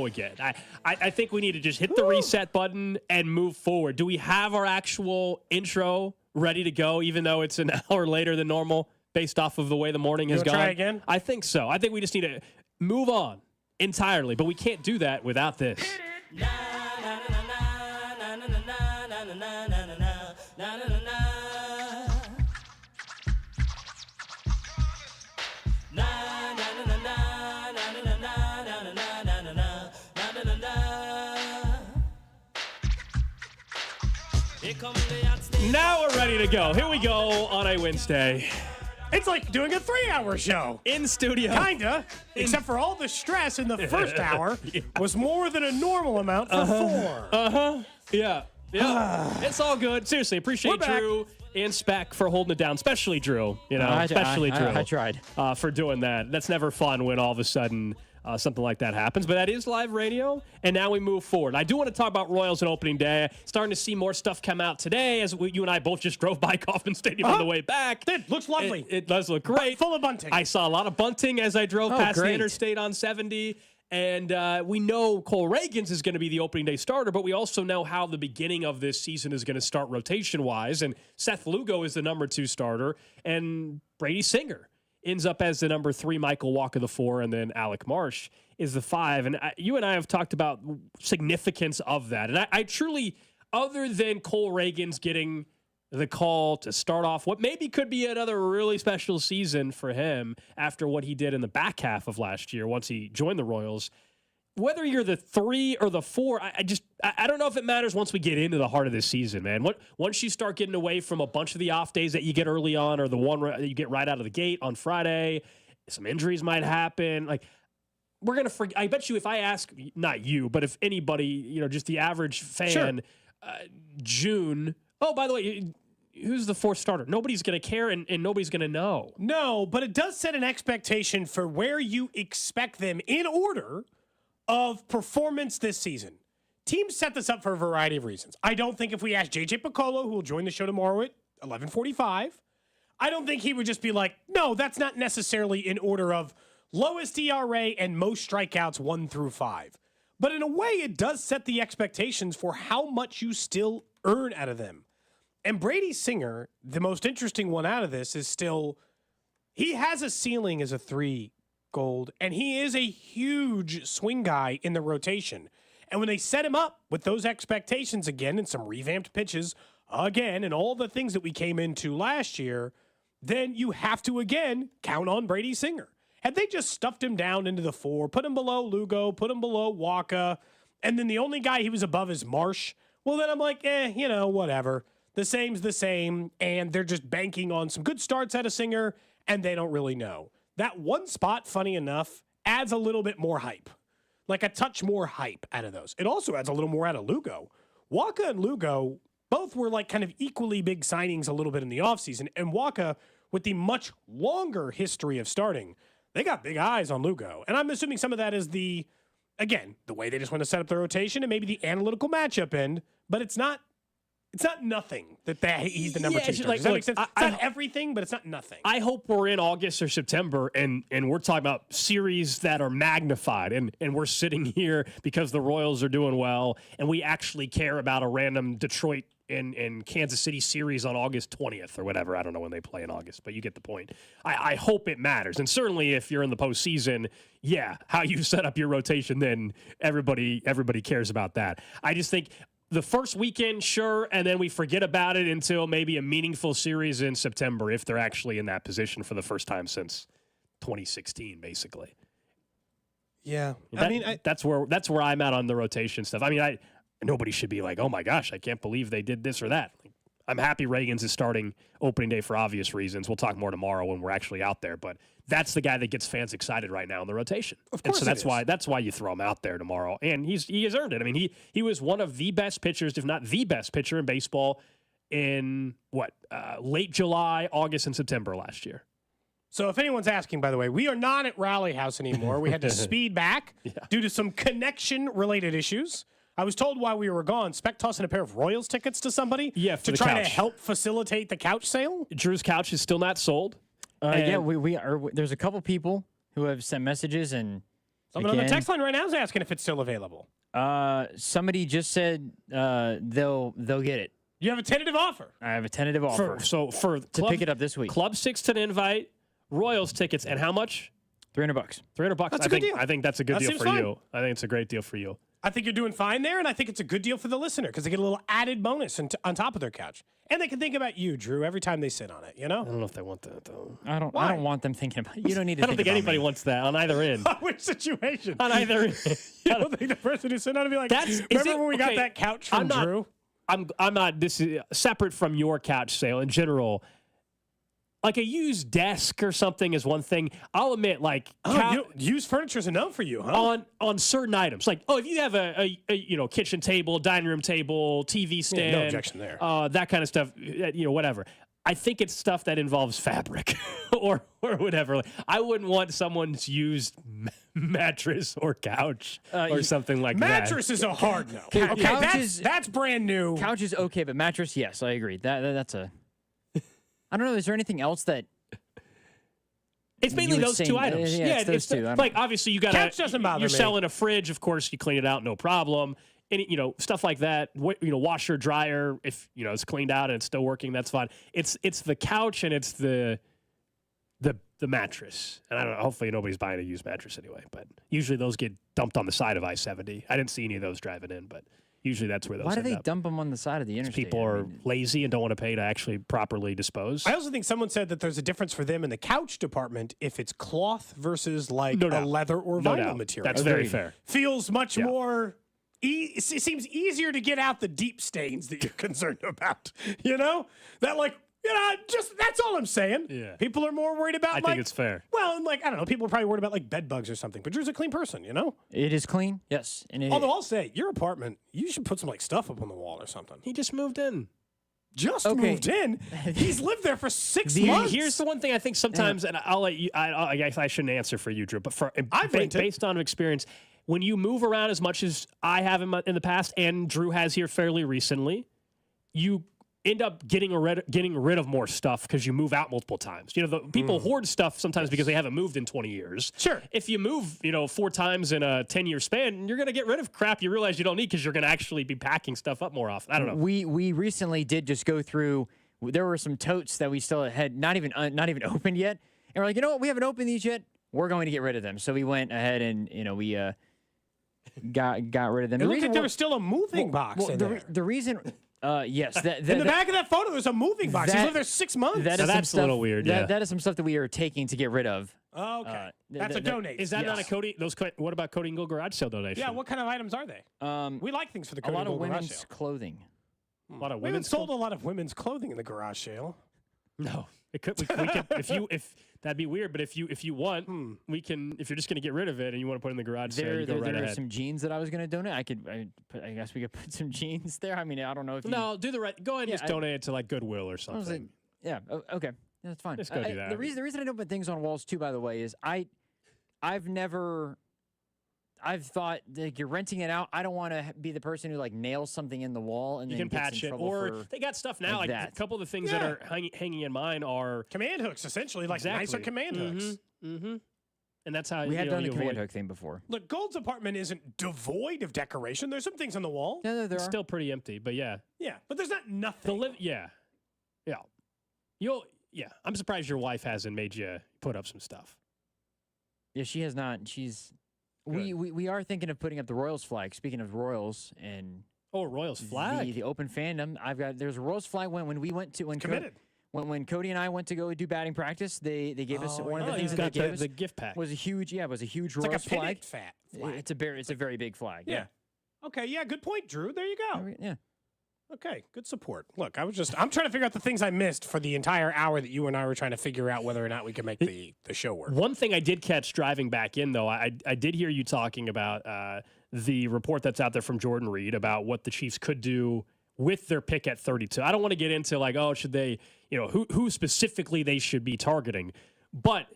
again. I think we need to just hit the reset button and move forward. Do we have our actual intro ready to go, even though it's an hour later than normal, based off of the way the morning has gone? Try again? I think so. I think we just need to move on entirely, but we can't do that without this. Now we're ready to go. Here we go on a Wednesday. It's like doing a 3-hour show. In studio. Kinda. Except for all the stress in the first hour was more than a normal amount for 4. Yeah. It's all good. Seriously, appreciate Drew and Spec for holding it down, especially Drew. Drew. I tried. For doing that. That's never fun when all of a sudden something like that happens. But that is live radio, and now we move forward. I do want to talk about Royals and opening day. Starting to see more stuff come out today as you and I both just drove by Kauffman Stadium on the way back. It looks lovely. It does look great. Full of bunting. I saw a lot of bunting as I drove past the interstate on 70. And we know Cole Reagans is going to be the opening day starter, but we also know how the beginning of this season is going to start rotation-wise. And Seth Lugo is the number 2 starter, and Brady Singer ends up as the number 3, Michael Walker the 4, and then Alec Marsh is the 5. And you and I have talked about significance of that. And I truly, other than Cole Reagans getting the call to start off what maybe could be another really special season for him after what he did in the back half of last year once he joined the Royals, whether you're the 3 or the 4, I don't know if it matters once we get into the heart of this season, man. Once you start getting away from a bunch of the off days that you get early on or the one that you get right out of the gate on Friday, some injuries might happen. Like, we're going to forget. I bet you if I ask, not you, but if anybody, just the average fan, June, oh, by the way, who's the 4th starter? Nobody's going to care and nobody's going to know. No, but it does set an expectation for where you expect them in order of performance this season. Teams set this up for a variety of reasons. I don't think if we ask JJ Piccolo, who will join the show tomorrow at 11:45, I don't think he would just be like, no, that's not necessarily in order of lowest ERA and most strikeouts 1 through 5. But in a way, it does set the expectations for how much you still earn out of them. And Brady Singer, the most interesting one out of this, is still, he has a ceiling as a 3, Gold, and he is a huge swing guy in the rotation. And when they set him up with those expectations again and some revamped pitches again and all the things that we came into last year, then you have to again count on Brady Singer. Had they just stuffed him down into the 4, put him below Lugo, put him below Walker, and then the only guy he was above is Marsh, well, then I'm like, whatever. The same's the same, and they're just banking on some good starts out of Singer, and they don't really know. That one spot, funny enough, adds a little bit more hype. Like a touch more hype out of those. It also adds a little more out of Lugo. Walker and Lugo both were like kind of equally big signings a little bit in the offseason, and Walker, with the much longer history of starting, they got big eyes on Lugo. And I'm assuming some of that is the way they just want to set up the rotation and maybe the analytical matchup end, but it's not nothing that he's the number 2. Does that make sense? It's not everything, but it's not nothing. I hope we're in August or September and we're talking about series that are magnified and we're sitting here because the Royals are doing well and we actually care about a random Detroit and Kansas City series on August 20th or whatever. I don't know when they play in August, but you get the point. I hope it matters. And certainly if you're in the postseason, how you set up your rotation, then everybody cares about that. I just think the first weekend, sure, and then we forget about it until maybe a meaningful series in September if they're actually in that position for the first time since 2016, basically. Yeah, that's where I'm at on the rotation stuff. I mean, nobody should be like, oh my gosh, I can't believe they did this or that. I'm happy Reagans is starting opening day for obvious reasons. We'll talk more tomorrow when we're actually out there, but that's the guy that gets fans excited right now in the rotation. Of course, and so that's why you throw him out there tomorrow. And he has earned it. I mean, he was one of the best pitchers, if not the best pitcher in baseball in late July, August, and September last year. So if anyone's asking, by the way, we are not at Rally House anymore. We had to speed back due to some connection-related issues. I was told while we were gone, Spec tossing a pair of Royals tickets to somebody to try to help facilitate the couch sale. Drew's couch is still not sold. We are. There's a couple people who have sent messages, and Someone on the text line right now is asking if it's still available. Somebody just said they'll get it. You have a tentative offer. I have a tentative offer. To pick it up this week. Club 6 to invite, Royals tickets, and how much? $300. $300. That's a good deal. I think that's a good deal for you. I think it's a great deal for you. I think you're doing fine there, and I think it's a good deal for the listener because they get a little added bonus on top of their couch. And they can think about you, Drew, every time they sit on it, you know? I don't know if they want that, though. I don't want them thinking about it. You don't need to I don't think anybody wants that on either end. Which situation? On either end. You don't think the person who's sitting on it be like, remember when we got that couch from Drew? I'm not, this is separate from your couch sale in general. Like a used desk or something is one thing. I'll admit, like used furniture is enough for you, huh? On certain items, like if you have a kitchen table, dining room table, TV stand, no objection there. That kind of stuff, whatever. I think it's stuff that involves fabric or whatever. I wouldn't want someone's used mattress or couch or something like that. Mattress is a hard no. Okay, that's brand new. Couch is okay, but mattress, yes, I agree. That's a. I don't know. Is there anything else that? It's mainly those two items. Yeah, it's those two. Like obviously you got couch doesn't bother me. You're selling a fridge, of course you clean it out, no problem. And stuff like that. Washer, dryer. If it's cleaned out and it's still working, that's fine. It's the couch and it's the mattress. And I don't know. Hopefully nobody's buying a used mattress anyway. But usually those get dumped on the side of I-70. I didn't see any of those driving in, but. Usually that's where those Why do end they up. dump them on the side of the interstate? People are lazy and don't want to pay to actually properly dispose. I also think someone said that there's a difference for them in the couch department if it's cloth versus like a leather or vinyl material. That's very fair. Feels much more. It seems easier to get out the deep stains that you're concerned about. That's all I'm saying. Yeah. People are more worried about. I think it's fair. Well, and I don't know. People are probably worried about like bed bugs or something. But Drew's a clean person, It is clean, yes. Although I'll say, your apartment, you should put some stuff up on the wall or something. He just moved in. Moved in. He's lived there for 6 months. Here's the one thing I think sometimes, and I'll let you. I guess I shouldn't answer for you, Drew, but based on experience, when you move around as much as I have in the past, and Drew has here fairly recently, you end up getting rid of more stuff because you move out multiple times. People hoard stuff sometimes because they haven't moved in 20 years. Sure. If you move, 4 times in a 10-year span, you're going to get rid of crap you realize you don't need because you're going to actually be packing stuff up more often. I don't know. We recently did just go through. There were some totes that we still had not even opened yet, and we're like, you know what? We haven't opened these yet. We're going to get rid of them. So we went ahead and we got rid of them. It looked like there was still a moving box in there. The reason. Yes. In the back of that photo, there's a moving box. He's lived there 6 months. That's a little weird. That is some stuff that we are taking to get rid of. Oh, okay. That's a donate. Is that not a Cody? What about Cody and Gold garage sale donation? Yeah. What kind of items are they? We like things for the a Cody lot and of Gold garage women's sale. clothing. A lot of We haven't women's sold a lot of women's clothing in the garage sale. No, it could. We could if that'd be weird. But if you want, we can. If you're just going to get rid of it and you want to put it in the garage sale, you go right ahead. There are some jeans that I was going to donate. I guess we could put some jeans there. I mean, I don't know if do the right. Go ahead and just donate it to like Goodwill or something. Okay, that's fine. Just go do that. The reason I don't put things on walls too, by the way, is I've thought like you're renting it out. I don't want to be the person who like nails something in the wall and you then can patch it. Or they got stuff now. Like a couple of the things that are hanging in mine are command hooks, essentially, like nicer command hooks. Mm-hmm. And that's how we had done the command hook thing before. Look, Gold's apartment isn't devoid of decoration. There's some things on the wall. Yeah, it's still pretty empty, but yeah. Yeah, but there's not nothing. Yeah. I'm surprised your wife hasn't made you put up some stuff. Yeah, she has not. We are thinking of putting up the Royals flag. Speaking of Royals and Royals flag, the open fandom. There's a Royals flag when we went to committed. When Cody and I went to go do batting practice, they gave us one of the things that they gave us. The gift pack was a huge Royals like a flag. flag. It's a very big flag. Yeah. Okay. Yeah. Good point, Drew. There you go. Yeah. Okay, good support. Look, I'm trying to figure out the things I missed for the entire hour that you and I were trying to figure out whether or not we could make the show work. One thing I did catch driving back in, though, I did hear you talking about the report that's out there from Jordan Reed about what the Chiefs could do with their pick at 32. I don't want to get into like, should they, who specifically they should be targeting, but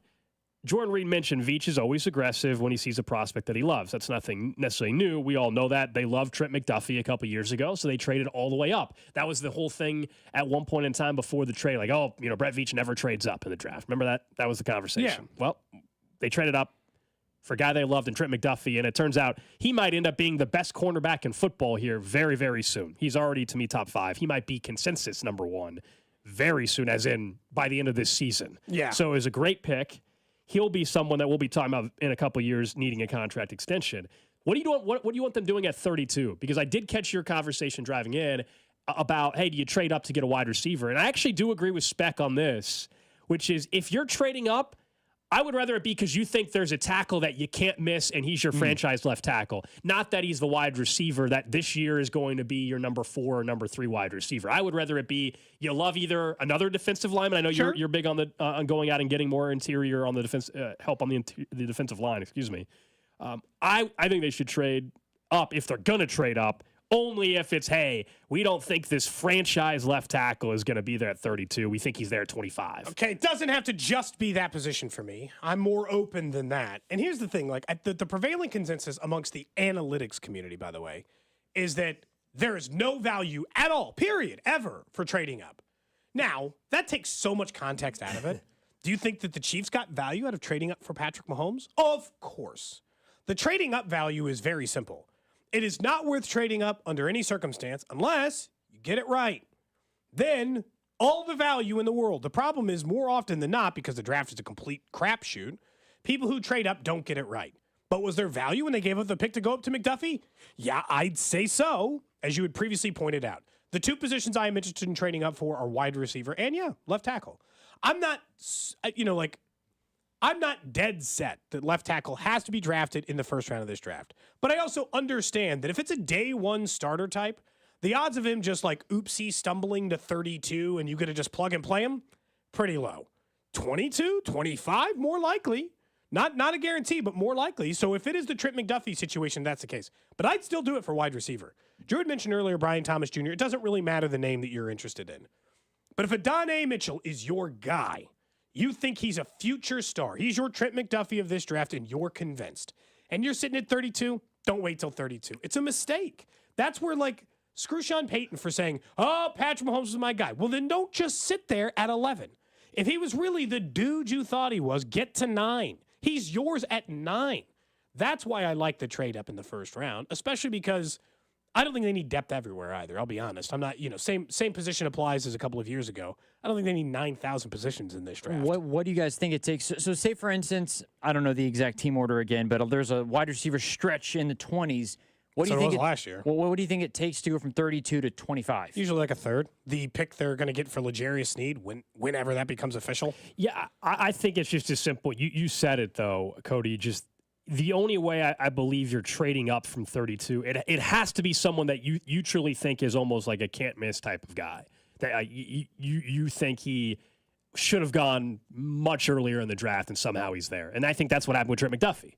Jordan Reed mentioned Veach is always aggressive when he sees a prospect that he loves. That's nothing necessarily new. We all know that. They loved Trent McDuffie a couple years ago, so they traded all the way up. That was the whole thing at one point in time before the trade. Like, Brett Veach never trades up in the draft. Remember that? That was the conversation. Yeah. Well, they traded up. for a guy they loved in Trent McDuffie, and it turns out he might end up being the best cornerback in football here very, very soon. He's already, to me, top 5. He might be consensus number 1 very soon, as in by the end of this season. Yeah. So it was a great pick. He'll be someone that we'll be talking about in a couple years needing a contract extension. What do you want them doing at 32? Because I did catch your conversation driving in about, hey, do you trade up to get a wide receiver? And I actually do agree with Speck on this, which is if you're trading up, I would rather it be because you think there's a tackle that you can't miss and he's your franchise left tackle. Not that he's the wide receiver that this year is going to be your number 4 or number 3 wide receiver. I would rather it be you love either another defensive lineman. I know you're big on the on going out and getting more interior on the defense help on the defensive line. Excuse me. I think they should trade up if they're going to trade up. Only if it's, hey, we don't think this franchise left tackle is going to be there at 32. We think he's there at 25. Okay, it doesn't have to just be that position for me. I'm more open than that. And here's the thing, like the prevailing consensus amongst the analytics community, by the way, is that there is no value at all, period, ever, for trading up. Now, that takes so much context out of it. Do you think that the Chiefs got value out of trading up for Patrick Mahomes? Of course. The trading up value is very simple. It is not worth trading up under any circumstance unless you get it right. Then all the value in the world. The problem is more often than not, because the draft is a complete crapshoot, people who trade up don't get it right. But was there value when they gave up the pick to go up to McDuffie? Yeah, I'd say so, as you had previously pointed out. The 2 positions I am interested in trading up for are wide receiver and, left tackle. I'm not, I'm not dead set that left tackle has to be drafted in the first round of this draft. But I also understand that if it's a day 1 starter type, the odds of him just like oopsie stumbling to 32 and you get to just plug and play him, pretty low. 22, 25, more likely. Not a guarantee, but more likely. So if it is the Trent McDuffie situation, that's the case. But I'd still do it for wide receiver. Drew had mentioned earlier Brian Thomas Jr. It doesn't really matter the name that you're interested in. But if Adonai Mitchell is your guy, you think he's a future star, he's your Trent McDuffie of this draft, and you're convinced, and you're sitting at 32, don't wait till 32. It's a mistake. That's where, screw Sean Payton for saying, oh, Patrick Mahomes is my guy. Well, then don't just sit there at 11. If he was really the dude you thought he was, get to 9. He's yours at 9. That's why I like the trade up in the first round, especially because I don't think they need depth everywhere either. I'll be honest. I'm not, same position applies as a couple of years ago. I don't think they need 9,000 positions in this draft. What do you guys think it takes? So say, for instance, I don't know the exact team order again, but there's a wide receiver stretch in the 20s. What do you think last year? Well, what do you think it takes to go from 32 to 25? Usually like a third. The pick they're going to get for L'Jarius Sneed, whenever that becomes official. Yeah, I think it's just as simple. You said it, though, Cody, just the only way I believe you're trading up from 32, it has to be someone that you truly think is almost like a can't-miss type of guy. That you think he should have gone much earlier in the draft, and somehow he's there. And I think that's what happened with Trent McDuffie.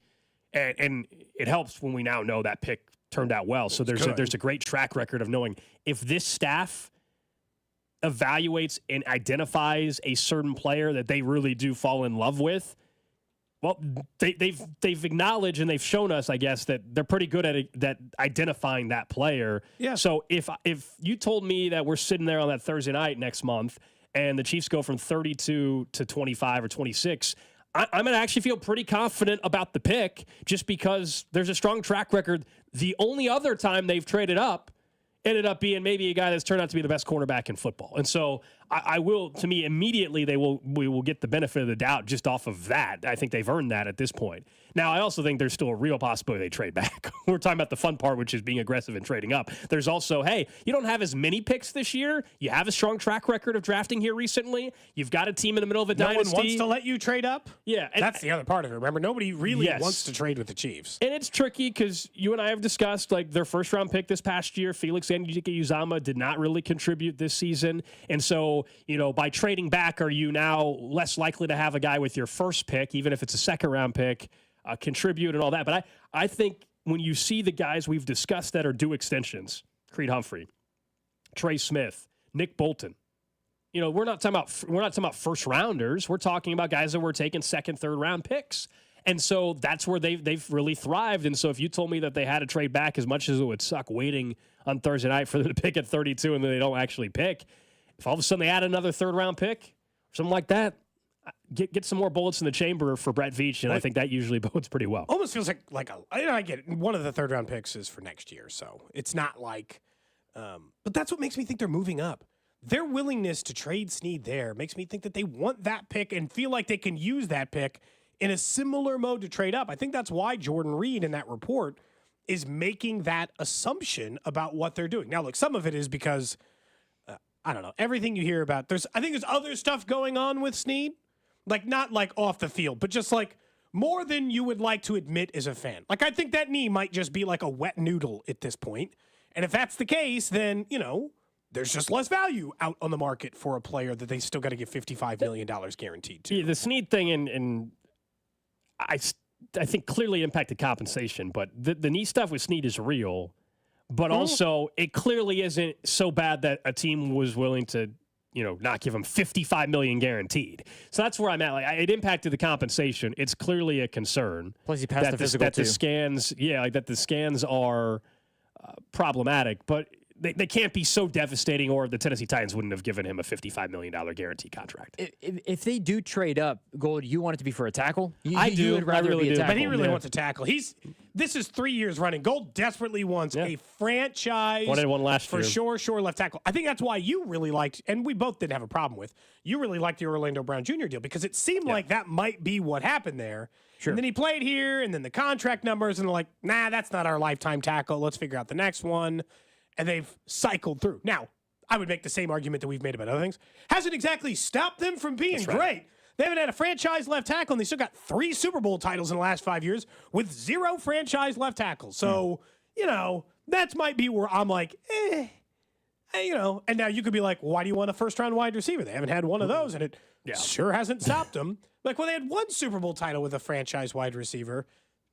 And it helps when we now know that pick turned out well. So there's a great track record of knowing if this staff evaluates and identifies a certain player that they really do fall in love with, well, they've acknowledged and they've shown us, I guess, that they're pretty good at identifying that player. Yeah. So if you told me that we're sitting there on that Thursday night next month and the Chiefs go from 32 to 25 or 26, I'm going to actually feel pretty confident about the pick just because there's a strong track record. The only other time they've traded up ended up being maybe a guy that's turned out to be the best cornerback in football. And so immediately we will get the benefit of the doubt just off of that. I think they've earned that at this point. Now, I also think there's still a real possibility they trade back. We're talking about the fun part, which is being aggressive and trading up. There's also, hey, you don't have as many picks this year. You have a strong track record of drafting here recently. You've got a team in the middle of a dynasty. No one wants to let you trade up? Yeah. That's the other part of it. Remember, nobody really wants to trade with the Chiefs. And it's tricky because you and I have discussed their first-round pick this past year, Felix Anudike-Uzomah, did not really contribute this season. And so, by trading back, are you now less likely to have a guy with your first pick, even if it's a second-round pick, contribute and all that? But I think when you see the guys we've discussed that are due extensions, Creed Humphrey, Trey Smith, Nick Bolton, we're not talking about first rounders. We're talking about guys that were taking second, third round picks. And so that's where they've really thrived. And so if you told me that they had to trade back, as much as it would suck waiting on Thursday night for them to pick at 32 and then they don't actually pick, if all of a sudden they add another third round pick or something like that, Get some more bullets in the chamber for Brett Veach, and I think that usually bodes pretty well. Almost feels like I get it. One of the third-round picks is for next year, so it's not like but that's what makes me think they're moving up. Their willingness to trade Snead there makes me think that they want that pick and feel like they can use that pick in a similar mode to trade up. I think that's why Jordan Reed in that report is making that assumption about what they're doing. Now, look, some of it is because, I don't know, everything you hear about, I think there's other stuff going on with Snead, like not like off the field, but just like more than you would like to admit as a fan. Like, I think that knee might just be like a wet noodle at this point. And if that's the case, then, there's just less value out on the market for a player that they still got to give $55 million guaranteed to. Yeah, the Snead thing, and I think clearly impacted compensation, but the knee stuff with Snead is real, but also it clearly isn't so bad that a team was willing to, not give him $55 million guaranteed. So that's where I'm at. Like, it impacted the compensation. It's clearly a concern. Plus, he passed the physical that too. The scans, that the scans are problematic, but they can't be so devastating, or the Tennessee Titans wouldn't have given him a $55 million guarantee contract. If they do trade up, Gold, you want it to be for a tackle? I do. You would rather I really be a do. tackle. But he really wants a tackle. This is 3 years running. Gold desperately wants a franchise. Wanted one last for year. sure left tackle. I think that's why you really liked, and we both didn't have a problem with, you really liked the Orlando Brown Jr. deal because it seemed like that might be what happened there. Sure. And then he played here, and then the contract numbers, and they're like, nah, that's not our lifetime tackle. Let's figure out the next one. And they've cycled through. Now, I would make the same argument that we've made about other things. Hasn't exactly stopped them from being great. They haven't had a franchise left tackle, and they still got 3 Super Bowl titles in the last 5 years with 0 franchise left tackles. So, that might be where I'm like, and now you could be like, why do you want a first-round wide receiver? They haven't had one of those, and it sure hasn't stopped them. Like, well, they had 1 Super Bowl title with a franchise wide receiver,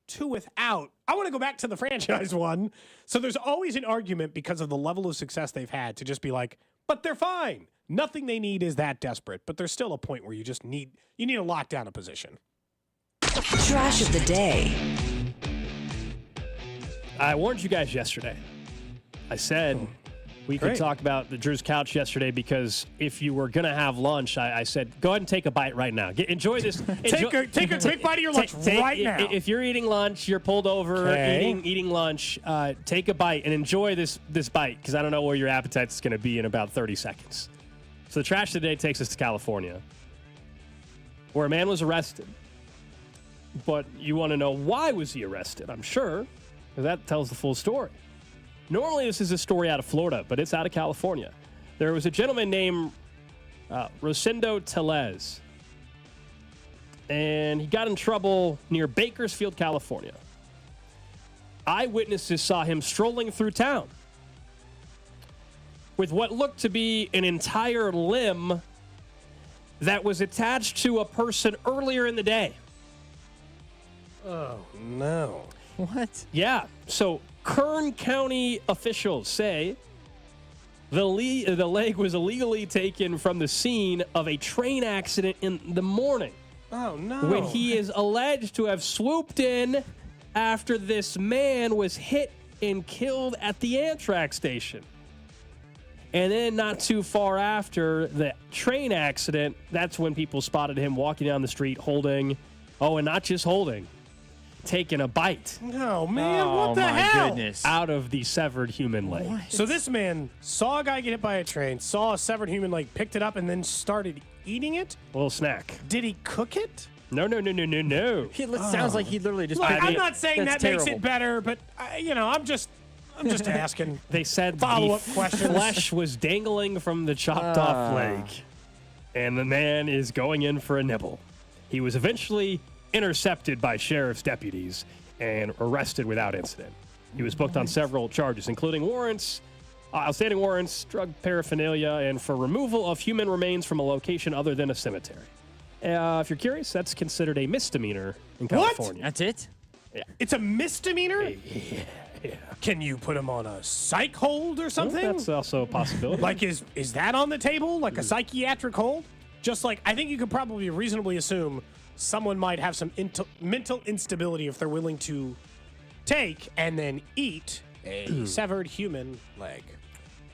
2 without. I want to go back to the franchise one. So there's always an argument because of the level of success they've had to just be like, but they're fine. Nothing they need is that desperate, but there's still a point where you need to lock down a position. Trash of the day. I warned you guys yesterday. I said we could talk about the Drew's Couch yesterday because if you were going to have lunch, I said, go ahead and take a bite right now. Enjoy this. Take a quick bite of your lunch right now. If you're eating lunch, you're pulled over eating lunch, take a bite and enjoy this bite because I don't know where your appetite's going to be in about 30 seconds. So the trash today takes us to California, where a man was arrested. But you want to know why was he arrested? I'm sure, because that tells the full story. Normally, this is a story out of Florida, but it's out of California. There was a gentleman named Rosendo Tellez, and he got in trouble near Bakersfield, California. Eyewitnesses saw him strolling through town with what looked to be an entire limb that was attached to a person earlier in the day. Oh, no. What? Yeah. So Kern County officials say the leg was illegally taken from the scene of a train accident in the morning. Oh, no. When he is alleged to have swooped in after this man was hit and killed at the Amtrak station. And then not too far after the train accident, that's when people spotted him walking down the street holding, and not just holding, taking a bite. Oh, man, what the hell? Goodness. Out of the severed human leg. What? So this man saw a guy get hit by a train, saw a severed human leg, picked it up, and then started eating it? A little snack. Did he cook it? No. It sounds like he literally just. Look, I I'm mean, not saying that that's makes terrible. it better, but, I'm just asking. They said Follow-up the questions. flesh was dangling from the chopped off leg, and the man is going in for a nibble. He was eventually intercepted by sheriff's deputies and arrested without incident. He was booked on several charges, including outstanding warrants, drug paraphernalia, and for removal of human remains from a location other than a cemetery. If you're curious, that's considered a misdemeanor in California. That's it? It's a misdemeanor? Yeah. Can you put him on a psych hold or something? That's also a possibility. Like, is that on the table? Like a psychiatric hold? Just like, I think you could probably reasonably assume someone might have some mental instability if they're willing to take and then eat a severed human leg.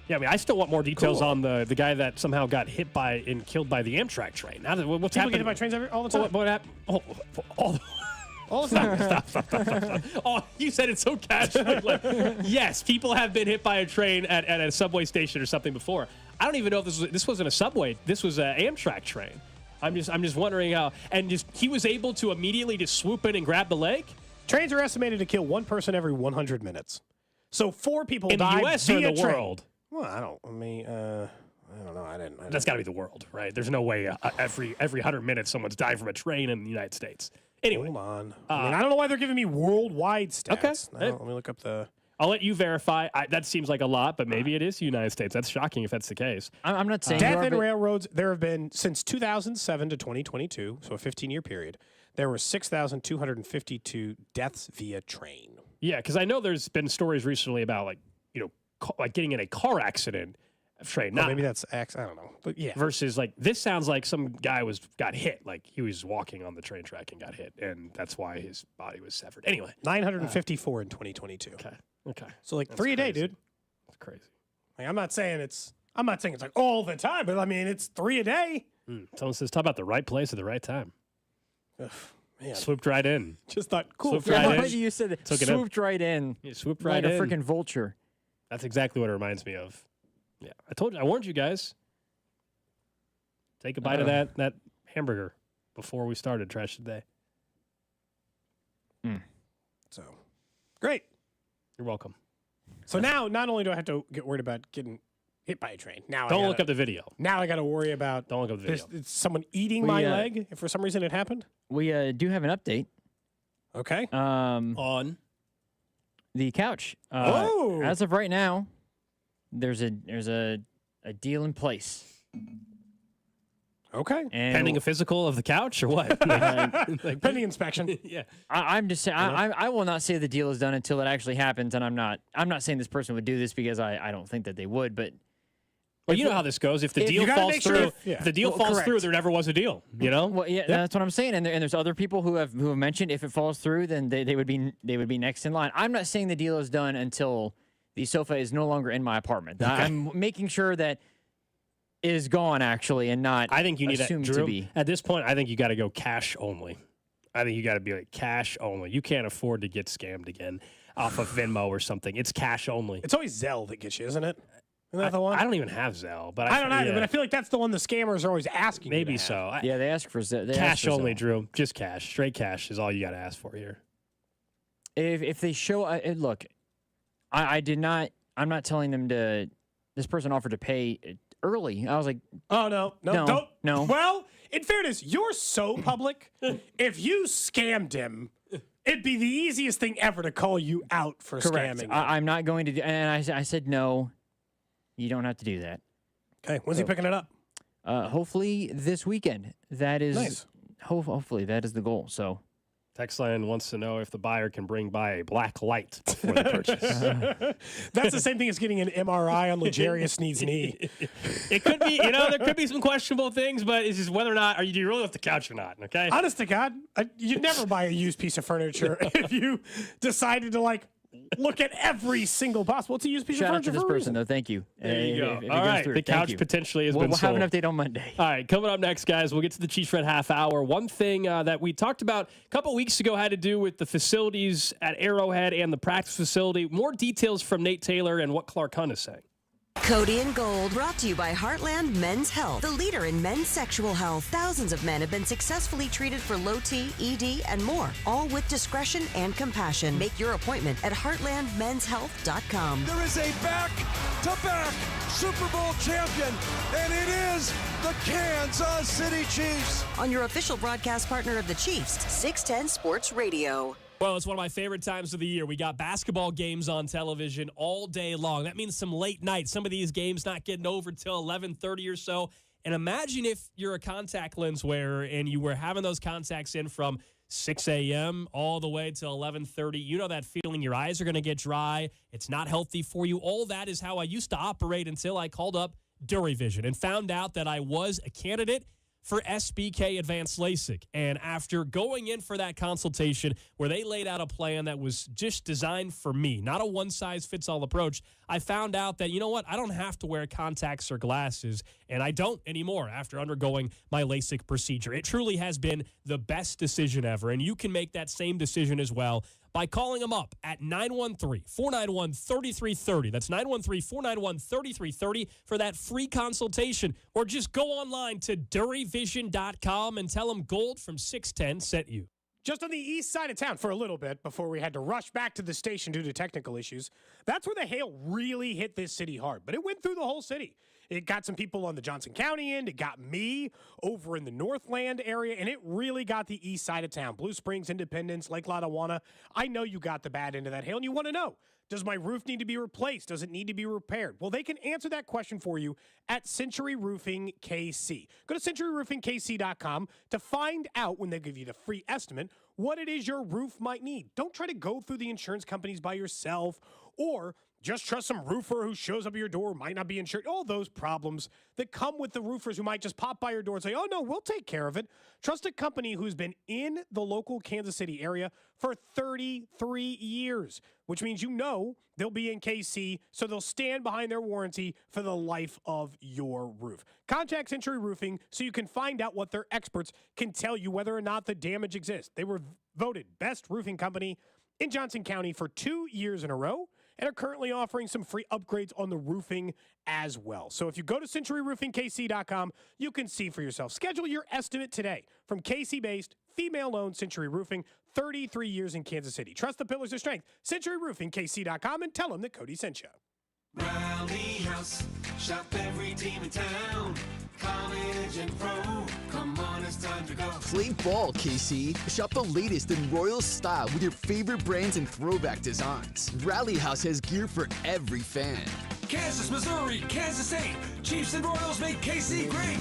Yeah, I mean, I still want more details on the guy that somehow got hit by and killed by the Amtrak train. Now, what's People happening? get hit by trains all the time. What happened? All the time. Stop. Oh, you said it so casually. Like, yes, people have been hit by a train at a subway station or something before. I don't even know if this wasn't a subway. This was an Amtrak train. I'm just wondering how. And he was able to immediately just swoop in and grab the leg. Trains are estimated to kill one person every 100 minutes. So 4 people In die the U.S. or via in the train. world? Well, I don't know. I didn't. That's got to be the world, right? There's no way every 100 minutes someone's died from a train in the United States. Anyway. Hold on. I don't know why they're giving me worldwide stats. Okay. Let me look up the... I'll let you verify. That seems like a lot, but maybe it is the United States. That's shocking if that's the case. I'm not saying Death in railroads, there have been, since 2007 to 2022, so a 15-year period, there were 6,252 deaths via train. Yeah, because I know there's been stories recently about, like getting in a car accident train. Maybe that's X. I don't know. But yeah. Versus, this sounds like some guy got hit. Like, he was walking on the train track and got hit, and that's why his body was severed. Anyway. 954 in 2022. Okay. So, That's 3 a day, crazy. dude. That's crazy. Like, I'm not saying it's like all the time, but I mean, it's 3 a day. Someone says, talk about the right place at the right time. Ugh, man. Swooped right in. Just thought, cool. Swooped right in. You said that. Took it up. Swooped right in. Yeah, swooped Like right a in. freaking vulture. That's exactly what it reminds me of. Yeah, I warned you guys. Take a bite of that hamburger before we started Trash Today. So, great. You're welcome. So now, not only do I have to get worried about getting hit by a train, Don't look up the video. Now I got to worry about Don't look up the video. is someone eating my leg if for some reason it happened. We do have an update. Okay. On The couch. Oh. As of right now, there's a deal in place. Okay. And pending a physical of the couch or what? Pending inspection. Yeah. I'm just saying I will not say the deal is done until it actually happens, and I'm not saying this person would do this because I don't think that they would, but Well, you know how this goes. If the deal you gotta falls make sure through, if- yeah. if the deal Well, falls correct. through, there never was a deal. You know? well, yeah, that's what I'm saying. And there's other people who have mentioned if it falls through, then they would be next in line. I'm not saying the deal is done until the sofa is no longer in my apartment. I'm making sure that it is gone actually, and not I think you need assumed Drew, to be. At this point, I think you got to go cash only. I think you got to be like cash only. You can't afford to get scammed again off of Venmo or something. It's cash only. It's always Zelle that gets you, isn't it? Isn't that the one? I don't even have Zelle, but I don't either, yeah, but I feel like that's the one the scammers are always asking. you maybe to have. so. Yeah, they ask for they ask Cash for only, Zelle. Drew. Just cash. Straight cash is all you got to ask for here. If they show look, I did not. I'm not telling them to. This person offered to pay early. I was like, Oh no, No, don't. no. Well, in fairness, you're so public. If you scammed him, it'd be the easiest thing ever to call you out for correct. scamming. him. I'm not going to do. And I said no. You don't have to do that. Okay, when's he picking it up? Hopefully this weekend. That is Nice. hopefully that is the goal. So Text line wants to know if the buyer can bring by a black light before the purchase. That's the same thing as getting an MRI on Legarius Sneed's knee. It could be, there could be some questionable things, but it's just whether or not do you really have the couch or not? Okay. Honest to God, you'd never buy a used piece of furniture if you decided to look at every single possible. It's a used piece shout of out to furniture this for a person reason. though. Thank you. There you go. If it All goes right, through, the thank couch you. potentially has We'll been have sold. an update on Monday. All right, coming up next, guys, we'll get to the Chiefs Red Half Hour. One thing that we talked about a couple weeks ago had to do with the facilities at Arrowhead and the practice facility. More details from Nate Taylor and what Clark Hunt is saying. Cody and Gold, brought to you by Heartland Men's Health, the leader in men's sexual health. Thousands of men have been successfully treated for low T, ED, and more, all with discretion and compassion. Make your appointment at heartlandmenshealth.com. There is a back-to-back Super Bowl champion, and it is the Kansas City Chiefs. On your official broadcast partner of the Chiefs, 610 Sports Radio. Well, it's one of my favorite times of the year. We got basketball games on television all day long. That means some late nights. Some of these games not getting over till 11:30 or so. And imagine if you're a contact lens wearer and you were having those contacts in from 6 a.m. all the way till 11:30. You know that feeling your eyes are going to get dry. It's not healthy for you. All that is how I used to operate until I called up Durivision and found out that I was a candidate for SBK Advanced LASIK. And after going in for that consultation where they laid out a plan that was just designed for me, not a one-size-fits-all approach, I found out that, you know what, I don't have to wear contacts or glasses, and I don't anymore after undergoing my LASIK procedure. It truly has been the best decision ever, and you can make that same decision as well by calling them up at 913-491-3330. That's 913-491-3330 for that free consultation. Or just go online to DuriVision.com and tell them Gold from 610 sent you. Just on the east side of town for a little bit before we had to rush back to the station due to technical issues. That's where the hail really hit this city hard, but it went through the whole city. It got some people on the Johnson County end. It got me over in the Northland area, and it really got the east side of town. Blue Springs, Independence, Lake Lotawana. I know you got the bad end of that hail, and you want to know, does my roof need to be replaced? Does it need to be repaired? Well, they can answer that question for you at Century Roofing KC. Go to centuryroofingkc.com to find out, when they give you the free estimate, what it is your roof might need. Don't try to go through the insurance companies by yourself, or just trust some roofer who shows up at your door, might not be insured. All those problems that come with the roofers who might just pop by your door and say, oh, no, we'll take care of it. Trust a company who's been in the local Kansas City area for 33 years, which means you know they'll be in KC, so they'll stand behind their warranty for the life of your roof. Contact Century Roofing so you can find out what their experts can tell you whether or not the damage exists. They were voted best roofing company in Johnson County for 2 years in a row, and are currently offering some free upgrades on the roofing as well. So if you go to centuryroofingkc.com, you can see for yourself. Schedule your estimate today from KC-based, female-owned Century Roofing, 33 years in Kansas City. Trust the pillars of strength. centuryroofingkc.com, and tell them that Cody sent you. Rally House, shop every team in town. College and pro, come on, it's time to go. Play ball, KC. Shop the latest in Royal style with your favorite brands and throwback designs. Rally House has gear for every fan. Kansas, Missouri, Kansas State, Chiefs and Royals make KC great.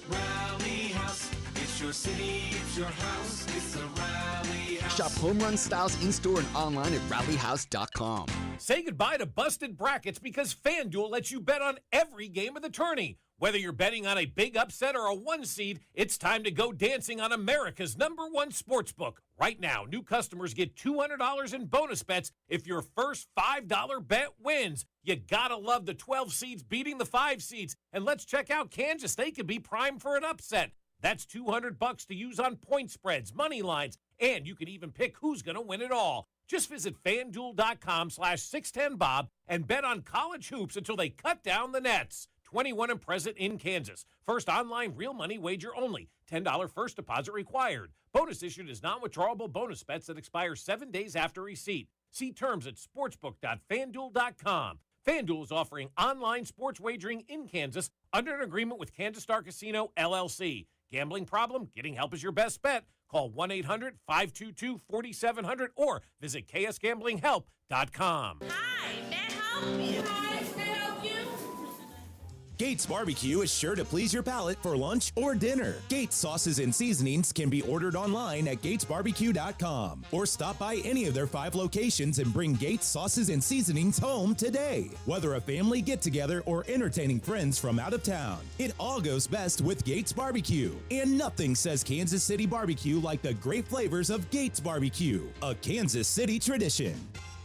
Rally House, it's your city, it's your house, it's a Rally House. Shop home run styles in-store and online at rallyhouse.com. Say goodbye to busted brackets because FanDuel lets you bet on every game of the tourney. Whether you're betting on a big upset or a one seed, it's time to go dancing on America's #1 sportsbook. Right now, new customers get $200 in bonus bets if your first $5 bet wins. You gotta love the 12 seeds beating the 5 seeds. And let's check out Kansas. They could be primed for an upset. That's $200 to use on point spreads, money lines, and you can even pick who's gonna win it all. Just visit FanDuel.com/610Bob and bet on college hoops until they cut down the nets. 21 and present in Kansas. First online real money wager only. $10 first deposit required. Bonus issued as non-withdrawable bonus bets that expire 7 days after receipt. See terms at sportsbook.fanduel.com. FanDuel is offering online sports wagering in Kansas under an agreement with Kansas Star Casino, LLC. Gambling problem? Getting help is your best bet. Call 1-800-522-4700 or visit ksgamblinghelp.com. Hi, may I help you? Hi, can I help you? Gates Barbecue is sure to please your palate for lunch or dinner. Gates sauces and seasonings can be ordered online at gatesbarbecue.com or stop by any of their 5 locations and bring Gates sauces and seasonings home today. Whether a family get-together or entertaining friends from out of town, it all goes best with Gates Barbecue. And nothing says Kansas City barbecue like the great flavors of Gates Barbecue, a Kansas City tradition.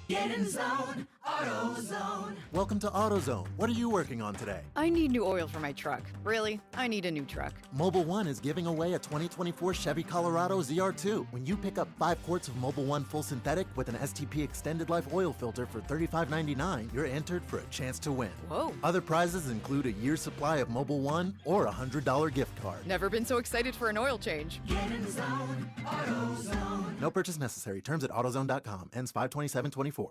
Get in the zone, AutoZone. Welcome to AutoZone. What are you working on today? I need new oil for my truck. Really, I need a new truck. Mobile One is giving away a 2024 Chevy Colorado ZR2. When you pick up 5 quarts of Mobile One full synthetic with an STP extended life oil filter for $35.99, you're entered for a chance to win. Whoa. Other prizes include a year's supply of Mobile One or a $100 gift card. Never been so excited for an oil change. Get in the zone, AutoZone. No purchase necessary. Terms at AutoZone.com. Ends 5/27/24.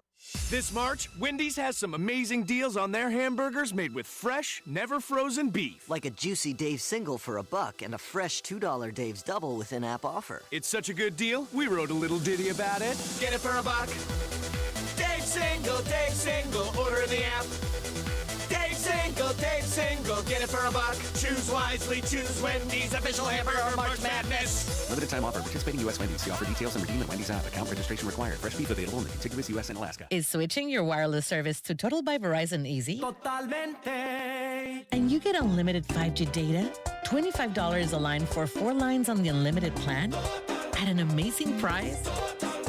This March, Wendy's has some amazing deals on their hamburgers made with fresh, never frozen beef. Like a juicy Dave's single for $1 and a fresh $2 Dave's double with in-app offer. It's such a good deal, we wrote a little ditty about it. Get it for $1. Dave's single, order in the app. Dave's single, get Get it for a buck. Choose wisely. Choose Wendy's official hamburger March Madness. Limited time offer. Participating U.S. Wendy's. See offer details and redeem at Wendy's app. Account registration required. Fresh beef available in the contiguous U.S. and Alaska. Is switching your wireless service to Total by Verizon easy? Totalmente. And you get unlimited 5G data, $25 a line for 4 lines on the unlimited plan at an amazing price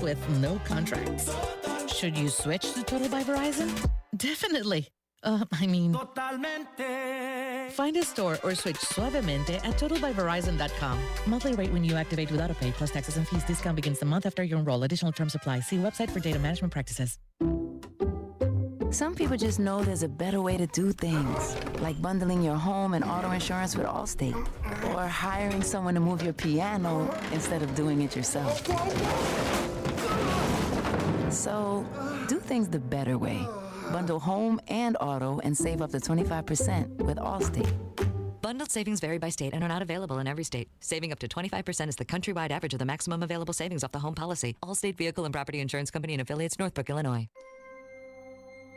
with no contracts. Should you switch to Total by Verizon? Definitely. Totalmente. Find a store or switch suavemente at totalbyverizon.com. Monthly rate when you activate without a pay plus taxes and fees. Discount begins the month after you enroll. Additional terms apply. See website for data management practices. Some people just know there's a better way to do things, like bundling your home and auto insurance with Allstate, or hiring someone to move your piano instead of doing it yourself. So, do things the better way. Bundle home and auto and save up to 25% with Allstate. Bundled savings vary by state and are not available in every state. Saving up to 25% is the countrywide average of the maximum available savings off the home policy. Allstate Vehicle and Property Insurance Company and affiliates, Northbrook, Illinois.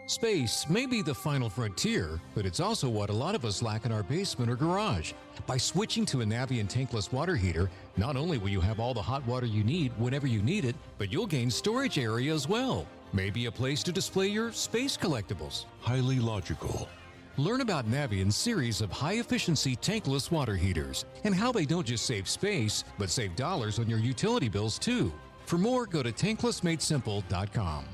Space may be the final frontier, but it's also what a lot of us lack in our basement or garage. By switching to a Navien tankless water heater, not only will you have all the hot water you need whenever you need it, but you'll gain storage area as well. Maybe a place to display your space collectibles. Highly logical. Learn about Navient's series of high-efficiency tankless water heaters and how they don't just save space, but save dollars on your utility bills too. For more, go to tanklessmadesimple.com.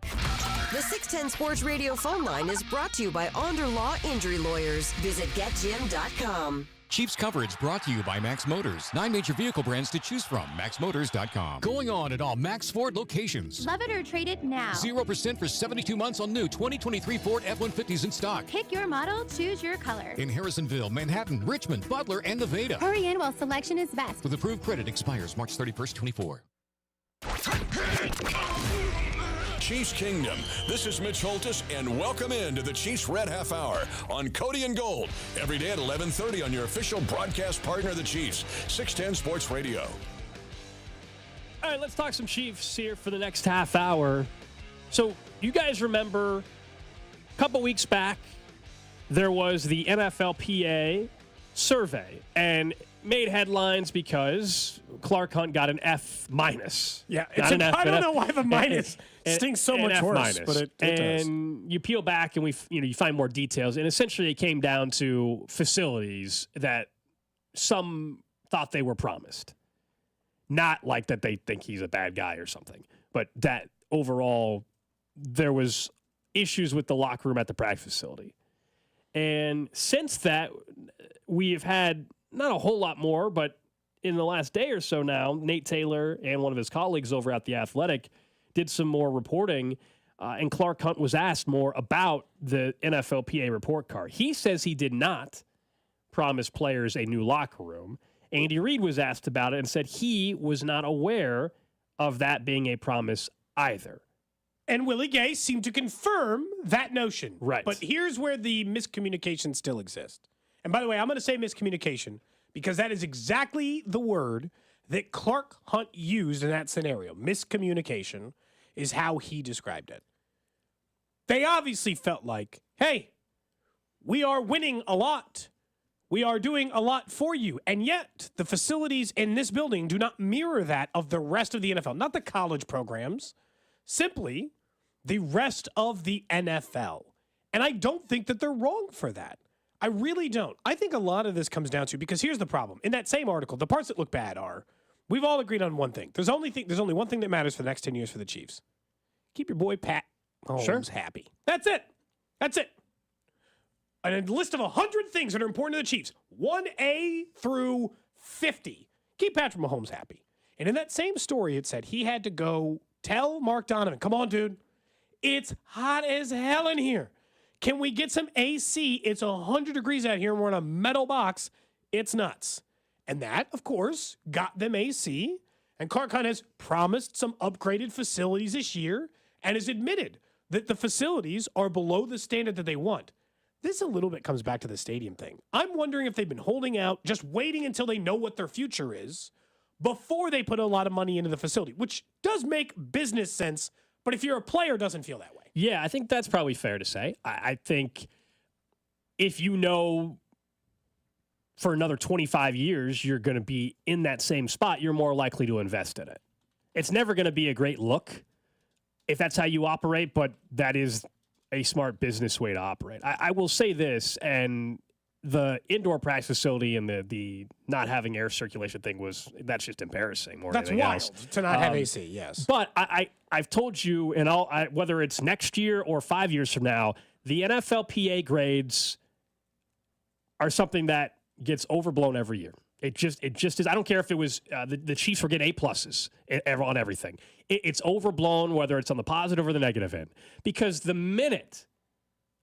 The 610 Sports Radio phone line is brought to you by Onder Law Injury Lawyers. Visit getjim.com. Chiefs coverage brought to you by Max Motors. 9 major vehicle brands to choose from. MaxMotors.com. Going on at all Max Ford locations. Love it or trade it now. 0% for 72 months on new 2023 Ford F-150s in stock. Pick your model, choose your color. In Harrisonville, Manhattan, Richmond, Butler, and Nevada. Hurry in while selection is best. With approved credit expires March 31st, 24. Chiefs Kingdom. This is Mitch Holtis, and welcome into the Chiefs Red Half Hour on Cody and Gold. Every day at 11:30 on your official broadcast partner, the Chiefs, 610 Sports Radio. All right, let's talk some Chiefs here for the next half hour. So you guys remember a couple weeks back, there was the NFLPA survey, and made headlines because Clark Hunt got an F-. Yeah, I don't know why the minus stings so much worse, but it does. And you peel back and you find more details, and essentially it came down to facilities that some thought they were promised. Not like that they think he's a bad guy or something, but that overall there was issues with the locker room at the practice facility. And since that, we have had not a whole lot more, but in the last day or so now, Nate Taylor and one of his colleagues over at The Athletic did some more reporting, and Clark Hunt was asked more about the NFLPA report card. He says he did not promise players a new locker room. Andy Reid was asked about it and said he was not aware of that being a promise either. And Willie Gay seemed to confirm that notion. Right. But here's where the miscommunication still exists. And by the way, I'm going to say miscommunication because that is exactly the word that Clark Hunt used in that scenario. Miscommunication is how he described it. They obviously felt like, hey, we are winning a lot. We are doing a lot for you. And yet the facilities in this building do not mirror that of the rest of the NFL. Not the college programs, simply the rest of the NFL. And I don't think that they're wrong for that. I really don't. I think a lot of this comes down to, because here's the problem. In that same article, the parts that look bad are, we've all agreed on one thing. There's only one thing that matters for the next 10 years for the Chiefs. Keep your boy Pat Mahomes happy. That's it. That's it. And a list of 100 things that are important to the Chiefs, 1A through 50. Keep Patrick Mahomes happy. And in that same story, it said he had to go tell Mark Donovan, come on, dude, it's hot as hell in here. Can we get some AC? It's 100 degrees out here and we're in a metal box. It's nuts. And that, of course, got them AC. And Clark Hunt has promised some upgraded facilities this year and has admitted that the facilities are below the standard that they want. This a little bit comes back to the stadium thing. I'm wondering if they've been holding out, just waiting until they know what their future is before they put a lot of money into the facility, which does make business sense. But if you're a player, it doesn't feel that way. Yeah, I think that's probably fair to say. I think if you know for another 25 years, you're going to be in that same spot. You're more likely to invest in it. It's never going to be a great look if that's how you operate, but that is a smart business way to operate. I will say this, and the indoor practice facility and the not having air circulation thing that's just embarrassing more That's than anything wild else. to not have AC, yes. But I've told you, and whether it's next year or 5 years from now, the NFLPA grades are something that gets overblown every year. It just is. I don't care if it was the Chiefs were getting A+ on everything. It's overblown, whether it's on the positive or the negative end. Because the minute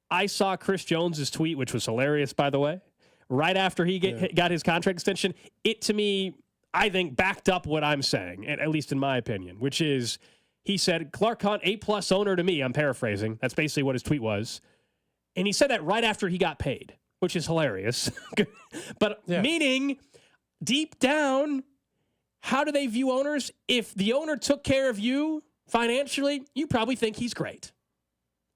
I saw Chris Jones's tweet, which was hilarious, by the way, right after he got his contract extension, it to me, I think, backed up what I'm saying, at least in my opinion, which is he said, Clark Hunt, A+ owner to me. I'm paraphrasing. That's basically what his tweet was. And he said that right after he got paid, which is hilarious. But meaning, deep down, how do they view owners? If the owner took care of you financially, you probably think he's great.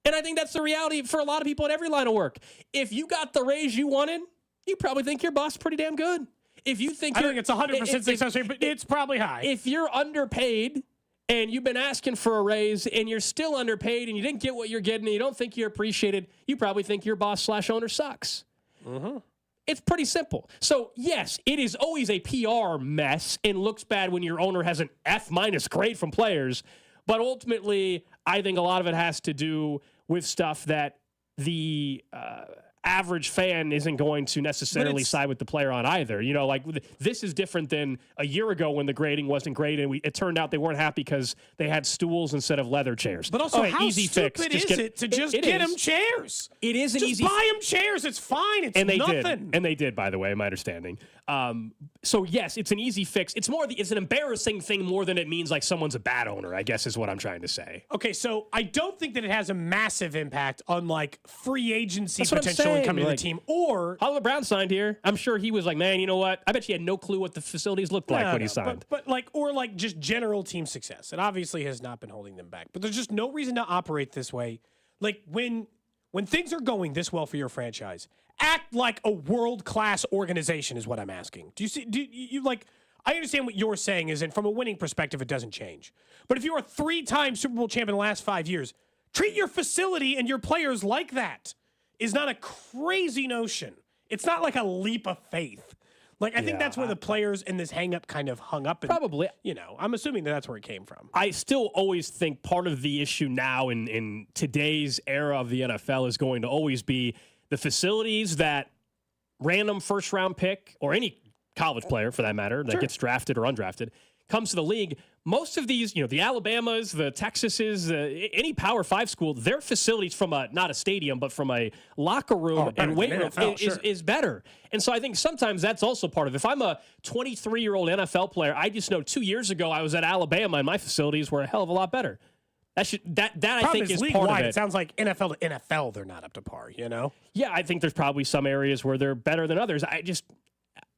And I think that's the reality for a lot of people in every line of work. If you got the raise you wanted, you probably think your boss is pretty damn good. If you think I think it's 100% success rate, but it's probably high. If you're underpaid and you've been asking for a raise and you're still underpaid and you didn't get what you're getting and you don't think you're appreciated, you probably think your boss/owner sucks. Mm-hmm. It's pretty simple. So, yes, it is always a PR mess and looks bad when your owner has an F- grade from players. But ultimately, I think a lot of it has to do with stuff that the average fan isn't going to necessarily side with the player on either. You know, like this is different than a year ago when the grading wasn't great and it turned out they weren't happy because they had stools instead of leather chairs. But also, how easy stupid fix. is it to just get them chairs? It is an just easy buy them chairs. It's fine. It's and they nothing. And they did, by the way, my understanding. So yes, it's an easy fix. It's it's an embarrassing thing more than it means like someone's a bad owner, I guess is what I'm trying to say. Okay, so I don't think that it has a massive impact on like free agency That's what I'm potential and saying. coming to Like, the team. Or Hollywood Brown signed here. I'm sure he was like, man, you know what? I bet he had no clue what the facilities looked like when he signed. But like just general team success. It obviously has not been holding them back. But there's just no reason to operate this way. Like when things are going this well for your franchise, act like a world-class organization is what I'm asking. Do you like I understand what you're saying is, and from a winning perspective, it doesn't change. But if you're a 3-time Super Bowl champ in the last 5 years, treat your facility and your players like that. Is not a crazy notion. It's not like a leap of faith. Like, I think that's where the players in this hang-up kind of hung up. And, probably. You know, I'm assuming that's where it came from. I still always think part of the issue now in today's era of the NFL is going to always be the facilities that random first-round pick, or any college player for that matter, that gets drafted or undrafted, comes to the league. Most of these, you know, the Alabamas, the Texases, any Power 5 school, their facilities from not a stadium, but from a locker room and weight room is better. And so I think sometimes that's also part of it. If I'm a 23-year-old NFL player, I just know 2 years ago I was at Alabama and my facilities were a hell of a lot better. That I think is part of it. It sounds like NFL to NFL, they're not up to par, you know? Yeah, I think there's probably some areas where they're better than others.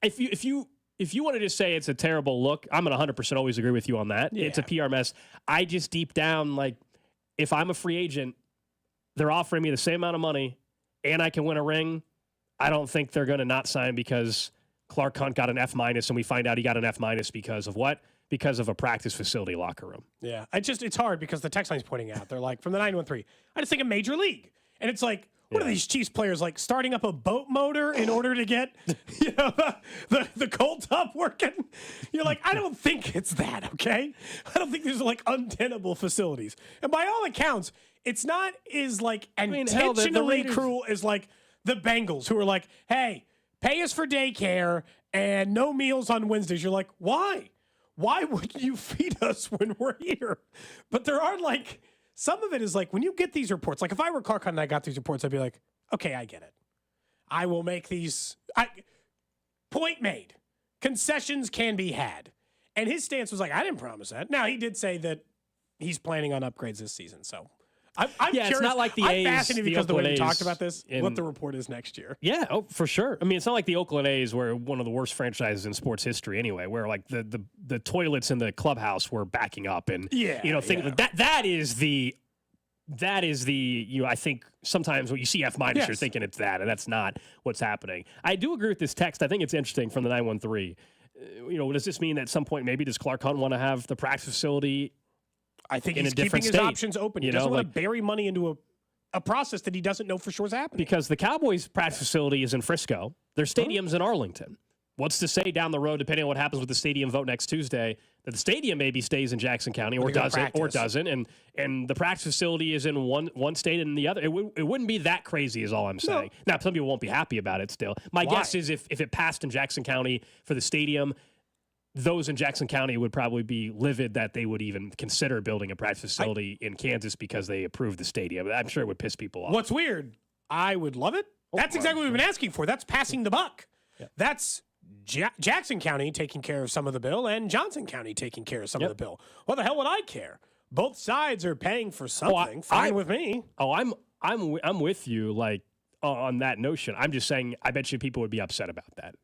If you wanted to say it's a terrible look, I'm going to 100% always agree with you on that. Yeah. It's a PR mess. I just deep down, like, if I'm a free agent, they're offering me the same amount of money and I can win a ring, I don't think they're going to not sign because Clark Hunt got an F- and we find out he got an F- because of what? Because of a practice facility locker room. Yeah. It's hard because the text line's pointing out. They're like, from the 913, I just think a major league. And it's like, what are these Chiefs players like starting up a boat motor in order to get the cold top working? You're like, I don't think it's that, okay? I don't think these are like untenable facilities. And by all accounts, it's not as like intentionally cruel as like the Bengals who are like, hey, pay us for daycare and no meals on Wednesdays. You're like, why? Why would you feed us when we're here? But there are like... Some of it is like when you get these reports, like if I were Clark Hunt and I got these reports, I'd be like, okay, I get it. I will make these. Point made. Concessions can be had. And his stance was like, I didn't promise that. Now, he did say that he's planning on upgrades this season. So I'm curious. It's not like the A's. I'm fascinated because the way we talked about this, in what the report is next year. Yeah, for sure. I mean, it's not like the Oakland A's were one of the worst franchises in sports history anyway, where like the toilets in the clubhouse were backing up and things like that. That is the that is I think sometimes when you see F-, you're thinking it's that, and that's not what's happening. I do agree with this text. I think it's interesting from the 913. Does this mean that at some point maybe does Clark Hunt want to have the practice facility I think in he's a different keeping his state? options open. He doesn't want to bury money into a process that he doesn't know for sure is happening. Because the Cowboys' practice facility is in Frisco. Their stadium's in Arlington. What's to say down the road, depending on what happens with the stadium vote next Tuesday, that the stadium maybe stays in Jackson County or doesn't, and the practice facility is in one state and the other. It wouldn't be that crazy is all I'm saying. No. Now, some people won't be happy about it still. My guess is if it passed in Jackson County for the stadium, those in Jackson County would probably be livid that they would even consider building a practice facility in Kansas because they approved the stadium. I'm sure it would piss people off. What's weird, I would love it. That's exactly what we've been asking for. That's passing the buck. Yeah. That's Jackson County taking care of some of the bill and Johnson County taking care of some of the bill. What the hell would I care? Both sides are paying for something. Fine with me. Oh, I'm with you on that notion. I'm just saying I bet you people would be upset about that.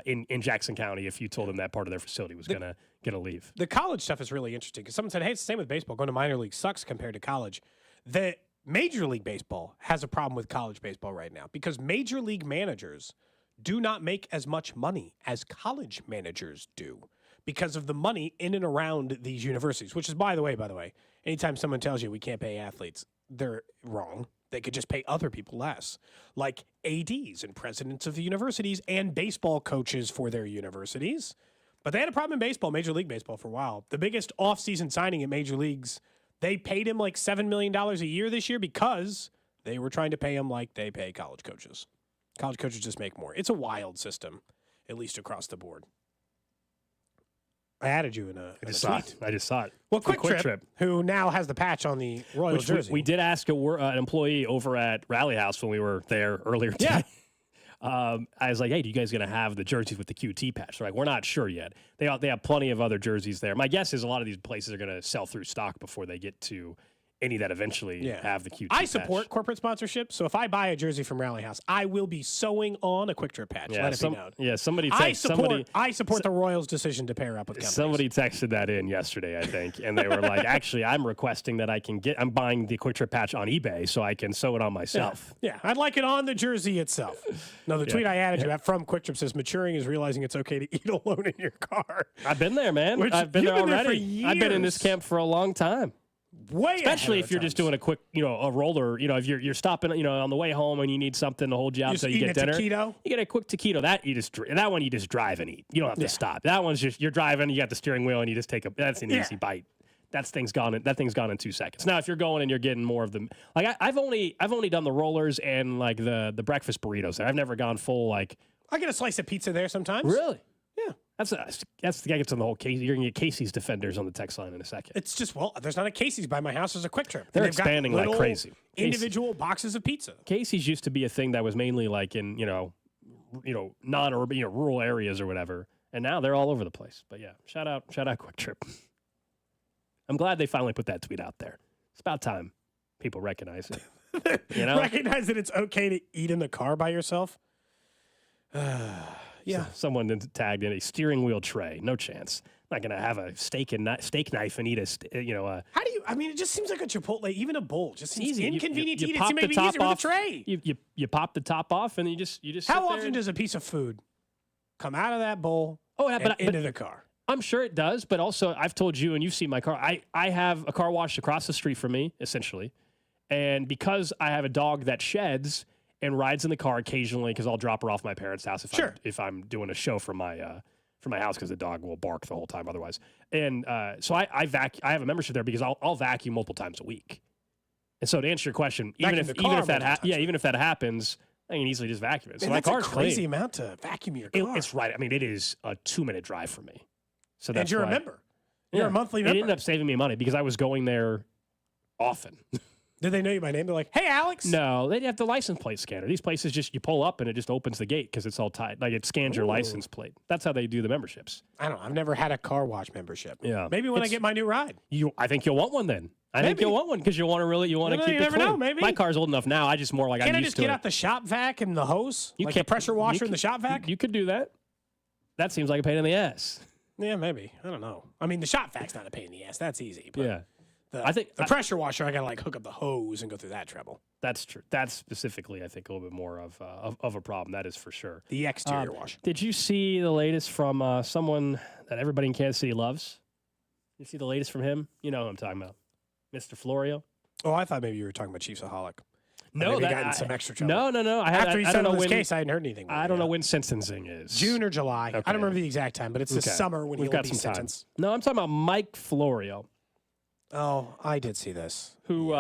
In Jackson County, if you told them that part of their facility was gonna leave. The college stuff is really interesting because someone said, "Hey, it's the same with baseball. Going to minor league sucks compared to college." The Major League Baseball has a problem with college baseball right now because major league managers do not make as much money as college managers do because of the money in and around these universities. Which is, by the way, anytime someone tells you we can't pay athletes, they're wrong. They could just pay other people less, like ADs and presidents of the universities and baseball coaches for their universities. But they had a problem in baseball, Major League Baseball, for a while. The biggest offseason signing in major leagues, they paid him like $7 million a year this year because they were trying to pay him like they pay college coaches. College coaches just make more. It's a wild system, at least across the board. I added you in a tweet. I just saw it. Well, Quick Trip, who now has the patch on the Royals jersey. We did ask an employee over at Rally House when we were there earlier today. I was like, hey, do you guys going to have the jerseys with the QT patch? They're like, we're not sure yet. They have plenty of other jerseys there. My guess is a lot of these places are going to sell through stock before they get to any that eventually have the QT patch. I support corporate sponsorship, so if I buy a jersey from Rally House, I will be sewing on a Quick Trip patch. Let it be known. Yeah, I support the Royals' decision to pair up with companies. Somebody texted that in yesterday, I think, and they were like, actually, I'm requesting that I'm buying the Quick Trip patch on eBay so I can sew it on myself. Yeah, I'd like it on the jersey itself. No, the tweet I added you at from Quick Trip says, maturing is realizing it's okay to eat alone in your car. I've been there, man. I've been there already. I've been in this camp for a long time. Especially if you're just doing a quick, a roller, if you're stopping, on the way home and you need something to hold you out until you get dinner. Taquito? You get a quick taquito. That one you just drive and eat. You don't have to stop. That one's just you're driving, you got the steering wheel, and you just that's an easy bite. That thing's gone in 2 seconds. Now, if you're going and you're getting more of them, I've only done the rollers and the breakfast burritos there. I've never gone full I get a slice of pizza there sometimes. Really? Yeah. That's the guy gets on the whole case. You're gonna get Casey's Defenders on the text line in a second. It's just there's not a Casey's by my house. There's a Quick Trip. They're expanding like crazy. Individual boxes of pizza. Casey's used to be a thing that was mainly in non-urban rural areas or whatever, and now they're all over the place. But yeah, shout out Quick Trip. I'm glad they finally put that tweet out there. It's about time people recognize it. Recognize that it's okay to eat in the car by yourself. Yeah. Someone tagged in a steering wheel tray. No chance. Not going to have a steak knife and eat How do you, it just seems like a Chipotle, even a bowl. Just seems easy. Inconvenient you to eat. It seems maybe easier with a tray. You pop the top off and you just How often does a piece of food come out of that bowl into the car? I'm sure it does, but also I've told you, and you've seen my car. I have a car wash across the street from me, essentially. And because I have a dog that sheds and rides in the car occasionally, because I'll drop her off at my parents' house if I'm doing a show from my house, because the dog will bark the whole time otherwise. And so I have a membership there because I'll vacuum multiple times a week. And so to answer your question, even if that happens, I can easily just vacuum it. So my car's crazy clean. Amount to vacuum your car. It's right. It is a 2-minute drive for me. So that's and you're why, a member. You're a monthly member. It ended up saving me money because I was going there often. Did they know you by name? They're like, hey, Alex. No, they have the license plate scanner. These places you pull up and it just opens the gate because it's all tied. It scans your license plate. That's how they do the memberships. I don't know. I've never had a car wash membership. Yeah. Maybe when I get my new ride. I think you'll want one then. I think you'll want one because you want to keep it never clean. know, maybe. My car's old enough now. I just more Can't I'm I used just to get it. out the shop vac and the hose? The pressure washer in the shop vac? You could do that. That seems like a pain in the ass. Yeah, maybe. I don't know. The shop vac's not a pain in the ass. That's easy. But yeah. I think the pressure washer, I got to like hook up the hose and go through that trouble. That's true. That's specifically, I think, a little bit more of a problem. That is for sure. The exterior wash. Did you see the latest from someone that everybody in Kansas City loves? You see the latest from him? You know who I'm talking about. Mr. Florio. Oh, I thought maybe you were talking about Chiefsaholic. No, got in some extra trouble. No. After he settled his case, I hadn't heard anything. I don't know when sentencing is. June or July. Okay. I don't remember the exact time, but it's this summer when We've he'll got be some time. sentenced. No, I'm talking about Mike Florio. Oh, I did see this. Who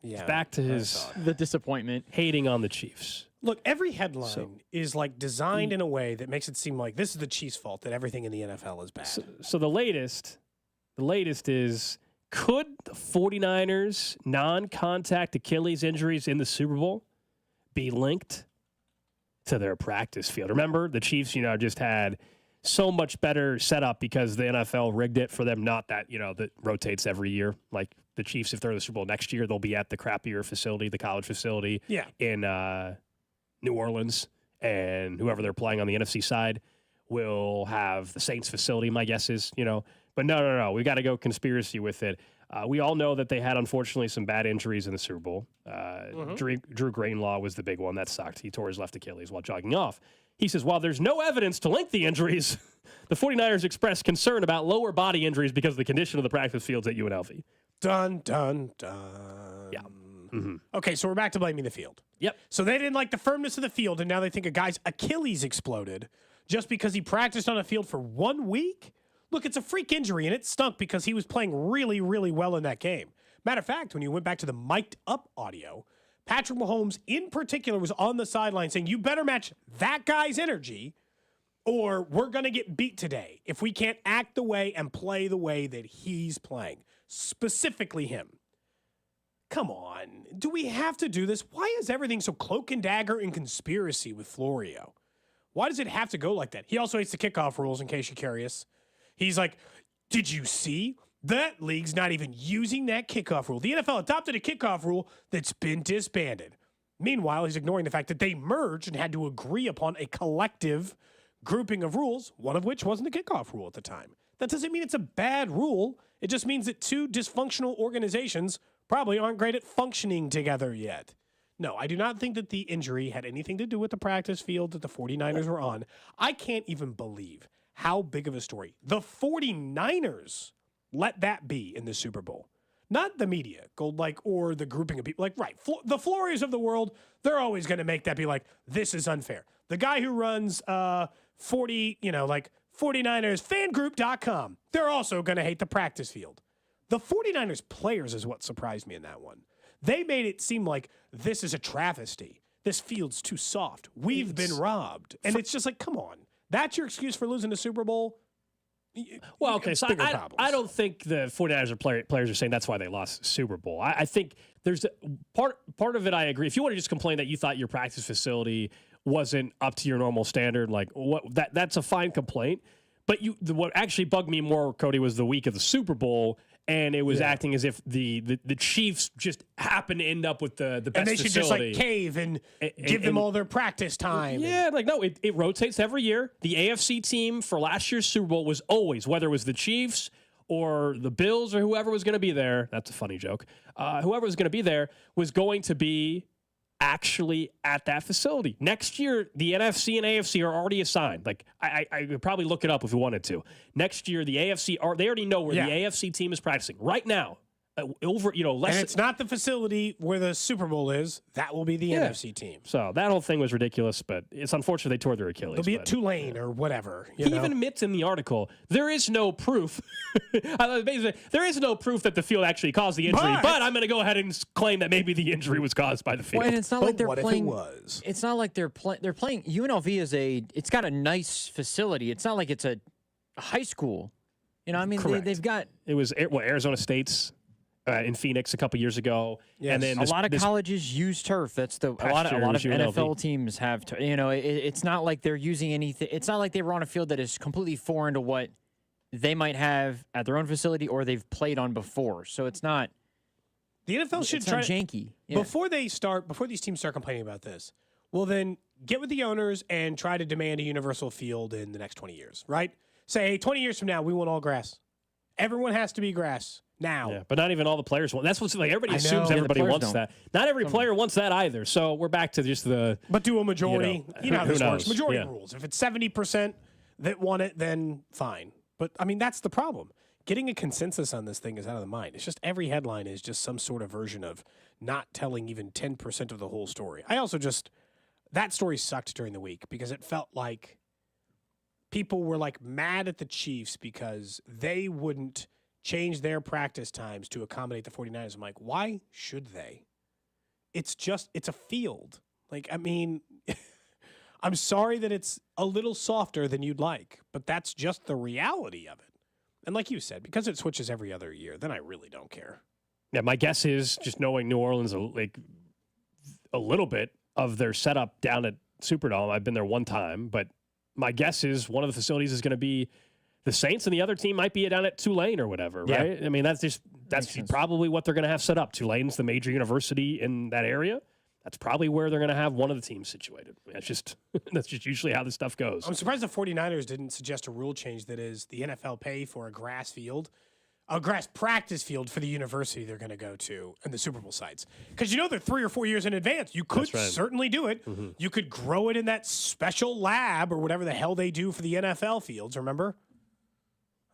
is back to the disappointment, hating on the Chiefs. Look, every headline is like designed in a way that makes it seem like this is the Chiefs' fault, that everything in the NFL is bad. So the latest is, could the 49ers non-contact Achilles injuries in the Super Bowl be linked to their practice field? Remember, the Chiefs, just had so much better setup because the NFL rigged it for them. Not that, that rotates every year. Like the Chiefs, if they're in the Super Bowl next year, they'll be at the crappier facility, the college facility in New Orleans. And whoever they're playing on the NFC side will have the Saints facility, my guess is, But no. We got to go conspiracy with it. We all know that they had, unfortunately, some bad injuries in the Super Bowl. Drew Greenlaw was the big one. That sucked. He tore his left Achilles while jogging off. He says, while there's no evidence to link the injuries, the 49ers expressed concern about lower body injuries because of the condition of the practice fields at UNLV. Dun, dun, dun. Yeah. Okay, so we're back to blaming the field. Yep. So they didn't like the firmness of the field, and now they think a guy's Achilles exploded just because he practiced on a field for 1 week? Look, it's a freak injury, and it stunk because he was playing really, really well in that game. Matter of fact, when you went back to the mic'd up audio, Patrick Mahomes in particular was on the sideline saying, you better match that guy's energy or we're going to get beat today if we can't act the way and play the way that he's playing, specifically him. Come on. Do we have to do this? Why is everything so cloak and dagger and conspiracy with Florio? Why does it have to go like that? He also hates the kickoff rules, in case you're curious. He's like, did you see? That league's not even using that kickoff rule. The NFL adopted a kickoff rule that's been disbanded. Meanwhile, he's ignoring the fact that they merged and had to agree upon a collective grouping of rules, one of which wasn't the kickoff rule at the time. That doesn't mean it's a bad rule. It just means that two dysfunctional organizations probably aren't great at functioning together yet. No, I do not think that the injury had anything to do with the practice field that the 49ers were on. I can't even believe how big of a story the 49ers let that be in the Super Bowl. Not the media, or the grouping of people. The Florios of the world, they're always going to make that be like, this is unfair. The guy who runs 49ersfangroup.com, they're also going to hate the practice field. The 49ers players is what surprised me in that one. They made it seem like this is a travesty. This field's too soft. We've been robbed. And it's just like, come on. That's your excuse for losing the Super Bowl? Well, okay, so I don't think the 49ers players are saying that's why they lost the Super Bowl. I think there's part of it I agree. If you want to just complain that you thought your practice facility wasn't up to your normal standard, that's a fine complaint. But what actually bugged me more, Cody, was the week of the Super Bowl, and it was acting as if the Chiefs just happened to end up with the best and they should facility. Just cave and give them all their practice time. Yeah, no, it rotates every year. The AFC team for last year's Super Bowl was always, whether it was the Chiefs or the Bills or whoever was going to be there. That's a funny joke. Whoever was going to be there was going to be actually at that facility. Next year, the NFC and AFC are already assigned. I could probably look it up if we wanted to. Next year, the AFC they already know where the AFC team is practicing right now. And it's not the facility where the Super Bowl is. That will be the NFC team. So that whole thing was ridiculous, but it's unfortunate they tore their Achilles. They'll be at Tulane or whatever. He even admits in the article there is no proof. There is no proof that the field actually caused the injury, but I'm going to go ahead and claim that maybe the injury was caused by the field. Well, and it's not like they're playing. It's not like they're playing. They're playing. UNLV it's got a nice facility. It's not like it's a high school. They've got. It was Arizona State's. In Phoenix a couple years ago, and then a lot of colleges use turf. That's a lot of NFL teams have. It's not like they're using anything. It's not like they were on a field that is completely foreign to what they might have at their own facility or they've played on before. So it's not. The NFL should try janky before these teams start complaining about this. Well, then get with the owners and try to demand a universal field in the next 20 years. Right? Say 20 years from now we want all grass. Everyone has to be grass now. Yeah, but not even all the players want. That's what's like. Everybody assumes everybody wants that. Not every player wants that either. So we're back to just the. But do a majority. You know how this works. Majority Yeah. rules. If it's 70% that want it, then fine. But I mean, that's the problem. Getting a consensus on this thing is out of the mind. It's just every headline is just some sort of version of not telling even 10% of the whole story. I also just that story sucked during the week because it felt like people were like mad at the Chiefs because they wouldn't change their practice times to accommodate the 49ers. I'm like, why should they? It's a field. Like, I mean, I'm sorry that it's a little softer than you'd like, but that's just the reality of it. And like you said, because it switches every other year, then I really don't care. Yeah, my guess is just knowing New Orleans like a little bit of their setup down at Superdome. I've been there one time, but my guess is one of the facilities is going to be the Saints, and the other team might be down at Tulane or whatever, right? I mean, that's probably what they're going to have set up. Tulane's the major university in that area. That's probably where they're going to have one of the teams situated. That's just usually how this stuff goes. I'm surprised the 49ers didn't suggest a rule change that is the NFL pay for a grass practice field for the university they're going to go to and the Super Bowl sites. Because they're 3 or 4 years in advance. You could certainly do it. Mm-hmm. You could grow it in that special lab or whatever the hell they do for the NFL fields, remember?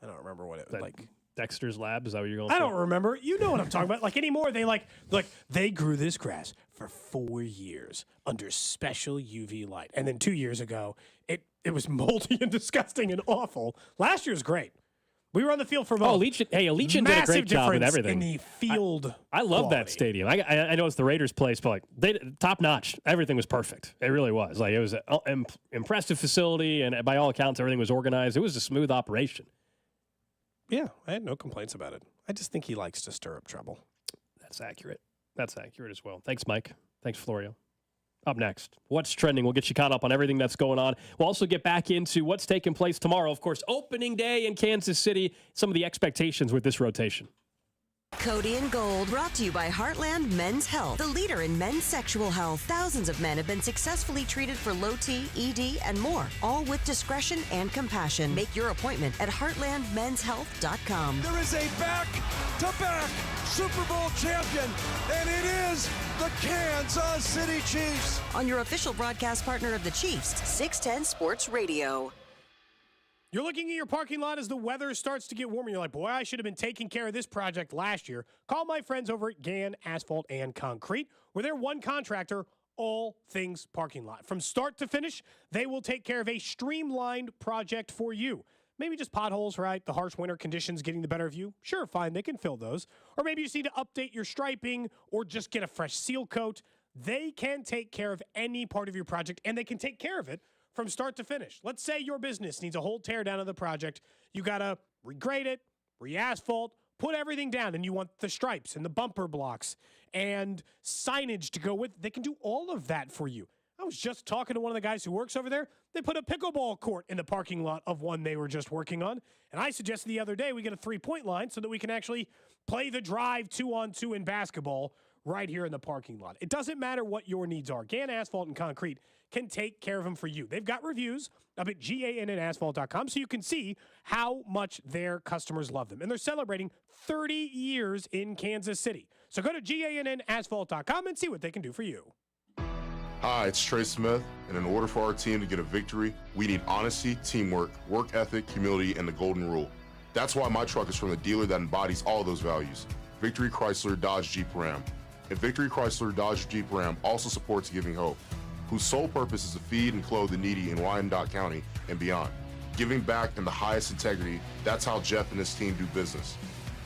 I don't remember what it was like. Dexter's Lab, is that what you're going for? I don't remember. You know what I'm talking about. Like anymore, they grew this grass for 4 years under special UV light. And then 2 years ago, it was moldy and disgusting and awful. Last year's great. We were on the field for both. Allegiant did a great job with everything. In the field I love that stadium. I know it's the Raiders' place, but they top notch. Everything was perfect. It really was. Like, it was an impressive facility, and by all accounts, everything was organized. It was a smooth operation. Yeah, I had no complaints about it. I just think he likes to stir up trouble. That's accurate. That's accurate as well. Thanks, Mike. Thanks, Florio. Up next, what's trending? We'll get you caught up on everything that's going on. We'll also get back into what's taking place tomorrow. Of course, opening day in Kansas City. Some of the expectations with this rotation. Cody and Gold, brought to you by Heartland Men's Health, the leader in men's sexual health. Thousands of men have been successfully treated for low T, ED, and more, all with discretion and compassion. Make your appointment at heartlandmenshealth.com. There is a back-to-back Super Bowl champion, and it is the Kansas City Chiefs. On your official broadcast partner of the Chiefs, 610 Sports Radio. You're looking at your parking lot as the weather starts to get warmer. You're like, boy, I should have been taking care of this project last year. Call my friends over at Gann Asphalt and Concrete, where they're one contractor, all things parking lot. From start to finish, they will take care of a streamlined project for you. Maybe just potholes, right? The harsh winter conditions getting the better of you. Sure, fine, they can fill those. Or maybe you just need to update your striping or just get a fresh seal coat. They can take care of any part of your project, and they can take care of it from start to finish. Let's say your business needs a whole tear down of the project. You got to regrade it, re-asphalt, put everything down, and you want the stripes and the bumper blocks and signage to go with. They can do all of that for you. I was just talking to one of the guys who works over there. They put a pickleball court in the parking lot of one they were just working on. And I suggested the other day we get a 3-point line so that we can actually play the drive 2-on-2 in basketball right here in the parking lot. It doesn't matter what your needs are. Gann Asphalt and Concrete can take care of them for you. They've got reviews up at GANNasphalt.com so you can see how much their customers love them. And they're celebrating 30 years in Kansas City. So go to GANNasphalt.com and see what they can do for you. Hi, it's Trey Smith, and in order for our team to get a victory, we need honesty, teamwork, work ethic, humility, and the golden rule. That's why my truck is from the dealer that embodies all those values, Victory Chrysler Dodge Jeep Ram. And Victory Chrysler Dodge Jeep Ram also supports Giving Hope, whose sole purpose is to feed and clothe the needy in Wyandotte County and beyond. Giving back in the highest integrity, that's how Jeff and his team do business.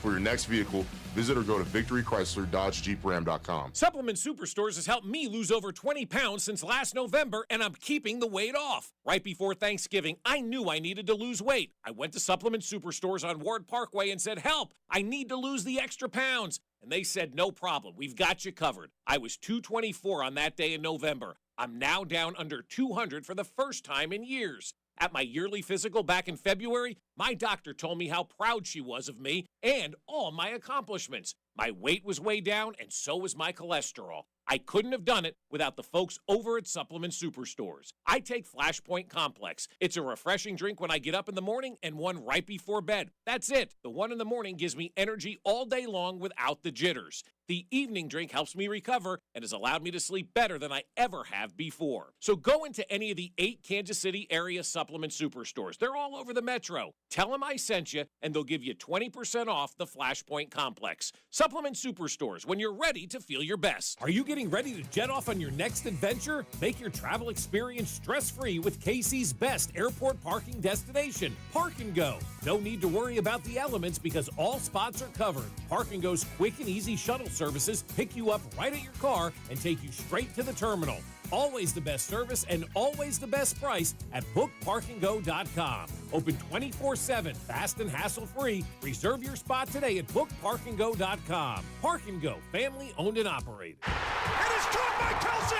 For your next vehicle, visit or go to victorychrysler.com. Supplement Superstores has helped me lose over 20 pounds since last November, and I'm keeping the weight off. Right before Thanksgiving, I knew I needed to lose weight. I went to Supplement Superstores on Ward Parkway and said, help, I need to lose the extra pounds. And they said, no problem, we've got you covered. I was 224 on that day in November. I'm now down under 200 for the first time in years. At my yearly physical back in February, my doctor told me how proud she was of me and all my accomplishments. My weight was way down, and so was my cholesterol. I couldn't have done it without the folks over at Supplement Superstores. I take Flashpoint Complex. It's a refreshing drink when I get up in the morning and one right before bed. That's it. The one in the morning gives me energy all day long without the jitters. The evening drink helps me recover and has allowed me to sleep better than I ever have before. So go into any of the 8 Kansas City area Supplement Superstores. They're all over the metro. Tell them I sent you, and they'll give you 20% off the Flashpoint Complex. Supplement Superstores, when you're ready to feel your best. Are you getting ready to jet off on your next adventure? Make your travel experience stress-free with KC's best airport parking destination, Park and Go. No need to worry about the elements because all spots are covered. Park and Go's quick and easy shuttle services pick you up right at your car and take you straight to the terminal. Always the best service and always the best price at bookparkandgo.com. Open 24/7, fast and hassle-free. Reserve your spot today at bookparkandgo.com. Park and Go, family owned and operated. It is caught by Kelsey.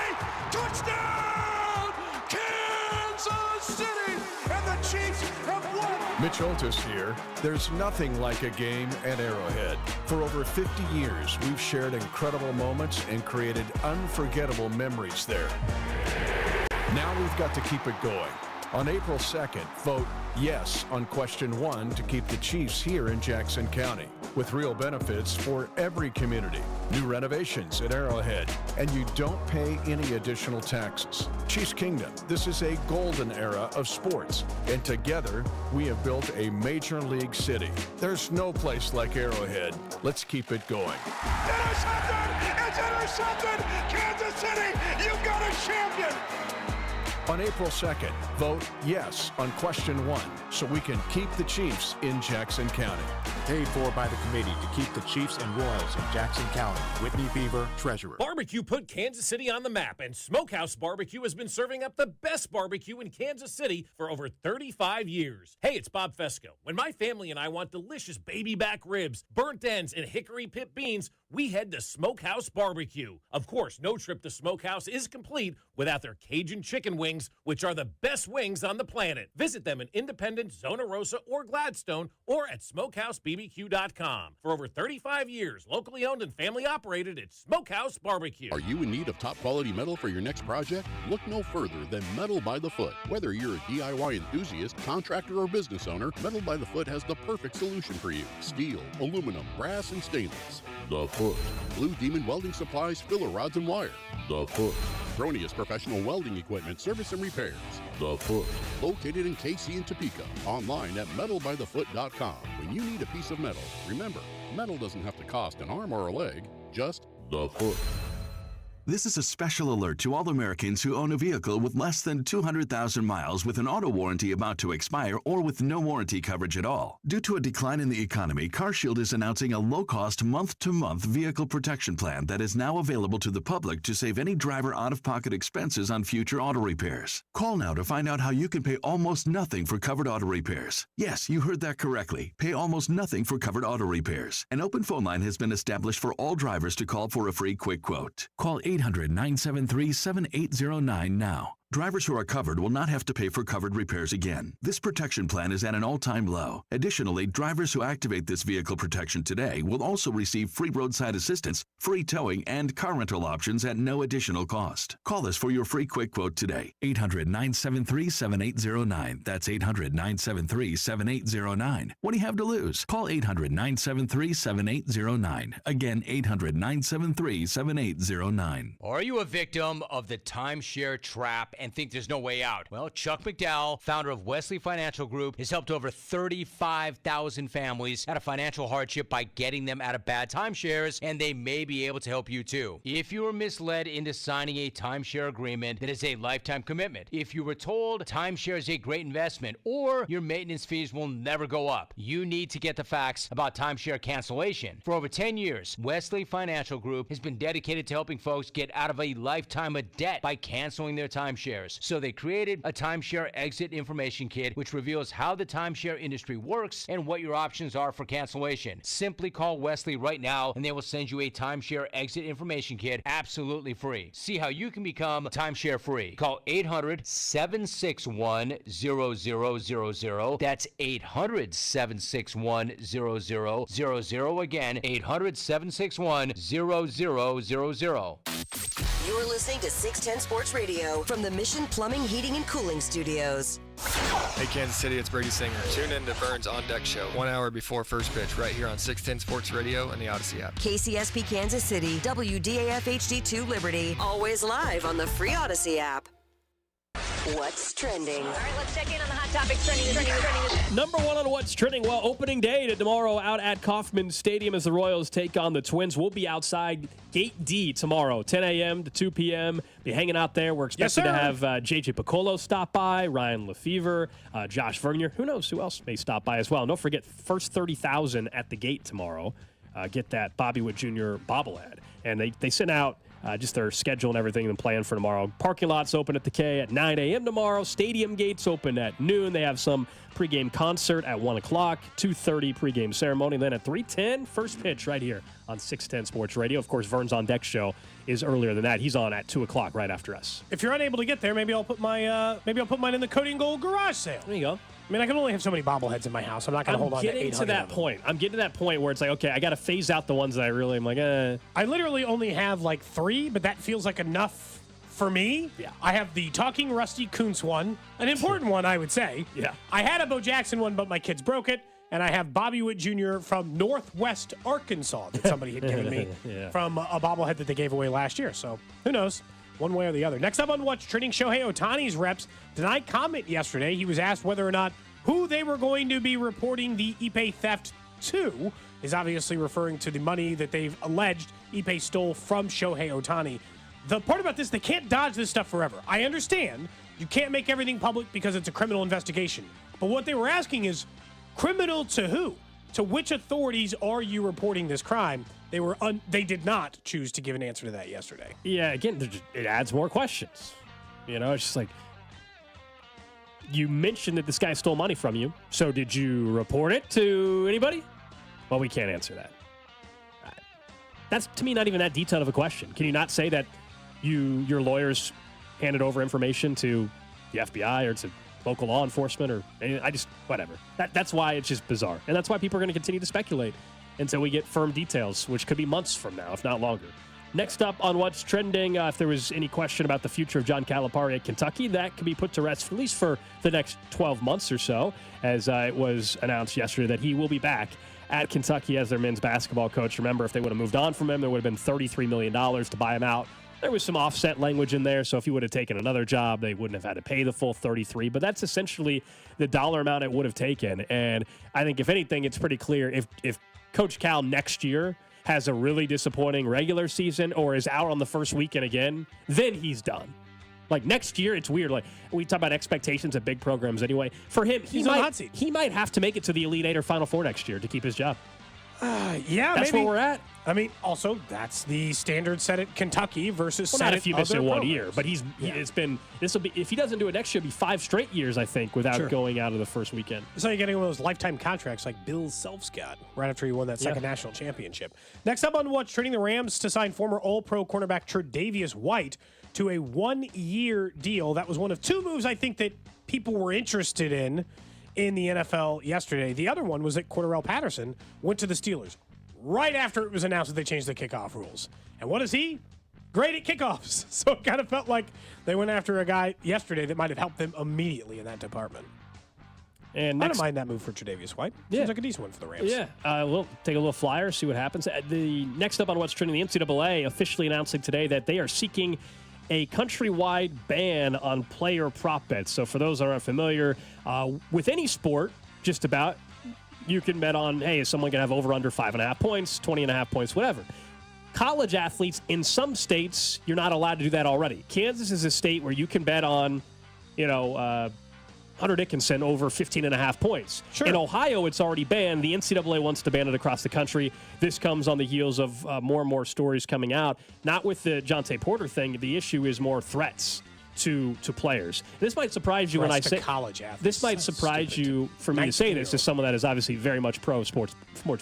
Touchdown! Kansas City! And the Chiefs have won. Mitch Oltis here. There's nothing like a game at Arrowhead. For over 50 years, we've shared incredible moments and created unforgettable memories there. Now we've got to keep it going. On April 2nd, vote yes on question 1 to keep the Chiefs here in Jackson County, with real benefits for every community. New renovations at Arrowhead, and you don't pay any additional taxes. Chiefs Kingdom, this is a golden era of sports, and together we have built a major league city. There's no place like Arrowhead. Let's keep it going. Intercepted! It's intercepted! Kansas City, you've got a champion! On April 2nd, vote yes on question 1 so we can keep the Chiefs in Jackson County. Paid for by the committee to keep the Chiefs and Royals in Jackson County. Whitney Beaver, Treasurer. Barbecue put Kansas City on the map, and Smokehouse Barbecue has been serving up the best barbecue in Kansas City for over 35 years. Hey, it's Bob Fesco. When my family and I want delicious baby back ribs, burnt ends, and hickory pit beans, we head to Smokehouse Barbecue. Of course, no trip to Smokehouse is complete without their Cajun chicken wings, which are the best wings on the planet. Visit them in Independence, Zona Rosa, or Gladstone, or at SmokehouseBBQ.com. For over 35 years, locally owned and family operated, it's Smokehouse Barbecue. Are you in need of top quality metal for your next project? Look no further than Metal by the Foot. Whether you're a DIY enthusiast, contractor, or business owner, Metal by the Foot has the perfect solution for you. Steel, aluminum, brass, and stainless. The Foot. Blue Demon Welding Supplies, filler rods, and wire. The Foot. Cronius Professional Welding Equipment, service and repairs. The Foot. Located in KC and Topeka. Online at metalbythefoot.com. When you need a piece of metal, remember, metal doesn't have to cost an arm or a leg, just the Foot. This is a special alert to all Americans who own a vehicle with less than 200,000 miles with an auto warranty about to expire or with no warranty coverage at all. Due to a decline in the economy, CarShield is announcing a low-cost month-to-month vehicle protection plan that is now available to the public to save any driver out-of-pocket expenses on future auto repairs. Call now to find out how you can pay almost nothing for covered auto repairs. Yes, you heard that correctly. Pay almost nothing for covered auto repairs. An open phone line has been established for all drivers to call for a free quick quote. Call 800-973-7809 now. Drivers who are covered will not have to pay for covered repairs again. This protection plan is at an all-time low. Additionally, drivers who activate this vehicle protection today will also receive free roadside assistance, free towing, and car rental options at no additional cost. Call us for your free quick quote today. 800-973-7809. That's 800-973-7809. What do you have to lose? Call 800-973-7809. Again, 800-973-7809. Are you a victim of the timeshare trap and think there's no way out? Well, Chuck McDowell, founder of Wesley Financial Group, has helped over 35,000 families out of financial hardship by getting them out of bad timeshares, and they may be able to help you too. If you were misled into signing a timeshare agreement that is a lifetime commitment, if you were told timeshare is a great investment or your maintenance fees will never go up, you need to get the facts about timeshare cancellation. For over 10 years, Wesley Financial Group has been dedicated to helping folks get out of a lifetime of debt by canceling their timeshare. timeshares. So they created a timeshare exit information kit, which reveals how the timeshare industry works and what your options are for cancellation. Simply call Wesley right now, and they will send you a timeshare exit information kit absolutely free. See how you can become timeshare free. Call 800-761-0000. That's 800-761-0000. Again, 800-761-0000. You're listening to 610 Sports Radio from the Mission Plumbing, Heating, and Cooling Studios. Hey, Kansas City, it's Brady Singer. Tune in to Burns On Deck Show 1 hour before first pitch right here on 610 Sports Radio and the Odyssey app. KCSP Kansas City, WDAF HD2 Liberty. Always live on the free Odyssey app. What's trending? All right, let's check in on the hot topics trending. Number one on what's trending. Well, opening day tomorrow out at Kauffman Stadium as the Royals take on the Twins. We'll be outside Gate D tomorrow, 10 a.m. to 2 p.m. Be hanging out there. We're expecting to have J.J. Piccolo stop by, Ryan Lefevre, Josh Vernier. Who knows who else may stop by as well. And don't forget, first 30,000 at the gate tomorrow. Get that Bobby Witt Jr. bobblehead. And they sent out just their schedule and everything and plan for tomorrow. Parking lots open at the K at 9 a.m. tomorrow. Stadium gates open at noon. They have some pregame concert at 1 o'clock, 2:30 pregame ceremony. Then at 3:10, first pitch right here on 610 Sports Radio. Of course, Vern's On Deck show is earlier than that. He's on at 2 o'clock right after us. If you're unable to get there, maybe I'll put mine in the Cody and Gold garage sale. There you go. I mean, I can only have so many bobbleheads in my house. I'm not going to hold on to 800 I'm getting to that point where it's like, okay, I got to phase out the ones that I really am like, I literally only have like 3, but that feels like enough for me. Yeah. I have the Talking Rusty Kuntz one, an important one, I would say. Yeah. I had a Bo Jackson one, but my kids broke it. And I have Bobby Witt Jr. from Northwest Arkansas that somebody had given me from a bobblehead that they gave away last year. So who knows? One way or the other. Next up on What's Trending, Shohei Ohtani's reps denied comment yesterday. He was asked whether or not who they were going to be reporting the Ippei theft to, is obviously referring to the money that they've alleged Ippei stole from Shohei Ohtani. The part about this, they can't dodge this stuff forever. I understand you can't make everything public because it's a criminal investigation. But what they were asking is, criminal to who? To which authorities are you reporting this crime? They did not choose to give an answer to that yesterday. Yeah, again, it adds more questions. You know, it's just like, you mentioned that this guy stole money from you, so did you report it to anybody? Well, we can't answer that. That's, to me, not even that detailed of a question. Can you not say that your lawyers handed over information to the FBI or to local law enforcement or whatever. That's why it's just bizarre. And that's why people are going to continue to speculate until we get firm details, which could be months from now, if not longer. Next up on What's Trending, if there was any question about the future of John Calipari at Kentucky, that can be put to rest, at least for the next 12 months or so, as it was announced yesterday that he will be back at Kentucky as their men's basketball coach. Remember, if they would have moved on from him, there would have been $33 million to buy him out. There was some offset language in there, so if he would have taken another job, they wouldn't have had to pay the full 33. But that's essentially the dollar amount it would have taken. And I think, if anything, it's pretty clear if Coach Cal next year has a really disappointing regular season or is out on the first weekend again, then he's done. Like, next year, it's weird. Like, we talk about expectations at big programs anyway. For him, he might have to make it to the Elite Eight or Final Four next year to keep his job. Yeah, that's maybe where we're at. I mean, also, that's the standard set at Kentucky versus not if you miss it 1 programs. year, but if he doesn't do it next year, it'll be 5 straight years, I think, without going out of the first weekend. So you're getting one of those lifetime contracts like Bill Self's got right after he won that second national championship. Next up on What's Trending, the Rams to sign former All-Pro cornerback Tre'Davious White to a 1-year deal. That was one of 2 moves I think that people were interested in the NFL yesterday. The other one was that Cordarrelle Patterson went to the Steelers right after it was announced that they changed the kickoff rules. And what is he? Great at kickoffs. So it kind of felt like they went after a guy yesterday that might have helped them immediately in that department. And I don't mind that move for Tre'Davious White. Seems like a decent one for the Rams. Yeah, we'll take a little flyer, see what happens. The next up on What's Trending, the NCAA officially announcing today that they are seeking a countrywide ban on player prop bets. So for those that aren't familiar, with any sport, just about, you can bet on, hey, is someone going to have over under 5.5 points, 20.5 points, whatever. College athletes, in some states, you're not allowed to do that already. Kansas is a state where you can bet on, Hunter Dickinson over 15.5 points. Sure. In Ohio, it's already banned. The NCAA wants to ban it across the country. This comes on the heels of more and more stories coming out. Not with the Jonte Porter thing. The issue is more threats to players. This might surprise you when I say college athletes. This might surprise you for me to say this as someone that is obviously very much pro sports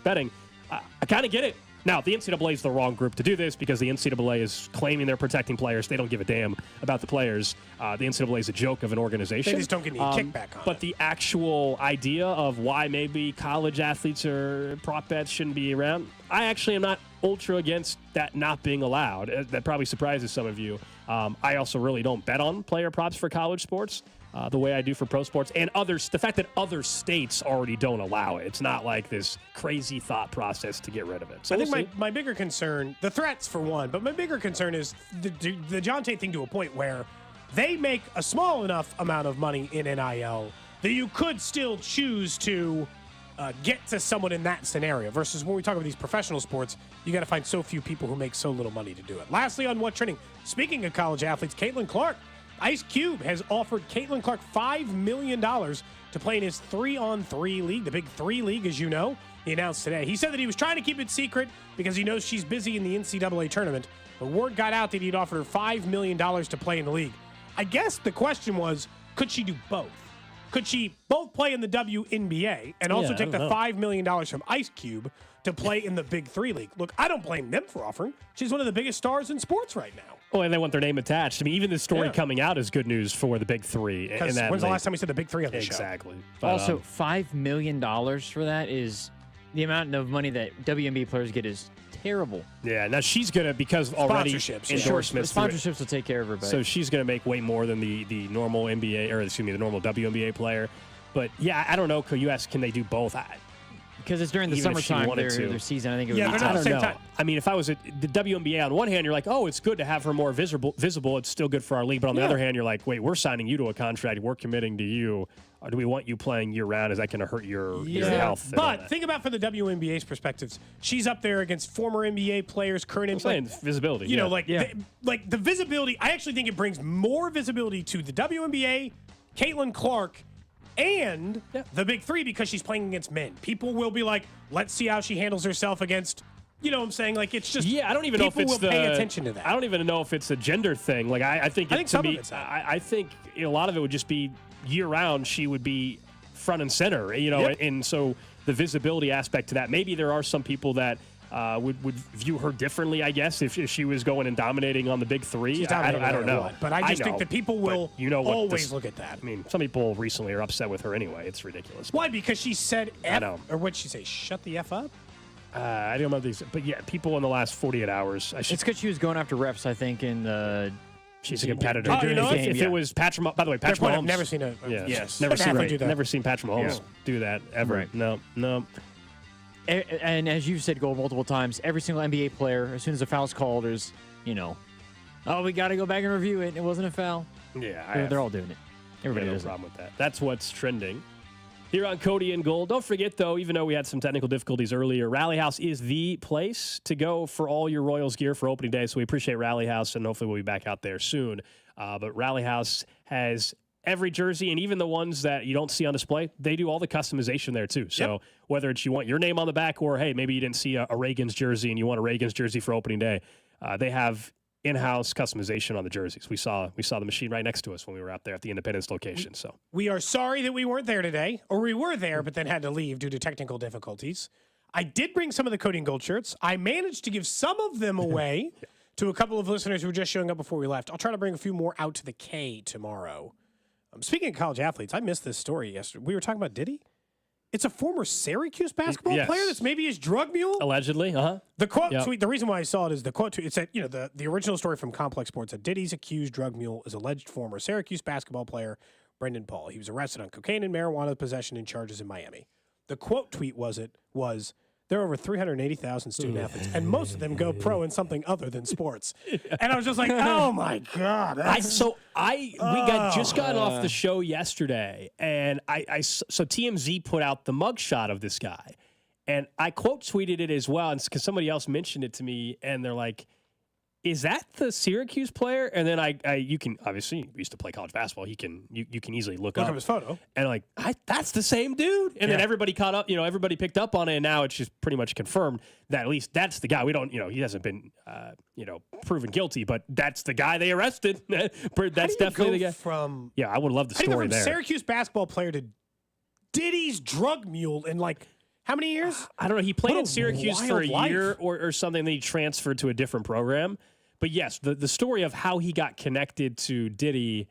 betting. I kind of get it. Now, the NCAA is the wrong group to do this because the NCAA is claiming they're protecting players. They don't give a damn about the players. The NCAA is a joke of an organization. They just don't get any kickback on it. But the actual idea of why maybe college athletes or prop bets shouldn't be around, I actually am not ultra against that not being allowed. That probably surprises some of you. I also really don't bet on player props for college sports the way I do for pro sports. And others, the fact that other states already don't allow it. It's not like this crazy thought process to get rid of it. So I think my bigger concern, the threats for one, but my bigger concern is the John Tate thing to a point where they make a small enough amount of money in NIL that you could still choose to get to someone in that scenario versus when we talk about these professional sports, you got to find so few people who make so little money to do it. Lastly, on What's Trending, speaking of college athletes, Caitlin Clark, Ice Cube has offered Caitlin Clark $5 million to play in his 3-on-3 league, the Big 3 League, as you know. He announced today. He said that he was trying to keep it secret because he knows she's busy in the NCAA tournament, but word got out that he'd offered her $5 million to play in the league. I guess the question was, could she do both? Could she both play in the WNBA and also take the $5 million from Ice Cube to play in the Big 3 League? Look, I don't blame them for offering. She's one of the biggest stars in sports right now. Oh, and they want their name attached. I mean, even the story coming out is good news for the Big 3. When's the last time we said the Big 3 on the show? Exactly. But, also, $5 million for that is the amount of money that WNBA players get is terrible. Yeah, now she's going to, because already endorsements. Sponsorships will take care of her. So she's going to make way more than the normal NBA, or excuse me, the normal WNBA player. But yeah, I don't know. You ask, can they do both? Because it's during the summertime, their season. I think it would be they're not at the same time. I mean, if I was at the WNBA, on one hand, you're like, oh, it's good to have her more visible. It's still good for our league. But on the other hand, you're like, wait, we're signing you to a contract. We're committing to you. Or do we want you playing year-round? Is that going to hurt your health? But think about from the WNBA's perspectives. She's up there against former NBA players, current NBA. Visibility. You know, like the visibility. I actually think it brings more visibility to the WNBA, Caitlin Clark, and the Big 3 because she's playing against men. People will be like, let's see how she handles herself against, you know what I'm saying? Like, it's just, I don't even know if it's people will pay attention to that. I don't even know if it's a gender thing. Like, I think some of it's that. I think a lot of it would just be year-round, she would be front and center, you know, and so the visibility aspect to that, maybe there are some people that would view her differently, I guess, if she was going and dominating on the Big 3. I don't know. But I just think that people will always look at that. I mean, some people recently are upset with her anyway. It's ridiculous. Why? Because she said or what'd she say? Shut the F up? I don't know these, but yeah, people in the last 48 hours. It's because she was going after reps, I think, in the. She's a competitor. If it was Patrick, by the way, Patrick Mahomes. I've never seen never seen Patrick Mahomes do that ever. Right. No. And as you've said, Gold, multiple times, every single NBA player, as soon as a foul's called, is, we got to go back and review it. It wasn't a foul. Yeah, they're all doing it. Everybody no does problem with that. That's what's trending here on Cody and Gold. Don't forget, though, even though we had some technical difficulties earlier, Rally House is the place to go for all your Royals gear for opening day. So we appreciate Rally House, and hopefully we'll be back out there soon. But Rally House has every jersey, and even the ones that you don't see on display, they do all the customization there too. So whether it's you want your name on the back, or hey, maybe you didn't see a Reagan's jersey and you want a Reagan's jersey for opening day, they have in-house customization on the jerseys. We saw the machine right next to us when we were out there at the Independence location. So we are sorry that we weren't there today, or we were there but then had to leave due to technical difficulties. I did bring some of the Cody and Gold shirts. I managed to give some of them away to a couple of listeners who were just showing up before we left. I'll try to bring a few more out to the K tomorrow. Speaking of college athletes, I missed this story yesterday. We were talking about Diddy. It's a former Syracuse basketball player that's maybe his drug mule. Allegedly, The quote tweet, the reason why I saw it is the quote tweet. It said, the original story from Complex Sports said Diddy's accused drug mule is alleged former Syracuse basketball player Brendan Paul. He was arrested on cocaine and marijuana possession and charges in Miami. The quote tweet was there are over 380,000 student athletes, and most of them go pro in something other than sports. And I was just like, oh my God. We just got off the show yesterday, and so TMZ put out the mugshot of this guy, and I quote tweeted it as well, because somebody else mentioned it to me, and they're like, is that the Syracuse player? And then you can obviously we used to play college basketball. You can easily look up his photo and that's the same dude. And then everybody caught up. Everybody picked up on it, and now it's just pretty much confirmed that at least that's the guy. We don't, he hasn't been, proven guilty, but that's the guy they arrested. That's definitely the guy. I would love the story there. Syracuse basketball player to Diddy's drug mule in how many years? I don't know. He played at Syracuse for a year or something. Then he transferred to a different program. But yes, the story of how he got connected to Diddy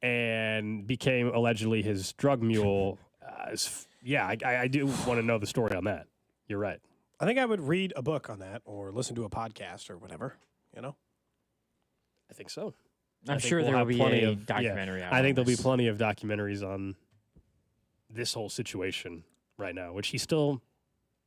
and became allegedly his drug mule, I do want to know the story on that. You're right. I think I would read a book on that or listen to a podcast or whatever, I think so. I'm sure there will be a documentary out I think there'll be plenty of documentaries on this whole situation right now, which he still,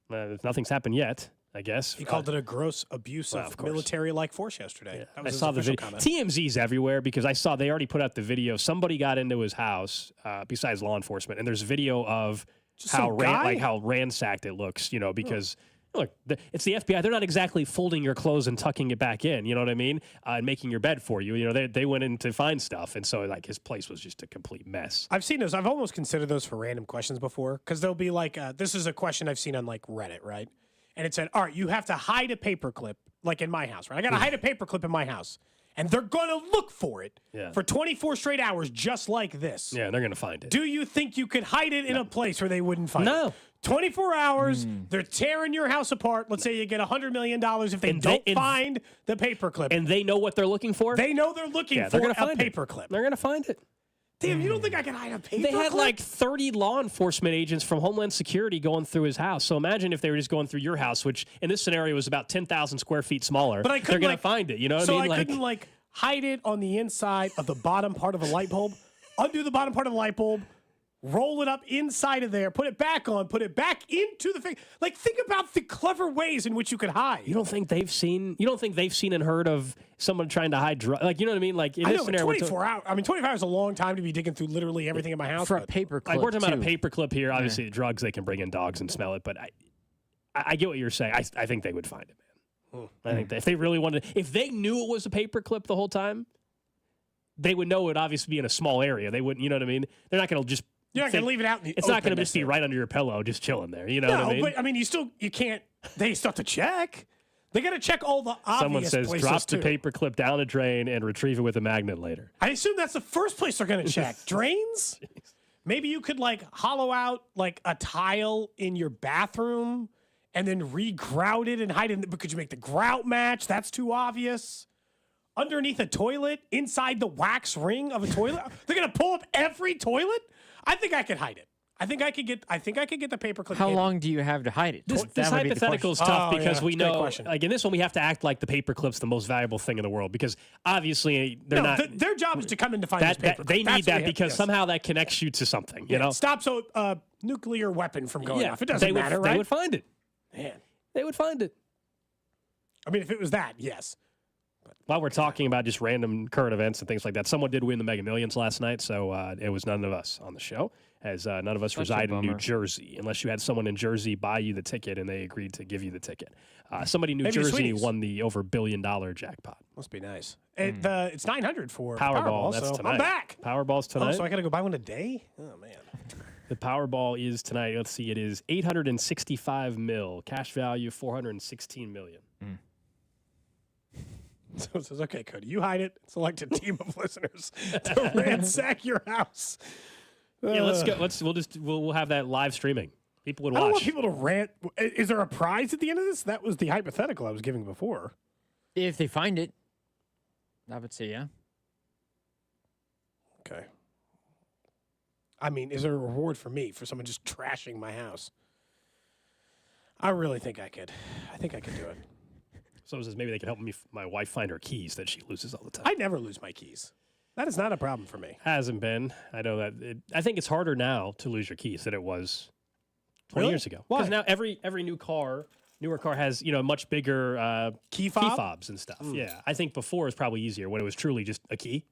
nothing's happened yet. I guess he called it a gross abuse of military-like force yesterday. Yeah. I saw the video. TMZ's everywhere because I saw they already put out the video. Somebody got into his house besides law enforcement, and there's video of how ransacked it looks. Because look, it's the FBI. They're not exactly folding your clothes and tucking it back in. You know what I mean? And making your bed for you. They went in to find stuff, and so his place was just a complete mess. I've seen those. I've almost considered those for random questions before because they'll be this is a question I've seen on Reddit, right? And it said, all right, you have to hide a paperclip, in my house, right? I got to hide a paperclip in my house. And they're going to look for it for 24 straight hours, just like this. Yeah, they're going to find it. Do you think you could hide it in a place where they wouldn't find it? No. 24 hours, they're tearing your house apart. Let's say you get $100 million if they don't find the paperclip. And they know what they're looking for? They know they're looking for a paperclip. They're going to find it. Damn, you don't think I can hide a paperclip? They had 30 law enforcement agents from Homeland Security going through his house. So imagine if they were just going through your house, which in this scenario was about 10,000 square feet smaller. But they're going to find it. You know what I mean? So I couldn't hide it on the inside of the bottom part of a light bulb, undo the bottom part of the light bulb, roll it up inside of there, put it back on, put it back into the thing. Think about the clever ways in which you could hide. You don't think they've seen and heard of someone trying to hide drugs? You know what I mean? In I this know, scenario, 24 hours. 24 hours is a long time to be digging through literally everything in my house. For a paperclip, we're talking about a paperclip here. Obviously, drugs, they can bring in dogs and smell it. But I get what you're saying. I think they would find it, man. I think that if they really wanted, if they knew it was a paperclip the whole time, they would know it would obviously be in a small area. They wouldn't, you know what I mean? They're not going to just. You're not going to leave it out in the It's not going to just be right under your pillow, just chilling there. You know what I mean? But you can't. They still have to check. They got to check all the obvious Someone says, places drop the too. paperclip down a drain and retrieve it with a magnet later. I assume that's the first place they're going to check. Drains? Maybe you could hollow out a tile in your bathroom and then re-grout it and hide it. But could you make the grout match? That's too obvious. Underneath a toilet, inside the wax ring of a toilet, they're going to pull up every toilet. I think I could hide it. I think I could get the paperclip. How long do you have to hide it? This hypothetical is tough because we know, in this one, we have to act like the paperclip's the most valuable thing in the world because obviously they're not. Their job is to come in to find this paperclip. They need that because somehow that connects you to something. You know, it stops a nuclear weapon from going off. It doesn't matter, right? They would find it. Man, they would find it. I mean, if it was that, yes. While we're talking about just random current events and things like that, someone did win the Mega Millions last night, so it was none of us on the show, as none of us reside in New Jersey, unless you had someone in Jersey buy you the ticket and they agreed to give you the ticket. Somebody in New Jersey won the over $1 billion jackpot. Must be nice. It's 900 for Powerball. That's so tonight. I'm back. Powerball's tonight. Oh, so I got to go buy one a day? Oh, man. The Powerball is tonight. Let's see. It is $865 million. Cash value, $416 million. So it says, okay, Cody, you hide it. Select a team of listeners to ransack your house. Yeah, let's go. We'll have that live streaming. People would watch. I don't want people to rant. Is there a prize at the end of this? That was the hypothetical I was giving before. If they find it, I would say yeah. Okay. I mean, is there a reward for me for someone just trashing my house? I really think I could. I think I could do it. Someone says maybe they can help my wife find her keys that she loses all the time. I never lose my keys. That is not a problem for me. Hasn't been. I know that. I think it's harder now to lose your keys than it was 20 years ago. Why? Because now every newer car has much bigger key fobs and stuff. Yeah, I think before it was probably easier when it was truly just a key.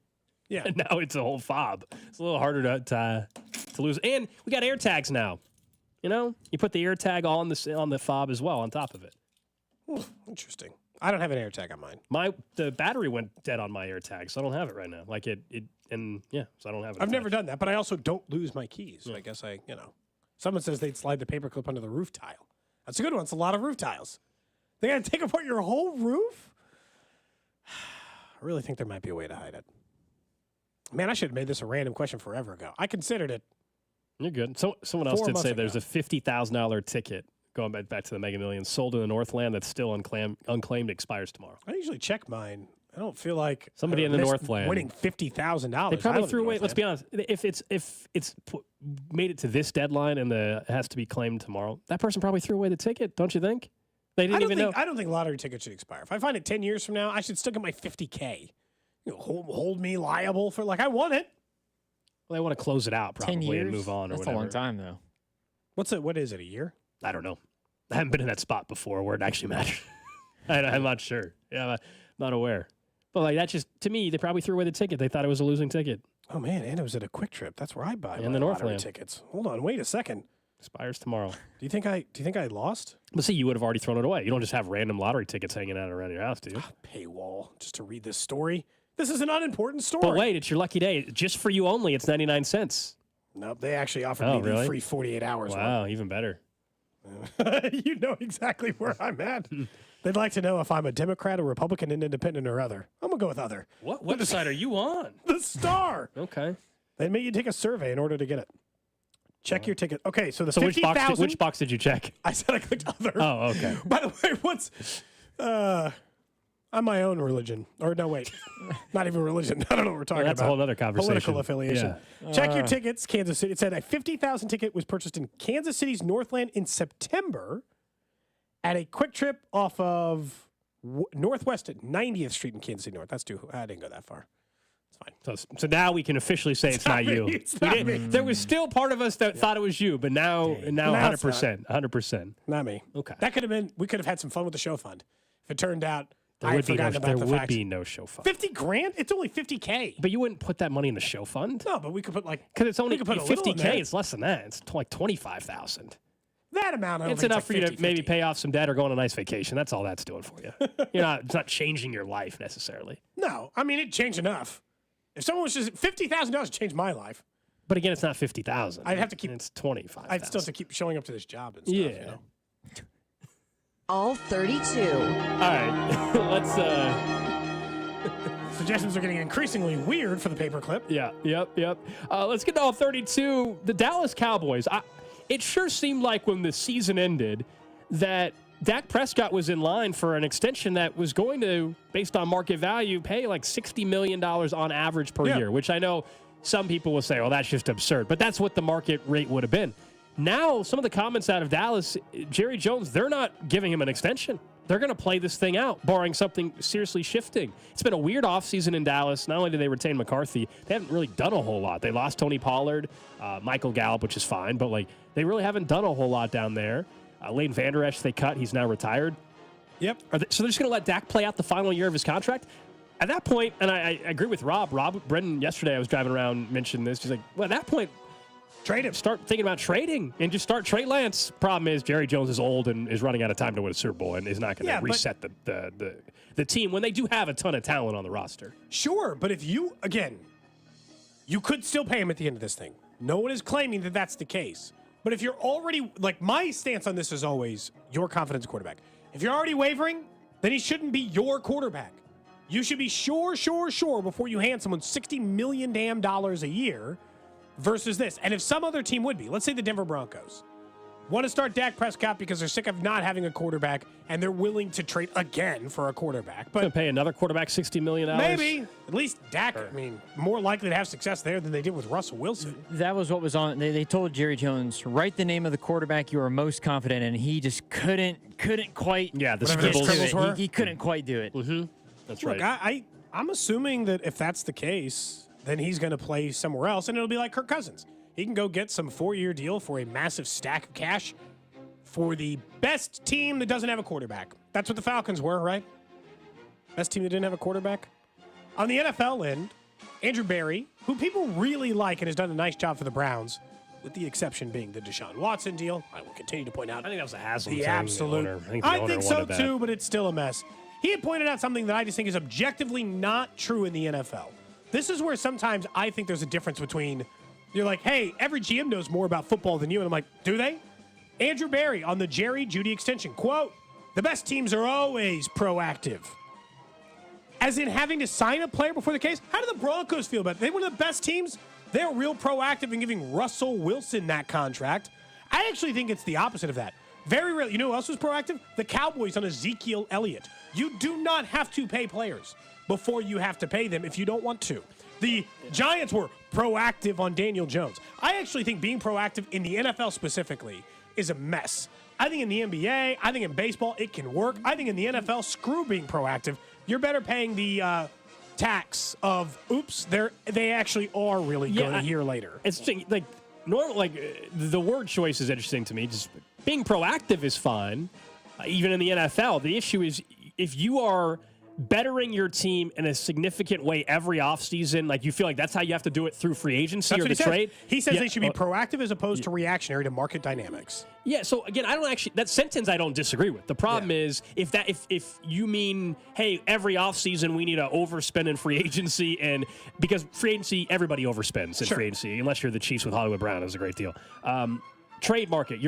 Yeah, and now it's a whole fob. It's a little harder to lose. And we got AirTags now. You know, you put the AirTag on the fob as well on top of it. Interesting. I don't have an AirTag on mine. The battery went dead on my AirTag, so I don't have it right now. Like so I don't have it. I've never done that, but I also don't lose my keys. So I guess someone says they'd slide the paperclip under the roof tile. That's a good one. It's a lot of roof tiles. They got to take apart your whole roof? I really think there might be a way to hide it. Man, I should have made this a random question forever ago. I considered it. You're good. So someone else did say there's a $50,000 ticket going back to the Mega Millions sold in the Northland that's still unclaimed, expires tomorroad. I usually check mine. I don't feel like somebody in the Northland winning $50,000. They probably threw away. Let's be honest. If it's made it to this deadline and it has to be claimed tomorrow, that person probably threw away the ticket. Don't you think? They didn't even know. I don't think lottery tickets should expire. If I find it 10 years from now, I should still get my $50K. Hold me liable for I won it. Well, they want to close it out probably 10 years? and move on or That's whatever. a long time though. What is it? A year? I don't know. I haven't been in that spot before where it actually matters. I'm not sure. Yeah, I'm not aware. But that's just, to me, they probably threw away the ticket. They thought it was a losing ticket. Oh man, and it was at a Quick Trip. That's where I buy in my the lottery Northland tickets. Hold on, wait a second. Expires tomorrow. Do you think I lost? But see, you would have already thrown it away. You don't just have random lottery tickets hanging out around your house, do you? Paywall just to read this story. This is an unimportant story. But wait, it's your lucky day. Just for you only, it's 99 cents. Nope, they actually offered me the free 48 hours. Wow, even better. You know exactly where I'm at. They'd like to know if I'm a Democrat, a Republican, an independent, or other. I'm going to go with other. What website are you on? The Star. Okay. They make you take a survey in order to get it. Check your ticket. Okay, so the which box did you check? I said I clicked other. Oh, okay. By the way, I'm my own religion. Or no, wait. Not even religion. I don't know what we're talking about. That's a whole other conversation. Political affiliation. Yeah. Check your tickets, Kansas City. It said a 50,000 ticket was purchased in Kansas City's Northland in September at a Quick Trip off of Northwest at 90th Street in Kansas City North. That's too. I didn't go that far. It's fine. So now we can officially say it's not you. It's not me. There was still part of us that thought it was you, but now 100%. 100%. Not me. Okay. That could have been. We could have had some fun with the show fund. If it turned out there I would, had forgotten about the there would fact. be no show fund. $50,000? It's only $50K. But you wouldn't put that money in the show fund? No, but we could put because it's only $50K. It's less than that. It's like 25,000. That amount. It's enough for you to maybe pay off some debt or go on a nice vacation. That's all that's doing for you. It's not changing your life necessarily. No, I mean it changed enough. If someone was just $50,000 changed my life. But again, it's not 50,000. I'd have to keep. It's 25. I'd still have to keep showing up to this job and stuff. Yeah. You know? All 32. All right, let's. Suggestions are getting increasingly weird for the paperclip. Yeah. Yep. Let's get to all 32. The Dallas Cowboys. It sure seemed like when the season ended that Dak Prescott was in line for an extension that was going to, based on market value, pay like $60 million on average per year, which I know some people will say, well, that's just absurd. But that's what the market rate would have been. Now, some of the comments out of Dallas, Jerry Jones, they're not giving him an extension. They're going to play this thing out, barring something seriously shifting. It's been a weird offseason in Dallas. Not only did they retain McCarthy, they haven't really done a whole lot. They lost Tony Pollard, Michael Gallup, which is fine, but they really haven't done a whole lot down there. Lane Vander Esch, they cut. He's now retired. Yep. So they're just going to let Dak play out the final year of his contract? At that point, and I agree with Rob. Brendan, yesterday I was driving around, mentioned this. He's like, well, at that point, trade him. Start thinking about trading and just start Trey Lance. Problem is, Jerry Jones is old and is running out of time to win a Super Bowl and is not going to reset the team when they do have a ton of talent on the roster. Sure, but if you could still pay him at the end of this thing. No one is claiming that that's the case. But if you're already, my stance on this is always your confidence quarterback. If you're already wavering, then he shouldn't be your quarterback. You should be sure before you hand someone $60 million a year versus this. And if some other team would be, let's say the Denver Broncos, want to start Dak Prescott because they're sick of not having a quarterback and they're willing to trade again for a quarterback. But pay another quarterback $60 million? Maybe. At least Dak, more likely to have success there than they did with Russell Wilson. That was what was on. They told Jerry Jones, write the name of the quarterback you are most confident in. He just couldn't quite. Yeah, the scribbles were. He couldn't quite do it. Mm-hmm. That's right. Look, I'm assuming that if that's the case, then he's going to play somewhere else, and it'll be like Kirk Cousins. He can go get some 4-year deal for a massive stack of cash for the best team that doesn't have a quarterback. That's what the Falcons were, right? Best team that didn't have a quarterback. On the NFL end, Andrew Berry, who people really like and has done a nice job for the Browns, with the exception being the Deshaun Watson deal. I will continue to point out. I think that was a Haslam the thing. absolute. I think so too, but it's still a mess. he had pointed out something that I just think is objectively not true in the NFL. This is where sometimes I think there's a difference between, you're like, hey, every GM knows more about football than you. And I'm like, do they? Andrew Barry on the Jerry Jeudy extension, quote, the best teams are always proactive. As in having to sign a player before the case. How do the Broncos feel about it? They're one of the best teams. They're real proactive in giving Russell Wilson that contract. I actually think it's the opposite of that. Very rarely. You know who else was proactive? The Cowboys on Ezekiel Elliott. You do not have to pay players before you have to pay them if you don't want to. The Giants were proactive on Daniel Jones. I actually think being proactive in the NFL specifically is a mess. I think in the NBA, I think in baseball, it can work. I think in the NFL, screw being proactive. You're better paying the tax of, oops, they actually are really good a year later. It's like normal. Like the word choice is interesting to me. Just being proactive is fine, even in the NFL. The issue is if you are bettering your team in a significant way every offseason, like you feel like that's how you have to do it through free agency or the trade. He says they should be proactive as opposed to reactionary to market dynamics. Yeah, so again, that sentence I don't disagree with. The problem is if you mean, hey, every offseason we need to overspend in free agency, and because free agency, everybody overspends in free agency, unless you're the Chiefs with Hollywood Brown, is a great deal. Trade market,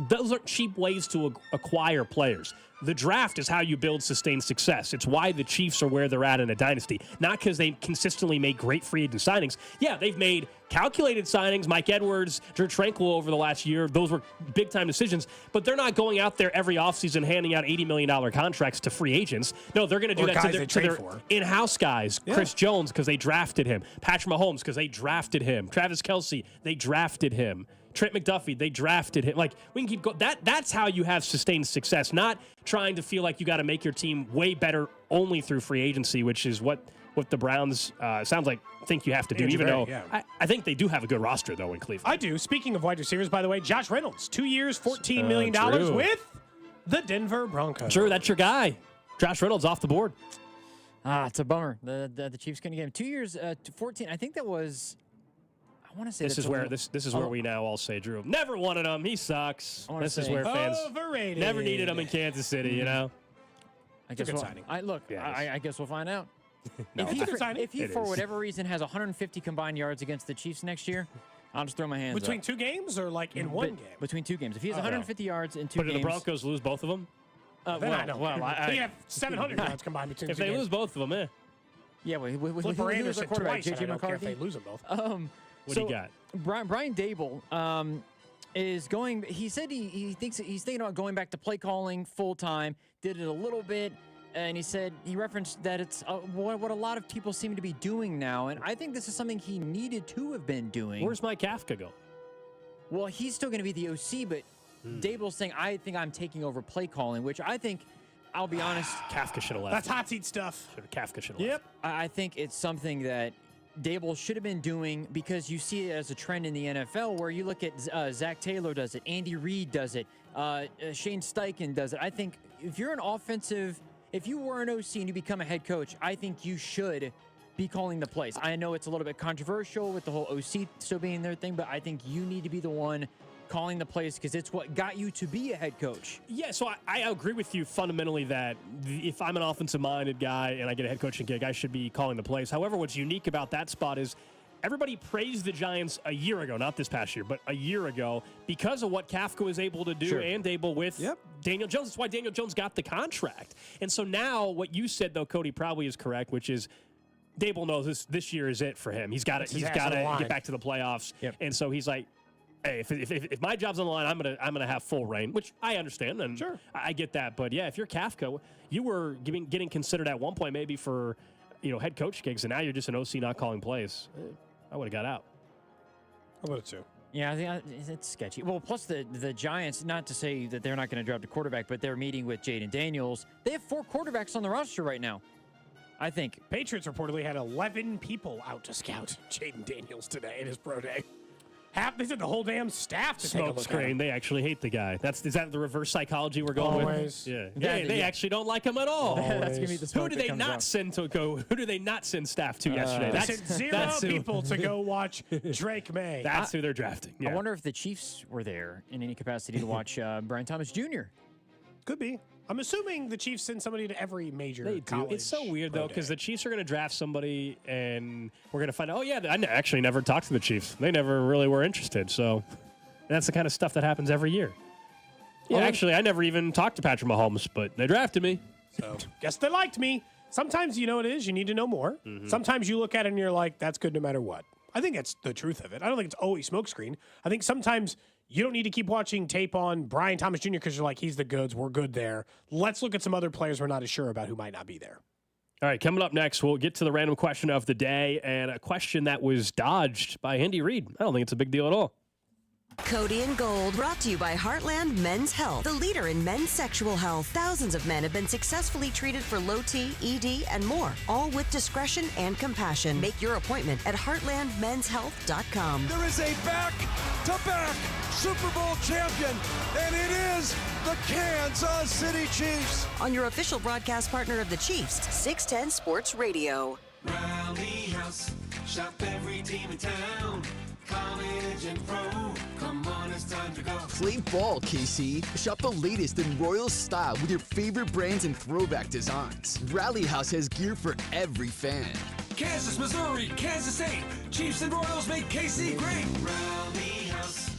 those are cheap ways to acquire players. The draft is how you build sustained success. It's why the Chiefs are where they're at in a dynasty, not because they consistently make great free agent signings. Yeah, they've made calculated signings, Mike Edwards, Drew Tranquill over the last year. Those were big-time decisions, but they're not going out there every offseason handing out $80 million contracts to free agents. No, they're going to do that to their in-house guys. Yeah. Chris Jones, because they drafted him. Patrick Mahomes, because they drafted him. Travis Kelce, they drafted him. Trent McDuffie, they drafted him. Like, we can keep going. That's how you have sustained success, not trying to feel like you got to make your team way better only through free agency, which is what the Browns sounds like think you have to do, even though I think they do have a good roster, though, in Cleveland. I do. Speaking of wide receivers, by the way, Josh Reynolds, 2 years, $14 million with the Denver Broncos. Sure, that's your guy. Josh Reynolds off the board. It's a bummer. The Chiefs couldn't get him. 2 years, 14. I think that was... I want to say this is where we now all say Drew never wanted him. He sucks. This is where fans never needed him in Kansas City. You know, I guess I guess we'll find out. If he for whatever reason has 150 combined yards against the Chiefs next year, I'll just throw my hands between up. 2 games or like in one game. Between 2 games. If he has 150 yards in 2 games, but did the Broncos lose both of them? They have 700 yards combined between. If they lose both of them, yeah. With Flipper Anderson quarterback, twice. JJ McCarthy. If they lose them both. What do you got? Brian Dable is going. He said he's thinking about going back to play calling full time. Did it a little bit, and he said he referenced that it's what a lot of people seem to be doing now. And I think this is something he needed to have been doing. Where's Mike Kafka go? Well, he's still going to be the OC, but Dable's saying I think I'm taking over play calling, which I think. I'll be honest. Kafka should have left. That's hot seat stuff. Kafka should have left. Yep. I think it's something that Dable should have been doing because you see it as a trend in the NFL where you look at Zach Taylor does it, Andy Reid does it, Shane Steichen does it. I think if you were an OC and you become a head coach, I think you should be calling the plays. I know it's a little bit controversial with the whole OC still being their thing, but I think you need to be the one calling the plays because it's what got you to be a head coach. Yeah, so I agree with you fundamentally that if I'm an offensive-minded guy and I get a head coaching gig, I should be calling the plays. However, what's unique about that spot is everybody praised the Giants a year ago, not this past year, but a year ago, because of what Kafka was able to do and Dable with Daniel Jones. That's why Daniel Jones got the contract. And so now what you said, though, Cody, probably is correct, which is Dable knows this year is it for him. He's got to get back to the playoffs. Yep. And so he's like, hey, if my job's on the line, I'm gonna have full reign, which I understand, and I get that. But yeah, if you're Kafka, you were getting considered at one point maybe for head coach gigs, and now you're just an OC not calling plays. I would have got out. I would have too. Yeah, I think it's sketchy. Well, plus the Giants, not to say that they're not going to draft a quarterback, but they're meeting with Jaden Daniels. They have 4 quarterbacks on the roster right now. I think Patriots reportedly had 11 people out to scout Jaden Daniels today at his pro day. They said the whole damn staff to take a look at him. They actually hate the guy. Is that the reverse psychology we're going with? Yeah. They actually don't like him at all. That's gonna be the Who do they not send to go? Who do they not send staff to yesterday? They sent 0 people to go watch Drake May. That's who they're drafting. Yeah. I wonder if the Chiefs were there in any capacity to watch Brian Thomas Jr. Could be. I'm assuming the Chiefs send somebody to every major They do. college. It's so weird, though, because day. the Chiefs are going to draft somebody, and we're going to find out, I actually never talked to the Chiefs. They never really were interested. So that's the kind of stuff that happens every year. Yeah, actually, I never even talked to Patrick Mahomes, but they drafted me. So guess they liked me. Sometimes you know what it is. You need to know more. Sometimes you look at it and you're like, that's good no matter what. I think that's the truth of it. I don't think it's always smokescreen. I think sometimes you don't need to keep watching tape on Brian Thomas Jr. because you're like, he's the goods. We're good there. Let's look at some other players we're not as sure about who might not be there. All right, coming up next, we'll get to the random question of the day and a question that was dodged by Andy Reid. I don't think it's a big deal at all. Cody and Gold, brought to you by Heartland Men's Health, the leader in men's sexual health. Thousands of men have been successfully treated for low T, ED, and more, all with discretion and compassion. Make your appointment at heartlandmenshealth.com. There is a back-to-back Super Bowl champion, and it is the Kansas City Chiefs. On your official broadcast partner of the Chiefs, 610 Sports Radio. Rally House, shop every team in town. College and pro, come on, it's time to go. Play ball, KC. Shop the latest in Royal style with your favorite brands and throwback designs. Rally House has gear for every fan. Kansas, Missouri, Kansas State. Chiefs and Royals make KC great. Rally House,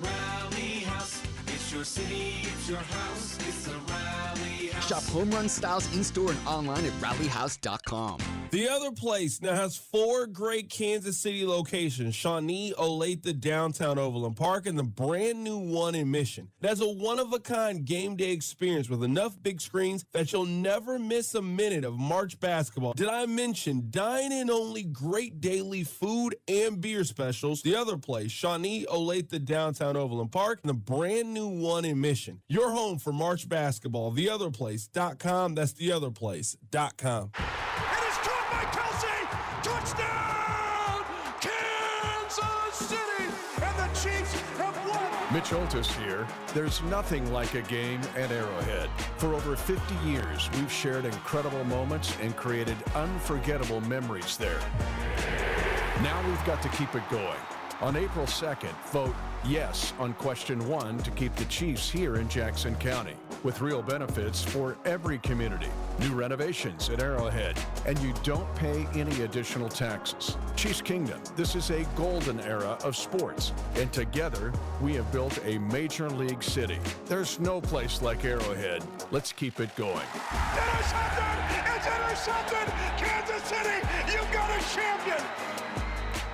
Rally House. It's your city, it's your house. It's a Rally House. Shop home run styles in-store and online at rallyhouse.com. The Other Place now has 4 great Kansas City locations: Shawnee, Olathe, downtown Overland Park, and the brand new one in Mission. It has a one-of-a-kind game day experience with enough big screens that you'll never miss a minute of March basketball. Did I mention dine-in only great daily food and beer specials? The Other Place, Shawnee, Olathe, downtown Overland Park, and the brand new one in Mission. Your home for March basketball. TheOtherPlace.com. That's TheOtherPlace.com. Touchdown, Kansas City, and the Chiefs have won. Mitch Oltis here. There's nothing like a game at Arrowhead. For over 50 years, we've shared incredible moments and created unforgettable memories there. Now we've got to keep it going. On April 2nd, vote yes on question 1 to keep the Chiefs here in Jackson County, with real benefits for every community. New renovations at Arrowhead, and you don't pay any additional taxes. Chiefs Kingdom, this is a golden era of sports, and together we have built a major league city. There's no place like Arrowhead. Let's keep it going. Intercepted! It's intercepted! Kansas City, you've got a champion!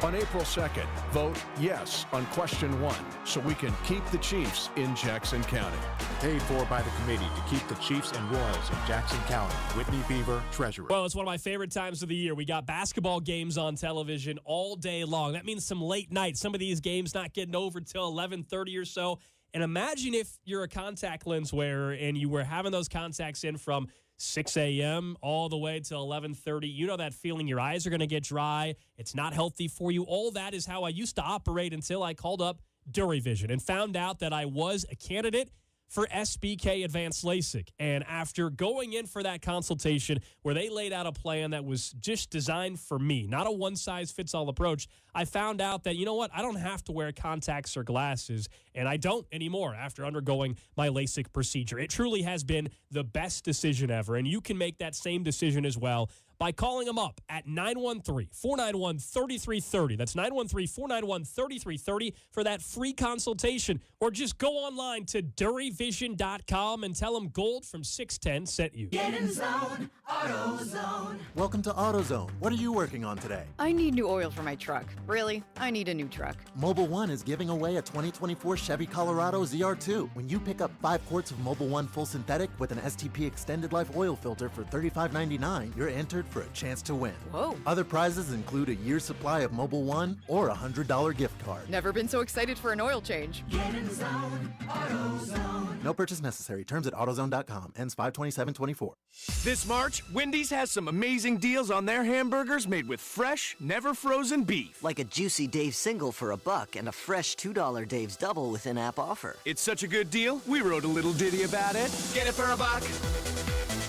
On April 2nd, vote yes on question 1 so we can keep the Chiefs in Jackson County. Paid for by the committee to keep the Chiefs and Royals in Jackson County. Whitney Beaver, Treasurer. Well, it's one of my favorite times of the year. We got basketball games on television all day long. That means some late nights. Some of these games not getting over till 11:30 or so. And imagine if you're a contact lens wearer and you were having those contacts in from 6 a.m. all the way till 11:30. You know that feeling. Your eyes are going to get dry. It's not healthy for you. All that is how I used to operate until I called up DuraVision and found out that I was a candidate for SBK Advanced LASIK. And after going in for that consultation where they laid out a plan that was just designed for me, not a one-size-fits-all approach, I found out that, you know what, I don't have to wear contacts or glasses, and I don't anymore after undergoing my LASIK procedure. It truly has been the best decision ever, and you can make that same decision as well by calling them up at 913-491-3330. That's 913-491-3330 for that free consultation. Or just go online to DuraVision.com and tell them Gold from 610 sent you. Get in zone, AutoZone. Welcome to AutoZone. What are you working on today? I need new oil for my truck. Really, I need a new truck. Mobile One is giving away a 2024 Chevy Colorado ZR2. When you pick up 5 quarts of Mobile One full synthetic with an STP extended life oil filter for $35.99, you're entered for a chance to win. Whoa. Other prizes include a year's supply of Mobile One or a $100 gift card. Never been so excited for an oil change. Get in zone, AutoZone. No purchase necessary. Terms at AutoZone.com. Ends 5/27/24. This March, Wendy's has some amazing deals on their hamburgers made with fresh, never frozen beef. Like a juicy Dave's single for $1 and a fresh $2 Dave's double with in-app offer. It's such a good deal, we wrote a little ditty about it. Get it for $1.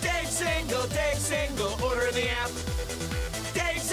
Dave's single, order in the app. Dave's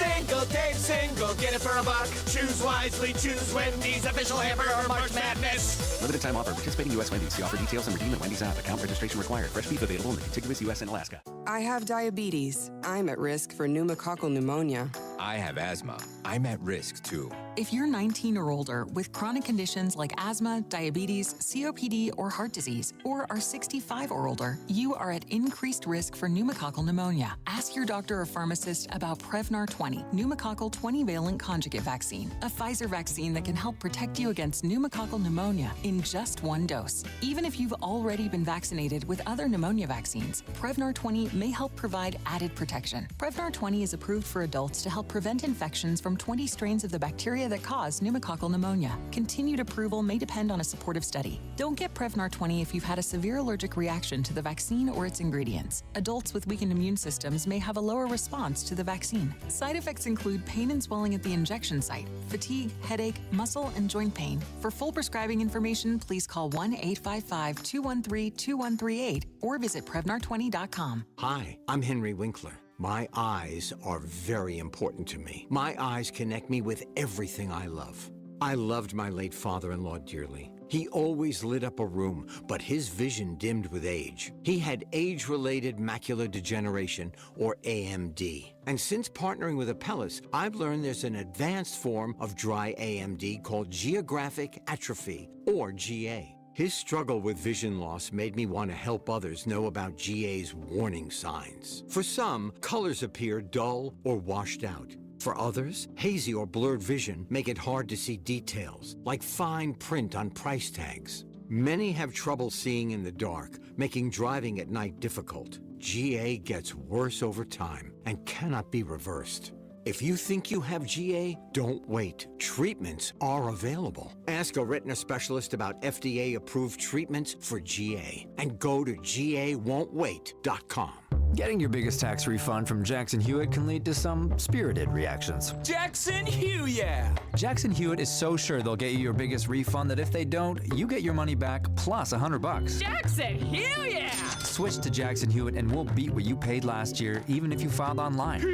single, get it for $1. Choose wisely, choose Wendy's official hamburger March Madness. Limited time offer. Participating U.S. Wendy's. See offer details and redeem at Wendy's app. Account registration required. Fresh beef available in the contiguous U.S. and Alaska. I have diabetes. I'm at risk for pneumococcal pneumonia. I have asthma. I'm at risk too. If you're 19 or older with chronic conditions like asthma, diabetes, COPD, or heart disease, or are 65 or older, you are at increased risk for pneumococcal pneumonia. Ask your doctor or pharmacist about Prevnar 20, pneumococcal 20-valent conjugate vaccine, a Pfizer vaccine that can help protect you against pneumococcal pneumonia in just one dose. Even if you've already been vaccinated with other pneumonia vaccines, Prevnar 20 may help provide added protection. Prevnar 20 is approved for adults to help prevent infections from 20 strains of the bacteria that cause pneumococcal pneumonia. Continued approval may depend on a supportive study. Don't get Prevnar 20 if you've had a severe allergic reaction to the vaccine or its ingredients. Adults with weakened immune systems may have a lower response to the vaccine. Side effects include pain and swelling at the injection site, fatigue, headache, muscle, and joint pain. For full prescribing information, please call 1-855-213-2138 or visit Prevnar20.com. Hi, I'm Henry Winkler. My eyes are very important to me. My eyes connect me with everything I love. I loved my late father-in-law dearly. He always lit up a room, but his vision dimmed with age. He had age-related macular degeneration, or AMD. And since partnering with Apellis, I've learned there's an advanced form of dry AMD called geographic atrophy, or GA. His struggle with vision loss made me want to help others know about GA's warning signs. For some, colors appear dull or washed out. For others, hazy or blurred vision make it hard to see details, like fine print on price tags. Many have trouble seeing in the dark, making driving at night difficult. GA gets worse over time and cannot be reversed. If you think you have GA, don't wait. Treatments are available. Ask a retina specialist about FDA-approved treatments for GA and go to GAWon'tWait.com. Getting your biggest tax refund from Jackson Hewitt can lead to some spirited reactions. Jackson Hewitt! Jackson Hewitt is so sure they'll get you your biggest refund that if they don't, you get your money back plus $100. Jackson Hewitt! Switch to Jackson Hewitt and we'll beat what you paid last year, even if you filed online.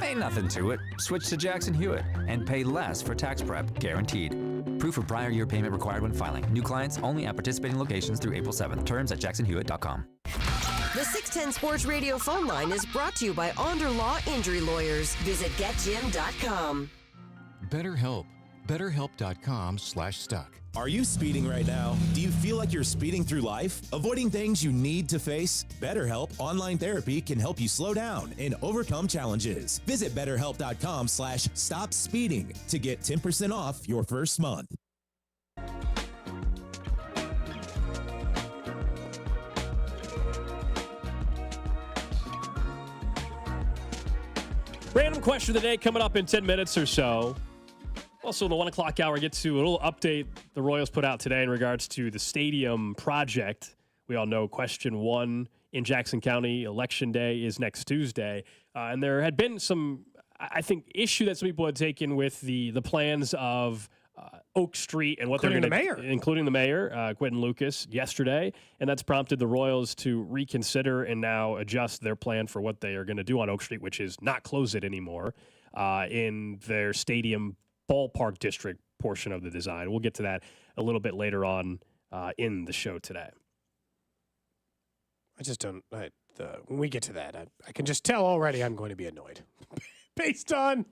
Ain't nothing to it. Switch to Jackson Hewitt and pay less for tax prep, guaranteed. Proof of prior year payment required when filing. New clients only at participating locations through April 7th. Terms at jacksonhewitt.com. The 610 Sports Radio phone line is brought to you by Onder Law Injury Lawyers. Visit getjim.com. BetterHelp. BetterHelp.com/stuck. Are you speeding right now? Do you feel like you're speeding through life? Avoiding things you need to face? BetterHelp Online Therapy can help you slow down and overcome challenges. Visit BetterHelp.com/stop-speeding to get 10% off your first month. Random question of the day coming up in 10 minutes or so. Also, in the 1 o'clock hour, get to a little update the Royals put out today in regards to the stadium project. We all know question 1 in Jackson County, Election Day, is next Tuesday. And there had been some, I think, issue that some people had taken with the plans of Oak Street and what they're going to, including the mayor, Quentin Lucas, yesterday. And that's prompted the Royals to reconsider and now adjust their plan for what they are going to do on Oak Street, which is not close it anymore in their stadium ballpark district portion of the design. We'll get to that a little bit later on in the show today. I just don't. When we get to that, I can just tell already I'm going to be annoyed based on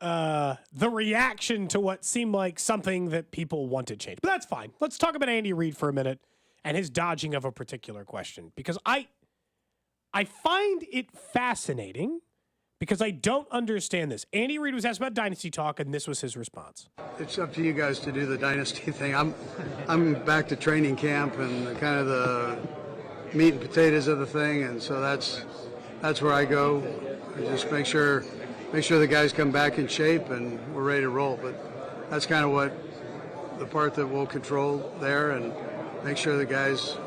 the reaction to what seemed like something that people wanted changed. But that's fine. Let's talk about Andy Reid for a minute and his dodging of a particular question, because I find it fascinating. Because I don't understand this. Andy Reid was asked about Dynasty Talk, and this was his response. It's up to you guys to do the Dynasty thing. I'm back to training camp and kind of the meat and potatoes of the thing, and so that's where I go. I just make sure the guys come back in shape and we're ready to roll. But that's kind of what the part that we'll control there, and make sure the guys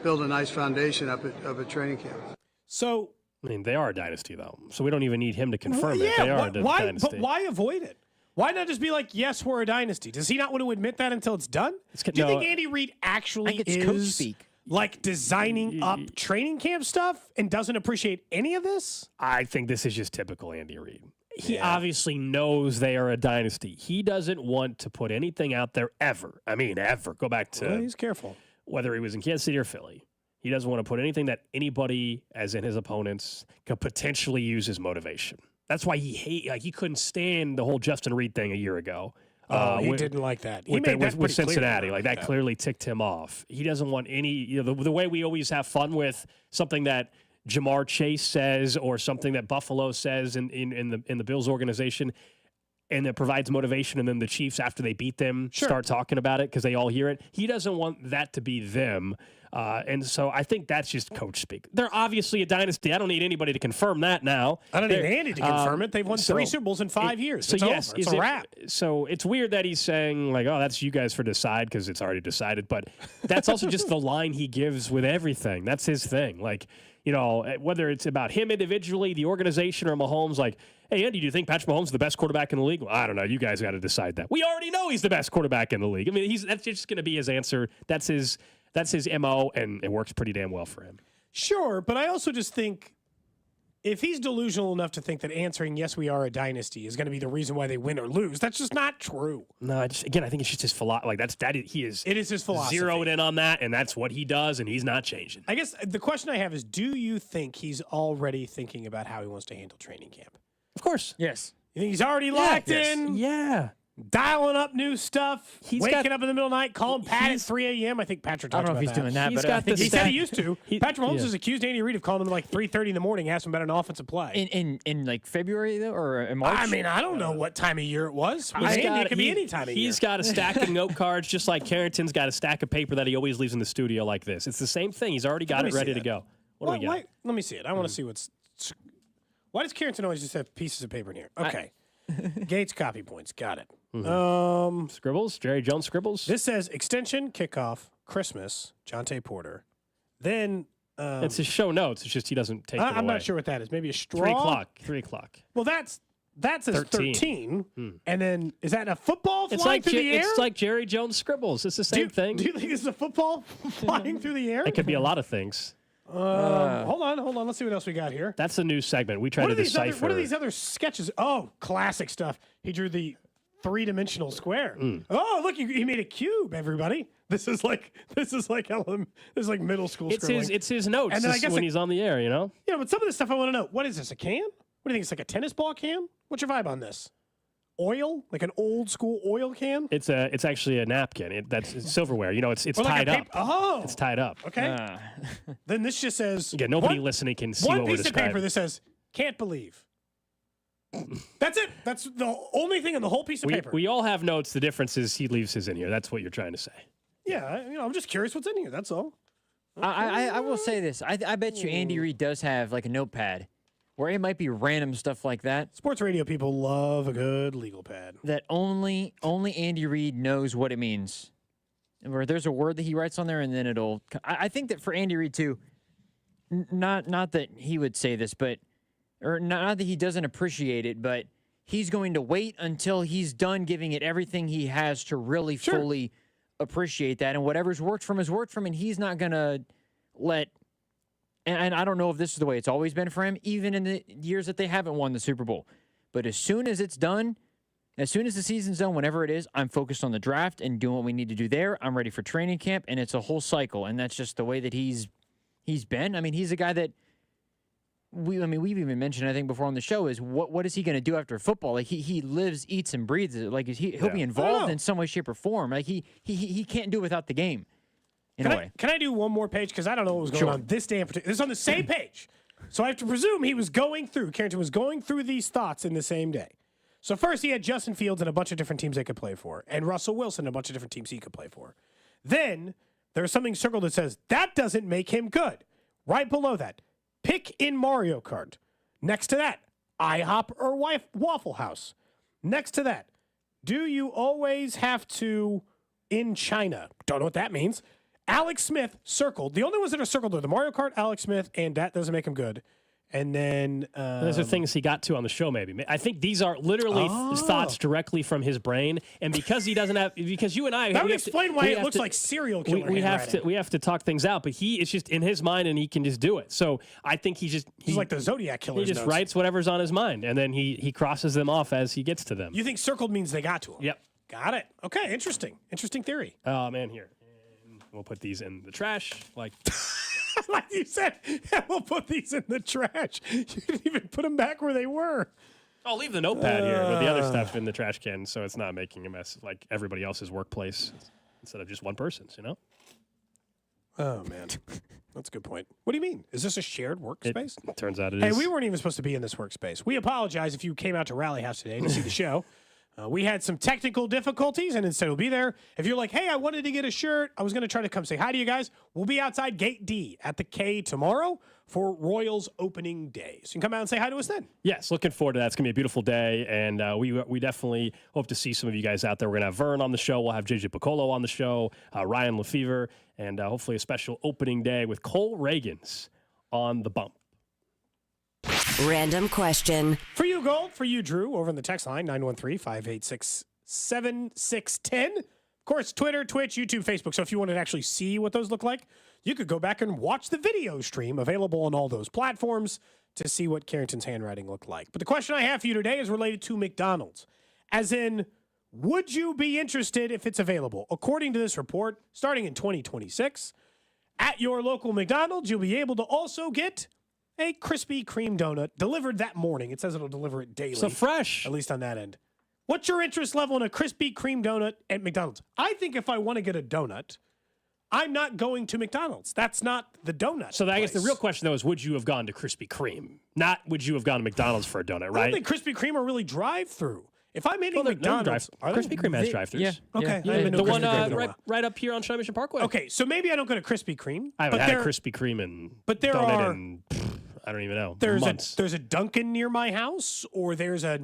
build a nice foundation up at training camp. So. I mean, they are a dynasty, though, so we don't even need him to confirm it. They are a dynasty. But why avoid it? Why not just be like, yes, we're a dynasty? Does he not want to admit that until it's done? Do you think Andy Reid actually is like designing up training camp stuff and doesn't appreciate any of this? I think this is just typical Andy Reid. he obviously knows they are a dynasty. He doesn't want to put anything out there ever. I mean, ever. Go back to he's careful. Whether he was in Kansas City or Philly. He doesn't want to put anything that anybody, as in his opponents, could potentially use as motivation. That's why he couldn't stand the whole Justin Reed thing a year ago. He didn't like that. He With, made that with pretty Cincinnati. clear. Like that clearly ticked him off. He doesn't want any, the way we always have fun with something that Jamar Chase says or something that Buffalo says in the Bills organization, and that provides motivation, and then the Chiefs, after they beat them, start talking about it because they all hear it. He doesn't want that to be them. And so I think that's just coach speak. They're obviously a dynasty. I don't need anybody to confirm that now. I don't need Andy to confirm it. They've won 3 Super Bowls in 5 years. So it's yes, over. It's a wrap. So it's weird that he's saying, like, oh, that's you guys for decide because it's already decided. But that's also just the line he gives with everything. That's his thing. Like, whether it's about him individually, the organization, or Mahomes, like, hey, Andy, do you think Patrick Mahomes is the best quarterback in the league? Well, I don't know. You guys got to decide that. We already know he's the best quarterback in the league. I mean, that's just going to be his answer. That's his MO, and it works pretty damn well for him. Sure, but I also just think if he's delusional enough to think that answering yes, we are a dynasty is going to be the reason why they win or lose, that's just not true. No, I think it's just his philosophy. Like he is. It is his philosophy. Zeroed in on that, and that's what he does, and he's not changing. I guess the question I have is, do you think he's already thinking about how he wants to handle training camp? Of course. Yes. You think he's already locked in? Yeah. Dialing up new stuff, waking up in the middle of the night, calling Pat at 3 a.m. I think Patrick talked I don't know if he's doing that, but I think he said he used to. Patrick Mahomes has accused Andy Reid of calling him at like 3:30 in the morning, asking about an offensive play. In like February though, or in March? I mean, I don't know what time of year it was. It could be any time of year. He's got a stack of note cards, just like Carrington's got a stack of paper that he always leaves in the studio like this. It's the same thing. He's already got it ready to go. What do we got? Let me see it. I want to see what's. Why does Carrington always just have pieces of paper in here? Okay. Gates copy points. Got it. Scribbles? Jerry Jones scribbles? This says extension, kickoff, Christmas, Jonte Porter. Then it's his show notes. It's just he doesn't take them I'm away. not sure what that is. Maybe a straw? 3 o'clock. Well, that says 13. And then is that a football flying through the air? It's like Jerry Jones scribbles. It's the same thing. Do you think it's a football flying through the air? It could be a lot of things. Hold on. Let's see what else we got here. That's a new segment. We try to decipher. What are these other sketches? Oh, classic stuff. He drew the 3-dimensional square. Oh, look, he made a cube. Everybody, this is like middle school. It's his notes. And then I guess when he's on the air, Yeah, but some of this stuff I want to know. What is this? A can? What do you think? It's like a tennis ball can? What's your vibe on this? Oil, like an old school oil can. It's actually a napkin. It's silverware. It's Or like tied up. Oh, it's tied up. Okay. Then this just says. Yeah, nobody listening can see what we're describing. One piece of paper that says "can't believe." That's it. That's the only thing in the whole piece of paper. We all have notes. The difference is he leaves his in here. That's what you're trying to say. Yeah, I'm just curious what's in here. That's all. I will say this. I bet you Andy Reid does have like a notepad where it might be random stuff like that. Sports radio people love a good legal pad. That only Andy Reid knows what it means. Where there's a word that he writes on there, and then it'll. I think that for Andy Reid too, not that he would say this, but or not that he doesn't appreciate it, but he's going to wait until he's done giving it everything he has to really fully appreciate that, and whatever's worked for him has worked for him, and he's not gonna let. And I don't know if this is the way it's always been for him, even in the years that they haven't won the Super Bowl. But as soon as it's done, as soon as the season's done, whenever it is, I'm focused on the draft and doing what we need to do there. I'm ready for training camp, and it's a whole cycle. And that's just the way that he's been. I mean, he's a guy that we've even mentioned, I think, before on the show, is what is he going to do after football? Like he lives, eats, and breathes it. Like he'll be involved in some way, shape, or form. Like he can't do it without the game. Can I do one more page? Because I don't know what was going on this day in particular. This is on the same page. So I have to presume Carrington was going through these thoughts in the same day. So first he had Justin Fields and a bunch of different teams they could play for, and Russell Wilson and a bunch of different teams he could play for. Then there's something circled that says, that doesn't make him good. Right below that, pick in Mario Kart. Next to that, IHOP or Waffle House. Next to that, do you always have to in China? Don't know what that means. Alex Smith circled. The only ones that are circled are the Mario Kart, Alex Smith, and that doesn't make him good. And then those are things he got to on the show. Maybe I think these are literally thoughts directly from his brain, and because he doesn't have, because you and I that would explain why it looks like serial killer. We have to talk things out, but it's just in his mind, and he can just do it. So I think he's like the Zodiac killer. He just writes whatever's on his mind, and then he crosses them off as he gets to them. You think circled means they got to him? Yep. Got it. Okay, interesting theory. Oh man, here we'll put these in the trash, like. Like you said, we'll put these in the trash. You didn't even put them back where they were. I'll leave the notepad here, but the other stuff in the trash can, so it's not making a mess like everybody else's workplace instead of just one person's, Oh, man. That's a good point. What do you mean? Is this a shared workspace? It turns out it is. is. Hey, we weren't even supposed to be in this workspace. We apologize if you came out to Rally House today to see the show. We had some technical difficulties, and instead we'll be there. If you're like, hey, I wanted to get a shirt, I was going to try to come say hi to you guys, we'll be outside Gate D at the K tomorrow for Royals opening day. So you can come out and say hi to us then. Yes, looking forward to that. It's going to be a beautiful day, and we definitely hope to see some of you guys out there. We're going to have Vern on the show. We'll have JJ Piccolo on the show, Ryan Lefevre, and hopefully a special opening day with Cole Reagans on the bump. Random question. For you, Gold. For you, Drew, over in the text line, 913-586-7610. Of course, Twitter, Twitch, YouTube, Facebook. So if you wanted to actually see what those look like, you could go back and watch the video stream available on all those platforms to see what Carrington's handwriting looked like. But the question I have for you today is related to McDonald's. As in, would you be interested if it's available? According to this report, starting in 2026, at your local McDonald's, you'll be able to also get a Krispy Kreme donut delivered that morning. It says it'll deliver it daily. So fresh. At least on that end. What's your interest level in a Krispy Kreme donut at McDonald's? I think if I want to get a donut, I'm not going to McDonald's. That's not the donut. So I guess the real question, though, is would you have gone to Krispy Kreme? Not would you have gone to McDonald's for a donut, right? I don't think Krispy Kreme are really drive-through. If I'm hitting McDonald's... Krispy Kreme has drive-thrus. Yeah. Okay. Yeah. The one right up here on China Mission Parkway. Okay, so maybe I don't go to Krispy Kreme. I haven't had a Krispy Kreme in I don't even know. There's a Dunkin' near my house, or there's a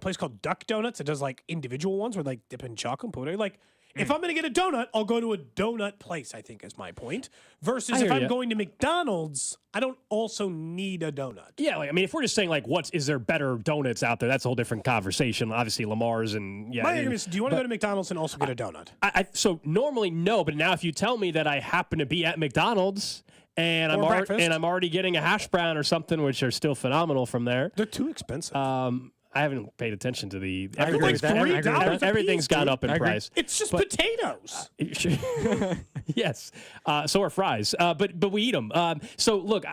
place called Duck Donuts. It does like individual ones where they dip in chocolate and put it. Like, if I'm going to get a donut, I'll go to a donut place, I think is my point. Versus if I'm going to McDonald's, I don't also need a donut. Yeah, if we're just saying is there better donuts out there? That's a whole different conversation. Obviously, Lamar's and My argument is, do you want to go to McDonald's and also get a donut? So normally no, but now if you tell me that I happen to be at McDonald's and I'm already getting a hash brown or something, which are still phenomenal from there. They're too expensive. I haven't paid attention to the everything's gone up in price. It's just potatoes. Yes, so are fries. But we eat them. So look,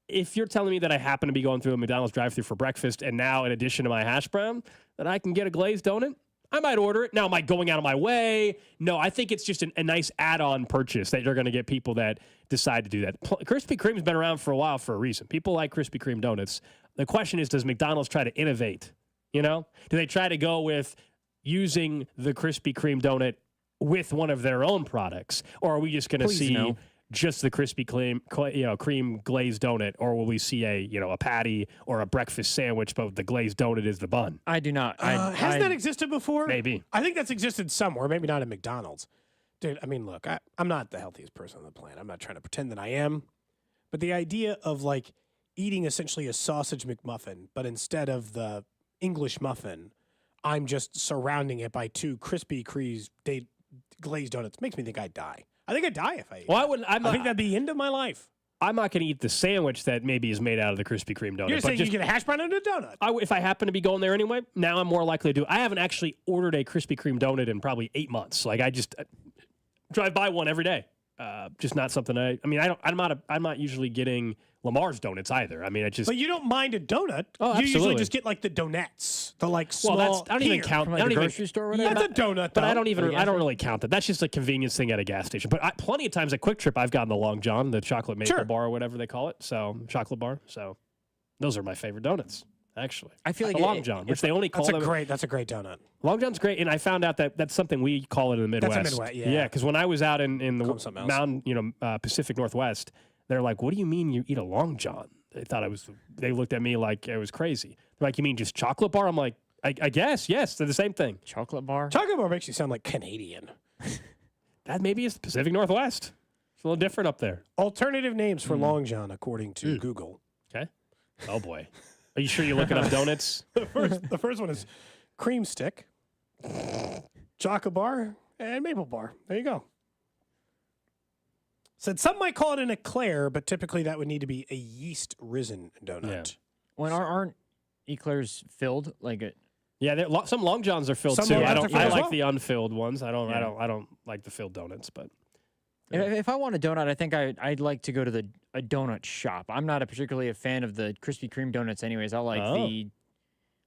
if you're telling me that I happen to be going through a McDonald's drive-thru for breakfast, and now in addition to my hash brown, that I can get a glazed donut, I might order it. Now, am I going out of my way? No, I think it's just a nice add-on purchase that you're going to get people that decide to do that. Krispy Kreme's been around for a while for a reason. People like Krispy Kreme donuts. The question is, does McDonald's try to innovate? Do they try to go with using the Krispy Kreme donut with one of their own products? Or are we just going to see just the Krispy Kreme glazed donut? Or will we see a patty or a breakfast sandwich, but the glazed donut is the bun? I do not. Has that existed before? Maybe. I think that's existed somewhere, maybe not at McDonald's. Dude, look, I'm not the healthiest person on the planet. I'm not trying to pretend that I am. But the idea of eating essentially a sausage McMuffin, but instead of the English muffin, I'm just surrounding it by two Krispy Kreme glazed donuts makes me think I'd die. I think I'd die if I ate. Well, I think that'd be the end of my life. I'm not going to eat the sandwich that maybe is made out of the Krispy Kreme donut. You're saying you get a hash brown and a donut. If I happen to be going there anyway, now I'm more likely to do it. I haven't actually ordered a Krispy Kreme donut in probably 8 months. I just drive by one every day. Just not something I'm not usually getting Lamar's donuts either. But you don't mind a donut. Oh, you absolutely. usually just get the donuts, the small. I don't even count. From the grocery store or whatever? That's a donut. But I don't really count that. That's just a convenience thing at a gas station. But plenty of times at Quick Trip, I've gotten the Long John, the chocolate maple bar or whatever they call it. So chocolate bar. So those are my favorite donuts. Actually, I feel like the Long John, which they only call that's a great donut. Long John's great, and I found out that that's something we call it in the Midwest. That's a Midwest, yeah. Yeah, because when I was out in the Pacific Northwest, they're like, "What do you mean you eat a Long John?" They looked at me like it was crazy. They're like, "You mean just chocolate bar?" I'm like, I guess, yes, they're the same thing. Chocolate bar? Chocolate bar makes you sound like Canadian. That maybe is the Pacific Northwest. It's a little different up there. Alternative names for Long John, according to Google. Okay. Oh, boy. Are you sure you're looking up donuts? The first one is cream stick, chocolate bar, and maple bar. There you go. Said some might call it an eclair, but typically that would need to be a yeast risen donut. Yeah. When aren't eclairs filled? Yeah, some Long Johns are filled Some too. Long I Johns don't. are filled I as like well. the unfilled ones. I don't like the filled donuts. But If I want a donut, I think I'd like to go to a donut shop. I'm not particularly a fan of the Krispy Kreme donuts, anyways. I like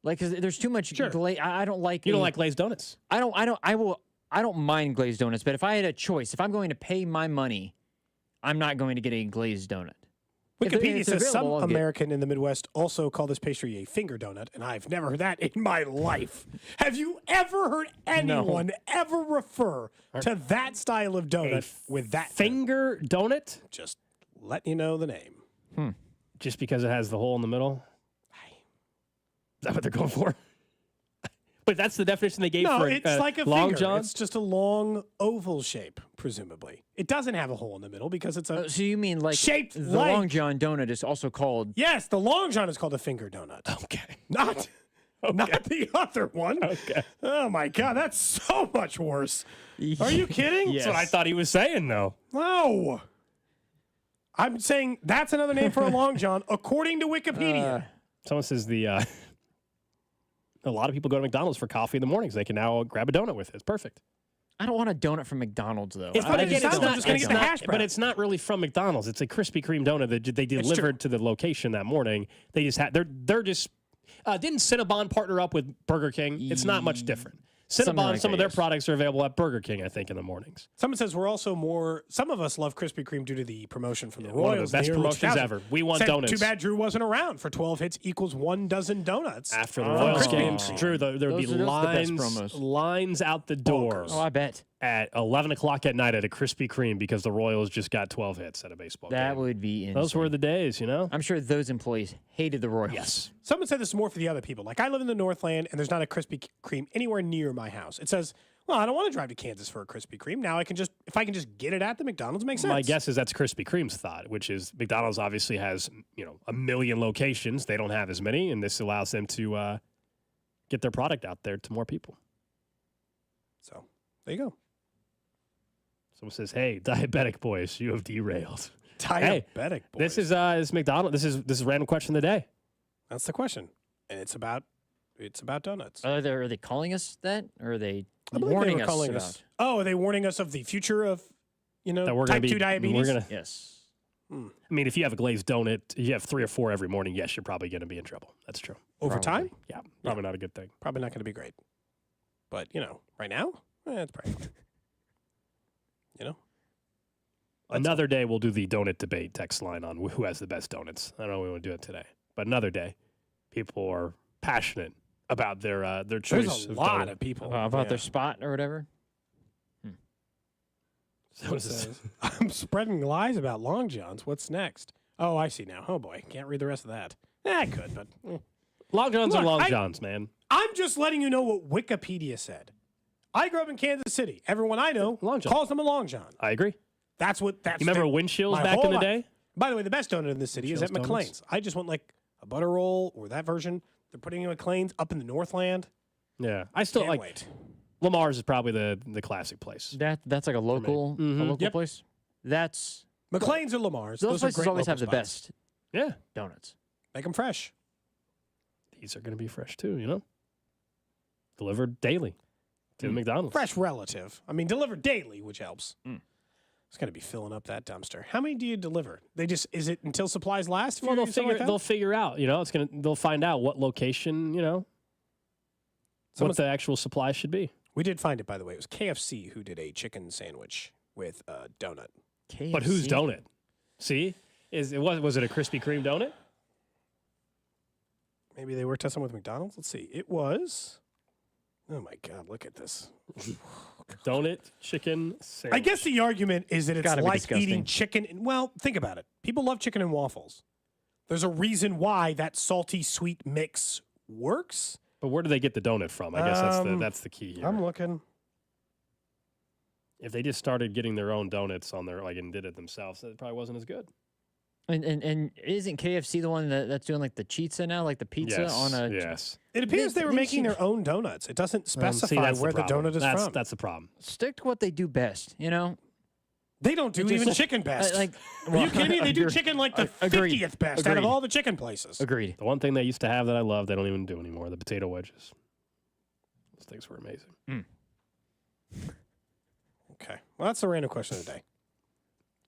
because there's too much glaze. I don't like. you don't like glazed donuts. I don't mind glazed donuts, but if I had a choice, if I'm going to pay my money, I'm not going to get a glazed donut. Wikipedia If they're says some available, I'll get it. American in the Midwest also call this pastry a finger donut, and I've never heard that in my life. Have you ever heard anyone ever refer to that style of donut with that finger donut? Just letting you know the name. Just because it has the hole in the middle? Is that what they're going for? But that's the definition they gave No, for it's like a Long finger. John. It's just a long oval shape, presumably. It doesn't have a hole in the middle because it's a So you mean like shaped the like. Long John donut is also called? Yes, the Long John is called a finger donut. Okay. Not the other one. Okay. Oh my God, that's so much worse. Are you kidding? That's what I thought he was saying, though. No. I'm saying that's another name for a Long John, according to Wikipedia. Someone says a lot of people go to McDonald's for coffee in the mornings. They can now grab a donut with it. It's perfect. I don't want a donut from McDonald's though. It's what it sounds like. I'm just gonna get the hash brown. But it's not really from McDonald's. It's a Krispy Kreme donut that they delivered to the location that morning. They just had. They're just. Didn't Cinnabon partner up with Burger King? It's not much different. Cinnabon, some of their products are available at Burger King, I think, in the mornings. Someone says we're also more. Some of us love Krispy Kreme due to the promotion from the Royals. One of the best in the early promotions 2000s. ever. We want Said, donuts. Too bad Drew wasn't around for 12 hits equals 1 dozen donuts. After the Royals games, Drew, there would be Those are the best lines promos. out the door. Oh, I bet. At 11 o'clock at night at a Krispy Kreme because the Royals just got 12 hits at a baseball game. That would be insane. Those were the days, you know? I'm sure those employees hated the Royals. Yes. Someone said this is more for the other people. Like, I live in the Northland, and there's not a Krispy Kreme anywhere near my house. It says, well, I don't want to drive to Kansas for a Krispy Kreme. Now if I can just get it at the McDonald's, makes sense. My guess is that's Krispy Kreme's thought, which is McDonald's obviously has, a million locations. They don't have as many, and this allows them to get their product out there to more people. So, there you go. Someone says, "Hey, diabetic boys, you have derailed." Diabetic boys. This is McDonald's. This is random question of the day. That's the question, and it's about donuts. Are they calling us that, or are they I believe warning they were calling us? us. Oh, are they warning us of the future of, That we're type gonna 2 diabetes? Yes. I mean, if you have a glazed donut, you have 3 or 4 every morning. Yes, you're probably going to be in trouble. That's true. Over time? Yeah, probably not a good thing. Probably not going to be great. But, right now, it's probably fine. Another day, we'll do the donut debate text line on who has the best donuts. I don't know if we want to do it today, but another day, people are passionate about their choice. There's a of lot donut. of people. About their spot or whatever. So it says, I'm spreading lies about Long Johns. What's next? Oh, I see now. Oh, boy. Can't read the rest of that. I could, but... Long Johns Look, are Long Johns, man. I'm just letting you know what Wikipedia said. I grew up in Kansas City. Everyone I know calls them a Long John. I agree. That's what... You remember Windchills my back whole in the life. day? By the way, the best donut in the city is at Windchills McLean's. I just want like a butter roll or that version. They're putting in McLean's up in the Northland. Yeah, I still Can't like wait. Lamar's is probably the classic place. That's like a local place. That's McLean's or Lamar's. those are places great always local have the spots. best Yeah, donuts. Make them fresh. these are going to be fresh too. Delivered daily to the McDonald's. Fresh relative. I mean, delivered daily, which helps. It's going to be filling up that dumpster. How many do you deliver? Is it until supplies last? Well, they'll figure out. They'll find out what location. What the actual supply should be. We did find it, by the way. It was KFC who did a chicken sandwich with a donut. KFC? But whose donut? See, was it a Krispy Kreme donut? Maybe they were testing with McDonald's. Let's see. It was. Oh my God! Look at this. Donut chicken sandwich. I guess the argument is that it's gotta be like disgusting. eating chicken. Well, think about it. People love chicken and waffles. There's a reason why that salty sweet mix works. But where do they get the donut from? I guess that's the key here. I'm looking. If they just started getting their own donuts on their and did it themselves, it probably wasn't as good. And isn't KFC the one that's doing like the pizza now, like the pizza on a? Yes. It appears they were making their own donuts. It doesn't specify where the donut is from. That's the problem. Stick to what they do best. You know. They don't do even chicken best. Are you kidding me? They do chicken like the 50th best out of all the chicken places. Agreed. The one thing they used to have that I love, they don't even do anymore, the potato wedges. Those things were amazing. Okay. Well, that's the random question of the day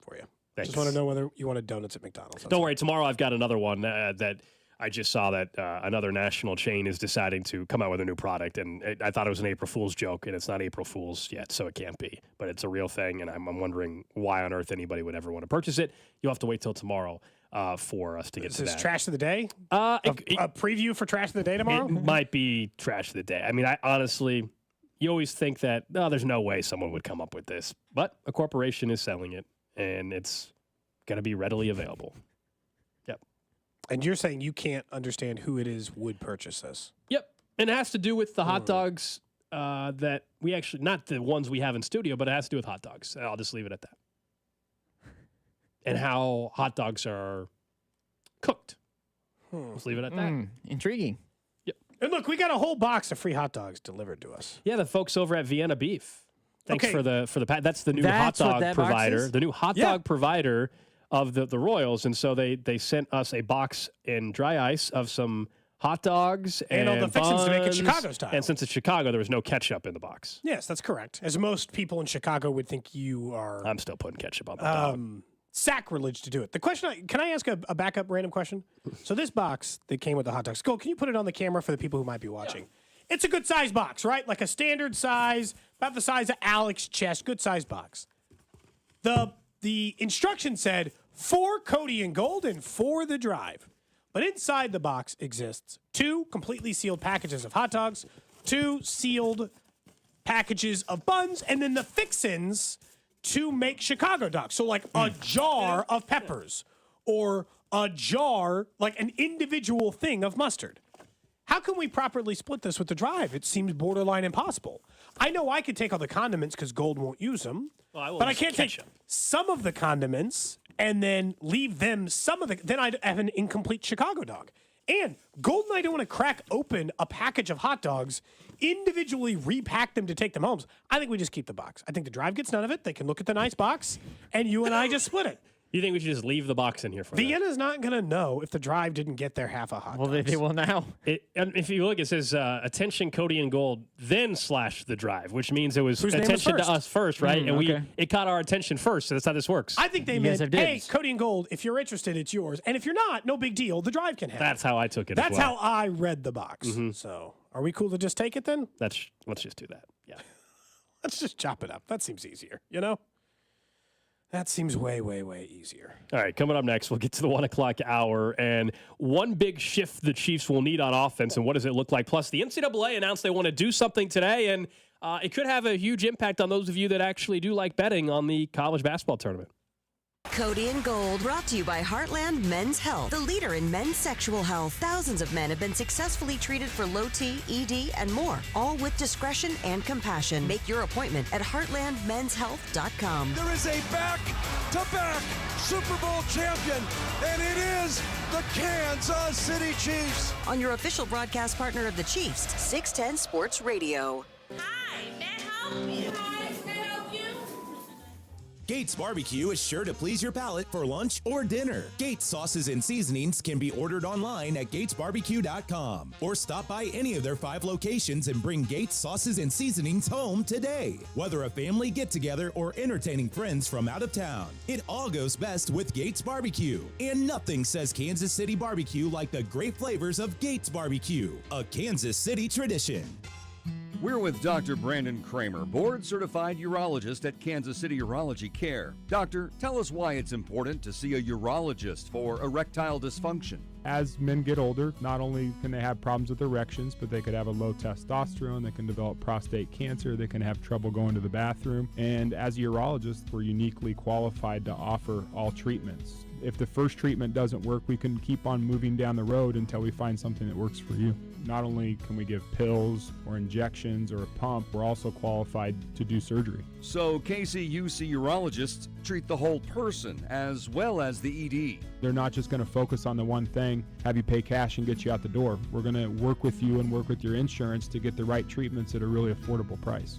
for you. Thanks. Just want to know whether you wanted donuts at McDonald's. Don't worry. Tomorrow I've got another one that I just saw that another national chain is deciding to come out with a new product. And I thought it was an April Fool's joke, and it's not April Fool's yet, so it can't be. But it's a real thing, and I'm wondering why on earth anybody would ever want to purchase it. You'll have to wait till tomorrow for us to get to that. Is this Trash of the Day? A preview for Trash of the Day tomorrow? It might be Trash of the Day. I mean, I honestly, you always think that, there's no way someone would come up with this. But a corporation is selling it, and it's going to be readily available. Yep. And you're saying you can't understand who it is would purchase this? Yep. And it has to do with the hot dogs that we actually, not the ones we have in studio, but it has to do with hot dogs. I'll just leave it at that. And how hot dogs are cooked. Let's leave it at that. Intriguing. Yep. And look, we got a whole box of free hot dogs delivered to us. Yeah, the folks over at Vienna Beef. Thanks Okay. for the that's the new hot dog provider. The new hot dog provider of the Royals. And so they sent us a box in dry ice of some hot dogs and all the fixings to make it buns. Chicago style. And since it's Chicago, there was no ketchup in the box. Yes, that's correct. As most people in Chicago would think you are. I'm still putting ketchup on the dog. Sacrilege to do it. The question, can I ask a backup random question? So this box that came with the hot dogs, Gold, can you put it on the camera for the people who might be watching? Yeah. It's a good size box, right? Like a standard size, about the size of Alex's chest, good size box. The instruction said for Cody and Gold and for the drive. But inside the box exists 2 completely sealed packages of hot dogs, 2 sealed packages of buns, and then the fixins to make Chicago dogs. So like a jar of peppers or a jar, like an individual thing of mustard. How can we properly split this with the drive? It seems borderline impossible. I know I could take all the condiments because Gold won't use them, but I can't take some of the condiments and then leave them some of the, then I'd have an incomplete Chicago dog. And Gold and I don't want to crack open a package of hot dogs, individually repack them to take them home. I think we just keep the box. I think the drive gets none of it. They can look at the nice box, and you and I just split it. You think we should just leave the box in here for Vienna's not going to know if the drive didn't get their half a hot dogs. Well, they will now. And if you look, it says, attention Cody and Gold, then / the drive, which means it was attention to us first, right? And it caught our attention first, so that's how this works. I think they meant, hey, Cody and Gold, if you're interested, it's yours. And if you're not, no big deal. The drive can have it. That's how I took it That's how I read the box. So are we cool to just take it then? Let's just do that. Yeah. Let's just chop it up. That seems easier, you know? That seems way, way, way easier. All right, coming up next, we'll get to the 1 o'clock hour and one big shift the Chiefs will need on offense and what does it look like. Plus, the NCAA announced they want to do something today, and it could have a huge impact on those of you that actually do like betting on the college basketball tournament. Cody and Gold, brought to you by Heartland Men's Health, the leader in men's sexual health. Thousands of men have been successfully treated for low T, ED, and more, all with discretion and compassion. Make your appointment at heartlandmenshealth.com. There is a back-to-back Super Bowl champion, and it is the Kansas City Chiefs. On your official broadcast partner of the Chiefs, 610 Sports Radio. Hi, may I help you? Gates Barbecue is sure to please your palate for lunch or dinner. Gates sauces and seasonings can be ordered online at gatesbarbecue.com or stop by any of their 5 locations and bring Gates sauces and seasonings home today. Whether a family get-together or entertaining friends from out of town, it all goes best with Gates Barbecue. And nothing says Kansas City barbecue like the great flavors of Gates Barbecue, a Kansas City tradition. We're with Dr. Brandon Kramer, board-certified urologist at Kansas City Urology Care. Doctor, tell us why it's important to see a urologist for erectile dysfunction. As men get older, not only can they have problems with erections, but they could have a low testosterone, they can develop prostate cancer, they can have trouble going to the bathroom. And as a urologist, we're uniquely qualified to offer all treatments. If the first treatment doesn't work, we can keep on moving down the road until we find something that works for you. Not only can we give pills or injections or a pump, we're also qualified to do surgery. So KCUC urologists treat the whole person as well as the ED. They're not just going to focus on the one thing, have you pay cash and get you out the door. We're going to work with you and work with your insurance to get the right treatments at a really affordable price.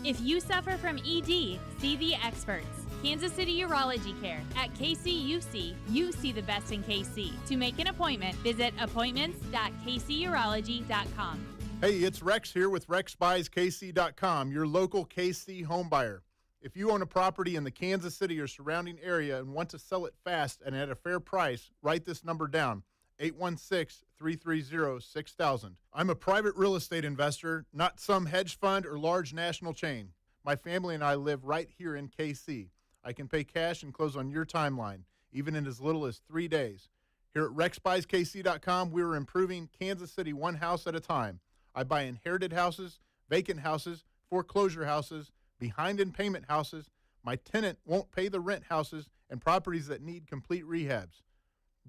If you suffer from ED, see the experts. Kansas City Urology Care. At KCUC, you see the best in KC. To make an appointment, visit appointments.kcurology.com. Hey, it's Rex here with RexBuysKC.com, your local KC home buyer. If you own a property in the Kansas City or surrounding area and want to sell it fast and at a fair price, write this number down, 816-330-6000. I'm a private real estate investor, not some hedge fund or large national chain. My family and I live right here in KC. I can pay cash and close on your timeline, even in as little as 3 days. Here at RexBuysKC.com, we're improving Kansas City one house at a time. I buy inherited houses, vacant houses, foreclosure houses, behind in payment houses, my tenant won't pay the rent houses, and properties that need complete rehabs.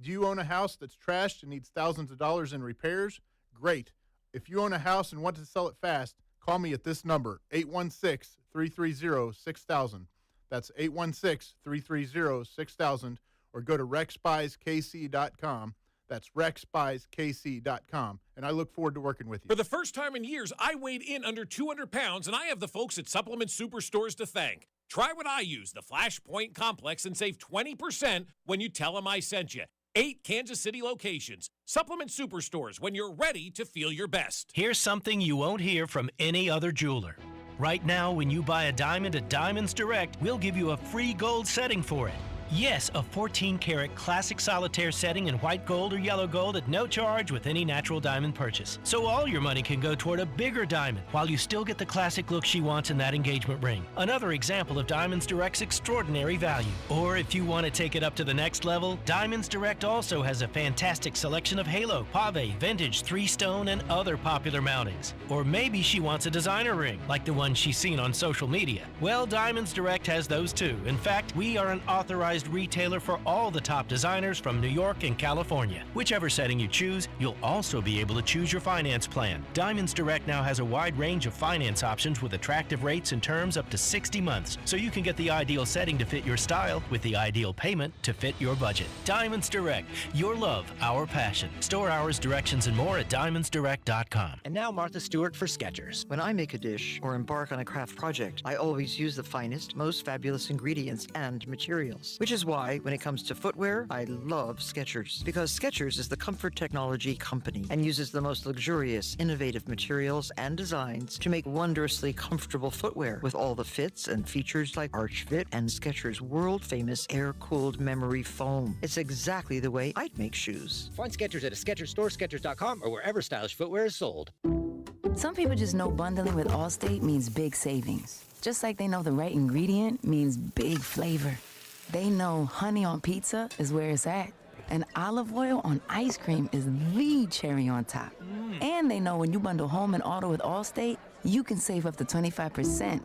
Do you own a house that's trashed and needs thousands of dollars in repairs? Great. If you own a house and want to sell it fast, call me at this number, 816-330-6000. That's 816-330-6000, or go to RexBuysKC.com. That's RexBuysKC.com, and I look forward to working with you. For the first time in years, I weighed in under 200 pounds, and I have the folks at Supplement Superstores to thank. Try what I use, the Flashpoint Complex, and save 20% when you tell them I sent you. 8 Kansas City locations. Supplement Superstores, when you're ready to feel your best. Here's something you won't hear from any other jeweler. Right now, when you buy a diamond at Diamonds Direct, we'll give you a free gold setting for it. Yes, a 14-karat classic solitaire setting in white gold or yellow gold at no charge with any natural diamond purchase. So all your money can go toward a bigger diamond while you still get the classic look she wants in that engagement ring. Another example of Diamonds Direct's extraordinary value. Or if you want to take it up to the next level, Diamonds Direct also has a fantastic selection of halo, pave, vintage, 3-stone, and other popular mountings. Or maybe she wants a designer ring, like the one she's seen on social media. Well, Diamonds Direct has those too. In fact, we are an authorized retailer for all the top designers from New York and California. Whichever setting you choose, you'll also be able to choose your finance plan. Diamonds Direct now has a wide range of finance options with attractive rates and terms up to 60 months, so you can get the ideal setting to fit your style with the ideal payment to fit your budget. Diamonds Direct, your love, our passion. Store hours, directions, and more at diamondsdirect.com. And now Martha Stewart for Skechers. When I make a dish or embark on a craft project, I always use the finest, most fabulous ingredients and materials. Which is why, when it comes to footwear, I love Skechers. Because Skechers is the comfort technology company and uses the most luxurious, innovative materials and designs to make wondrously comfortable footwear with all the fits and features like Arch Fit and Skechers' world-famous air-cooled memory foam. It's exactly the way I'd make shoes. Find Skechers at a Skechers store, Skechers.com, or wherever stylish footwear is sold. Some people just know bundling with Allstate means big savings. Just like they know the right ingredient means big flavor. They know honey on pizza is where it's at, and olive oil on ice cream is the cherry on top. And they know when you bundle home and auto with Allstate, you can save up to 25%.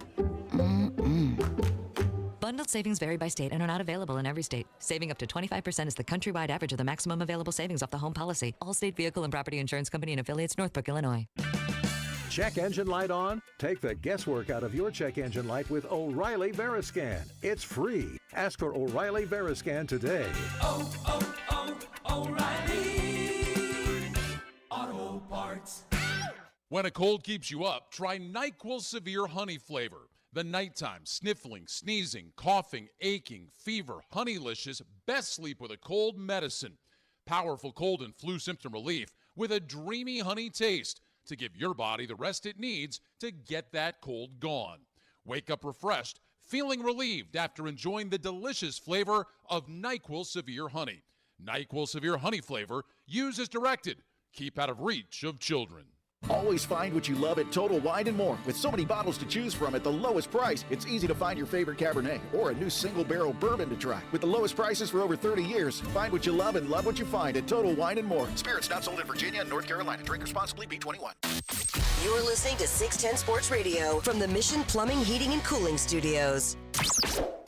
Bundled savings vary by state and are not available in every state. Saving up to 25% is the countrywide average of the maximum available savings off the home policy. Allstate Vehicle and Property Insurance Company and affiliates, Northbrook, Illinois. Check engine light on? Take the guesswork out of your check engine light with O'Reilly Veriscan. It's free. Ask for O'Reilly Veriscan today. O'Reilly Auto Parts. When a cold keeps you up, try NyQuil Severe Honey Flavor. The nighttime sniffling, sneezing, coughing, aching, fever, Honeylicious, best sleep with a cold medicine. Powerful cold and flu symptom relief with a dreamy honey taste to give your body the rest it needs to get that cold gone. Wake up refreshed, feeling relieved after enjoying the delicious flavor of NyQuil Severe Honey. NyQuil Severe Honey flavor, use as directed. Keep out of reach of children. Always find what you love at Total Wine & More. With so many bottles to choose from at the lowest price, it's easy to find your favorite Cabernet or a new single-barrel bourbon to try. With the lowest prices for over 30 years, find what you love and love what you find at Total Wine & More. Spirits not sold in Virginia and North Carolina. Drink responsibly, B21. You're listening to 610 Sports Radio from the Mission Plumbing, Heating, and Cooling Studios.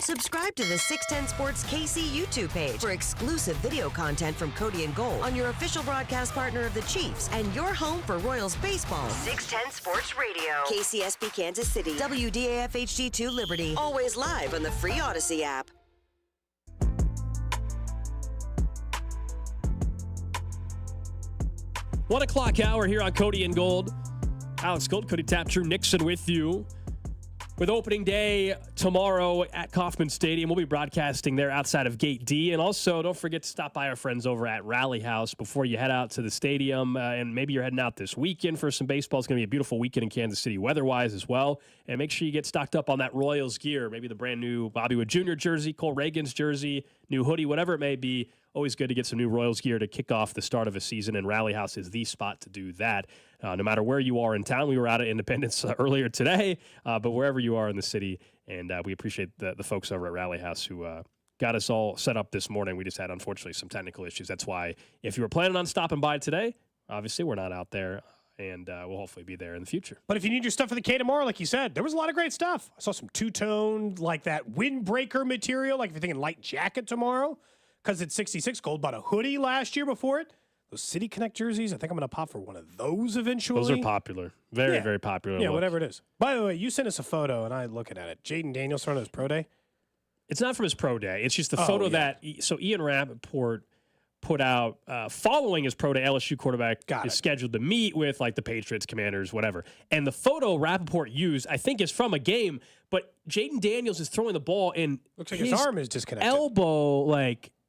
Subscribe to the 610 Sports KC YouTube page for exclusive video content from Cody and Gold on your official broadcast partner of the Chiefs and your home for Royals baseball. 610 Sports Radio. KCSP Kansas City. WDAF HD2 Liberty. Always live on the free Odyssey app. 1 o'clock hour here on Cody and Gold. Alex Gold, Cody Taptrue, Nixon with you. With opening day tomorrow at Kauffman Stadium, we'll be broadcasting there outside of Gate D. And also, don't forget to stop by our friends over at Rally House before you head out to the stadium. And maybe you're heading out this weekend for some baseball. It's going to be a beautiful weekend in Kansas City weather-wise as well. And make sure you get stocked up on that Royals gear. Maybe the brand new Bobby Wood Jr. jersey, Cole Reagan's jersey, new hoodie, whatever it may be. Always good to get some new Royals gear to kick off the start of a season, and Rally House is the spot to do that. No matter where you are in town, we were out at Independence earlier today, but wherever you are in the city, and we appreciate the folks over at Rally House who got us all set up this morning. We just had, unfortunately, some technical issues. That's why if you were planning on stopping by today, obviously we're not out there, and we'll hopefully be there in the future. But if you need your stuff for the K tomorrow, like you said, there was a lot of great stuff. I saw some two-tone, like that windbreaker material, like if you're thinking light jacket tomorrow, because it's 66 Gold. Bought a hoodie last year before it. Those City Connect jerseys, I think I'm going to pop for one of those eventually. Those are popular. Very popular. Yeah, look. whatever it is. By the way, you sent us a photo, and I looking at it. Jaden Daniels throwing his pro day? It's not from his pro day. It's just the photo that – so Ian Rappaport put out following his pro day. LSU quarterback is scheduled to meet with, like, the Patriots, Commanders, whatever. And the photo Rappaport used, I think, is from a game, but Jaden Daniels is throwing the ball, and looks like his arm is disconnected. Elbow, like –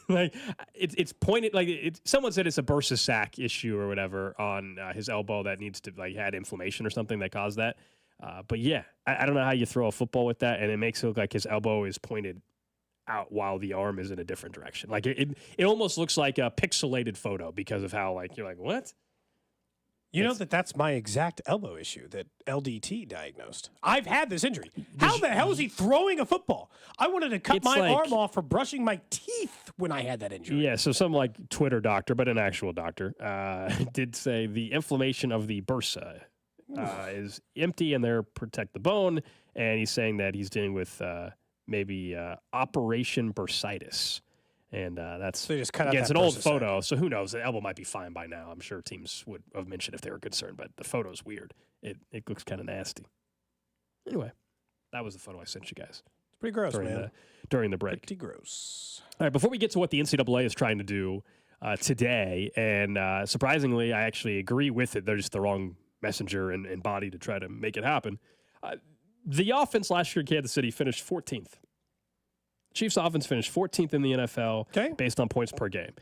like it's pointed like someone said it's a bursa sac issue or whatever on his elbow that needs to like had inflammation or something that caused that. But yeah, I don't know how you throw a football with that, and it makes it look like his elbow is pointed out while the arm is in a different direction. Like it almost looks like a pixelated photo because of how like you're like what. You know that's my exact elbow issue that LDT diagnosed. I've had this injury. How the hell is he throwing a football? I wanted to cut my arm off for brushing my teeth when I had that injury. Yeah, so some like Twitter doctor, but an actual doctor, did say the inflammation of the bursa is empty and they're protect the bone. And he's saying that he's dealing with maybe Operation Bursitis. And that's so just cut out it's an old photo, so who knows? The elbow might be fine by now. I'm sure teams would have mentioned if they were concerned, but the photo's weird. It looks kind of nasty. Anyway, that was the photo I sent you guys. It's pretty gross, during the break. Pretty gross. All right, before we get to what the NCAA is trying to do today, and surprisingly, I actually agree with it. They're just the wrong messenger and body to try to make it happen. The offense last year in Kansas City finished 14th. Chiefs offense finished 14th in the NFL based on points per game,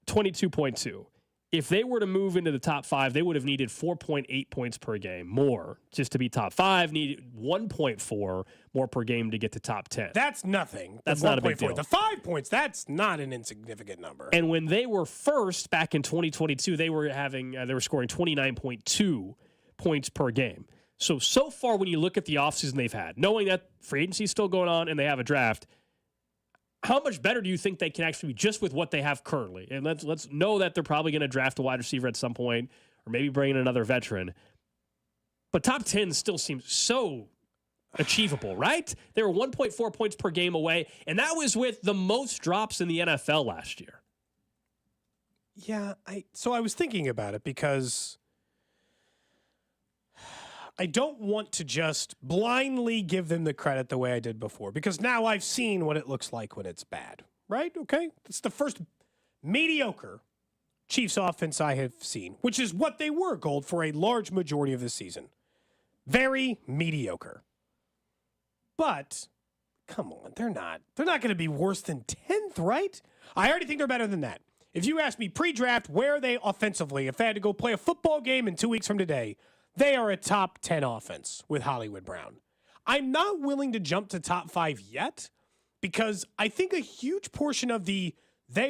22.2. If they were to move into the top 5, they would have needed 4.8 points per game more just to be top 5. Needed 1.4 more per game to get to top 10. That's nothing. That's not a big deal. The 5 points, that's not an insignificant number. And when they were first back in 2022, they were scoring 29.2 points per game. So far when you look at the offseason they've had, knowing that free agency is still going on and they have a draft, how much better do you think they can actually be just with what they have currently? And let's know that they're probably going to draft a wide receiver at some point or maybe bring in another veteran. But top 10 still seems so achievable, right? They were 1.4 points per game away, and that was with the most drops in the NFL last year. Yeah, so I was thinking about it because I don't want to just blindly give them the credit the way I did before, because now I've seen what it looks like when it's bad, right? Okay? It's the first mediocre Chiefs offense I have seen, which is what they were, Gold, for a large majority of the season. Very mediocre. But, come on, they're not going to be worse than 10th, right? I already think they're better than that. If you ask me pre-draft, where are they offensively? If they had to go play a football game in 2 weeks from today, they are a top 10 offense with Hollywood Brown. I'm not willing to jump to top 5 yet because I think a huge portion of they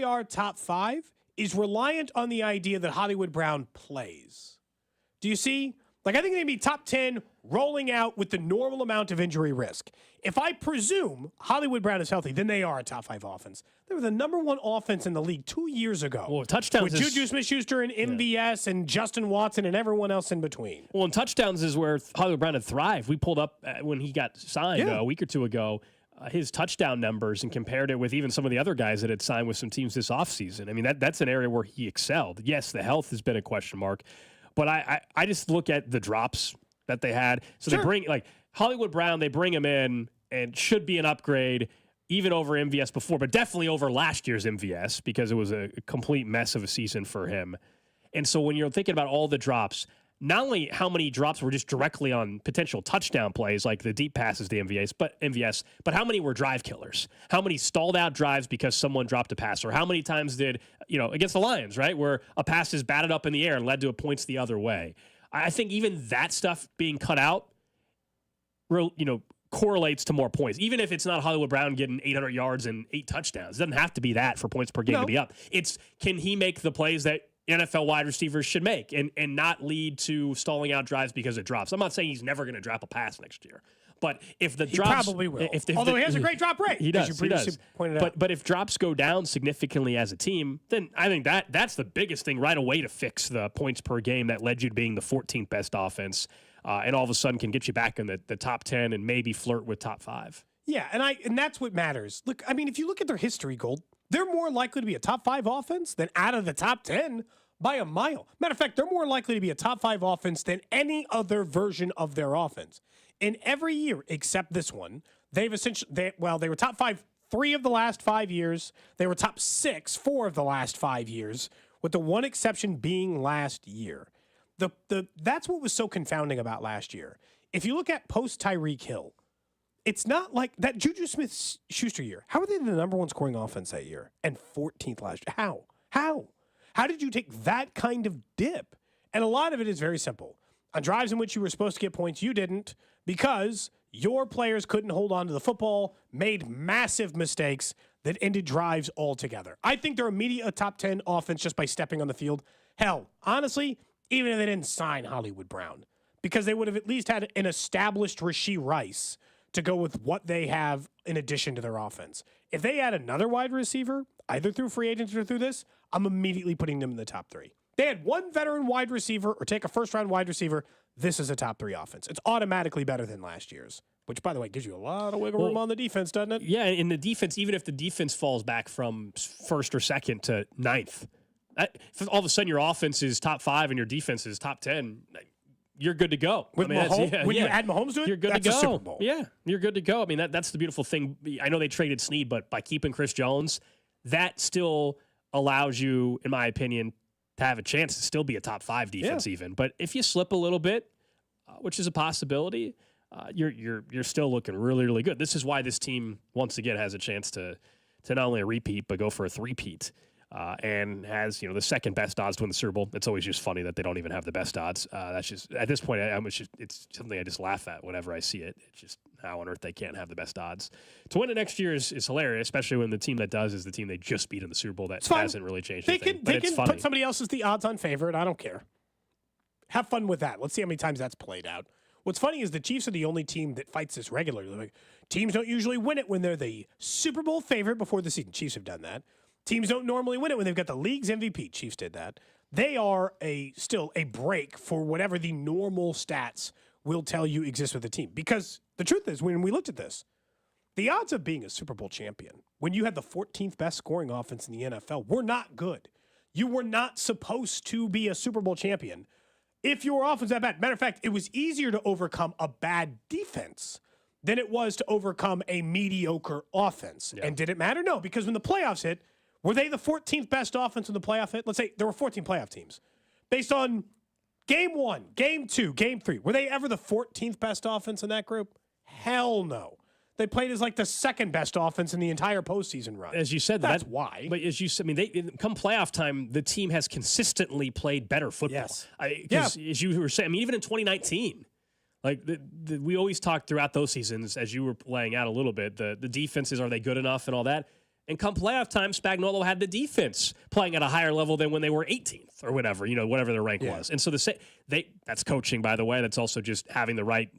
are top 5 is reliant on the idea that Hollywood Brown plays. Do you see? Like, I think they'd be top 10 rolling out with the normal amount of injury risk. If I presume Hollywood Brown is healthy, then they are a top 5 offense. They were the number 1 offense in the league 2 years ago. Well, touchdowns with Juju Smith-Schuster and MVS and Justin Watson and everyone else in between. Well, and touchdowns is where Hollywood Brown had thrived. We pulled up when he got signed a week or two ago, his touchdown numbers and compared it with even some of the other guys that had signed with some teams this offseason. I mean, that's an area where he excelled. Yes, the health has been a question mark, but I just look at the drops that they had. So they bring, like, Hollywood Brown, they bring him in and should be an upgrade even over MVS before, but definitely over last year's MVS because it was a complete mess of a season for him. And so when you're thinking about all the drops, not only how many drops were just directly on potential touchdown plays, like the deep passes to MVS, but how many were drive killers? How many stalled out drives because someone dropped a pass? Or how many times did, against the Lions, right, where a pass is batted up in the air and led to a points the other way? I think even that stuff being cut out, correlates to more points. Even if it's not Hollywood Brown getting 800 yards and 8 touchdowns, it doesn't have to be that for points per game to be up. It's, can he make the plays that NFL wide receivers should make and not lead to stalling out drives because it drops? I'm not saying he's never going to drop a pass next year, but if the drops, he probably will. Although he has a great drop rate, he does. As you previously pointed out. But if drops go down significantly as a team, then I think that's the biggest thing right away to fix the points per game that led you to being the 14th best offense, and all of a sudden can get you back in the top 10 and maybe flirt with top 5. Yeah, and that's what matters. Look, I mean, if you look at their history, Gold, they're more likely to be a top 5 offense than out of the top 10 by a mile. Matter of fact, they're more likely to be a top 5 offense than any other version of their offense. In every year except this one, they were top 5 3 of the last 5 years. They were top 6 4 of the last 5 years, with the one exception being last year. That's what was so confounding about last year. If you look at post Tyreek Hill, it's not like that Juju Smith-Schuster year. How are they the number 1 scoring offense that year and 14th last year? How did you take that kind of dip? And a lot of it is very simple. On drives in which you were supposed to get points, you didn't because your players couldn't hold on to the football, made massive mistakes that ended drives altogether. I think they're immediately a top 10 offense just by stepping on the field. Hell, honestly, even if they didn't sign Hollywood Brown, because they would have at least had an established Rashee Rice to go with what they have in addition to their offense. If they add another wide receiver, either through free agents or through this, I'm immediately putting them in the top 3. They had one veteran wide receiver or take a first-round wide receiver. This is a top 3 offense. It's automatically better than last year's, which, by the way, gives you a lot of wiggle room on the defense, doesn't it? Yeah, in the defense, even if the defense falls back from 1st or 2nd to 9th, if all of a sudden your offense is top 5 and your defense is top 10, you're good to go. With Mahomes, when you add Mahomes to it, you're good that's to go. a Super Bowl. Yeah, you're good to go. I mean, that's the beautiful thing. I know they traded Snead, but by keeping Chris Jones, that still allows you, in my opinion, to have a chance to still be a top 5 defense even. But if you slip a little bit, which is a possibility, you're still looking really, really good. This is why this team, once again, has a chance to not only a repeat, but go for a 3-peat. And has the second best odds to win the Super Bowl. It's always just funny that they don't even have the best odds. That's just at this point, it's something I just laugh at whenever I see it. It's just how on earth they can't have the best odds to win it next year is hilarious, especially when the team that does is the team they just beat in the Super Bowl. That hasn't really changed. They can put somebody else as the odds-on favorite. I don't care. Have fun with that. Let's see how many times that's played out. What's funny is the Chiefs are the only team that fights this regularly. Like, teams don't usually win it when they're the Super Bowl favorite before the season. Chiefs have done that. Teams don't normally win it when they've got the league's MVP. Chiefs did that. They are still a break for whatever the normal stats will tell you exist with the team. Because the truth is, when we looked at this, the odds of being a Super Bowl champion, when you had the 14th best scoring offense in the NFL, were not good. You were not supposed to be a Super Bowl champion if your offense was that bad. Matter of fact, it was easier to overcome a bad defense than it was to overcome a mediocre offense. Yeah. And did it matter? No, because when the playoffs hit, were they the 14th best offense in the playoff hit? Let's say there were 14 playoff teams. Based on game 1, game 2, game 3, were they ever the 14th best offense in that group? Hell no. They played as like the second best offense in the entire postseason run. As you said, that's why. But as you said, come playoff time, the team has consistently played better football. Yes. Because as you were saying, even in 2019, like we always talked throughout those seasons, as you were laying out a little bit, the defenses, are they good enough and all that? And come playoff time, Spagnuolo had the defense playing at a higher level than when they were 18th or whatever, whatever their rank was. And so that's coaching, by the way. That's also just having the right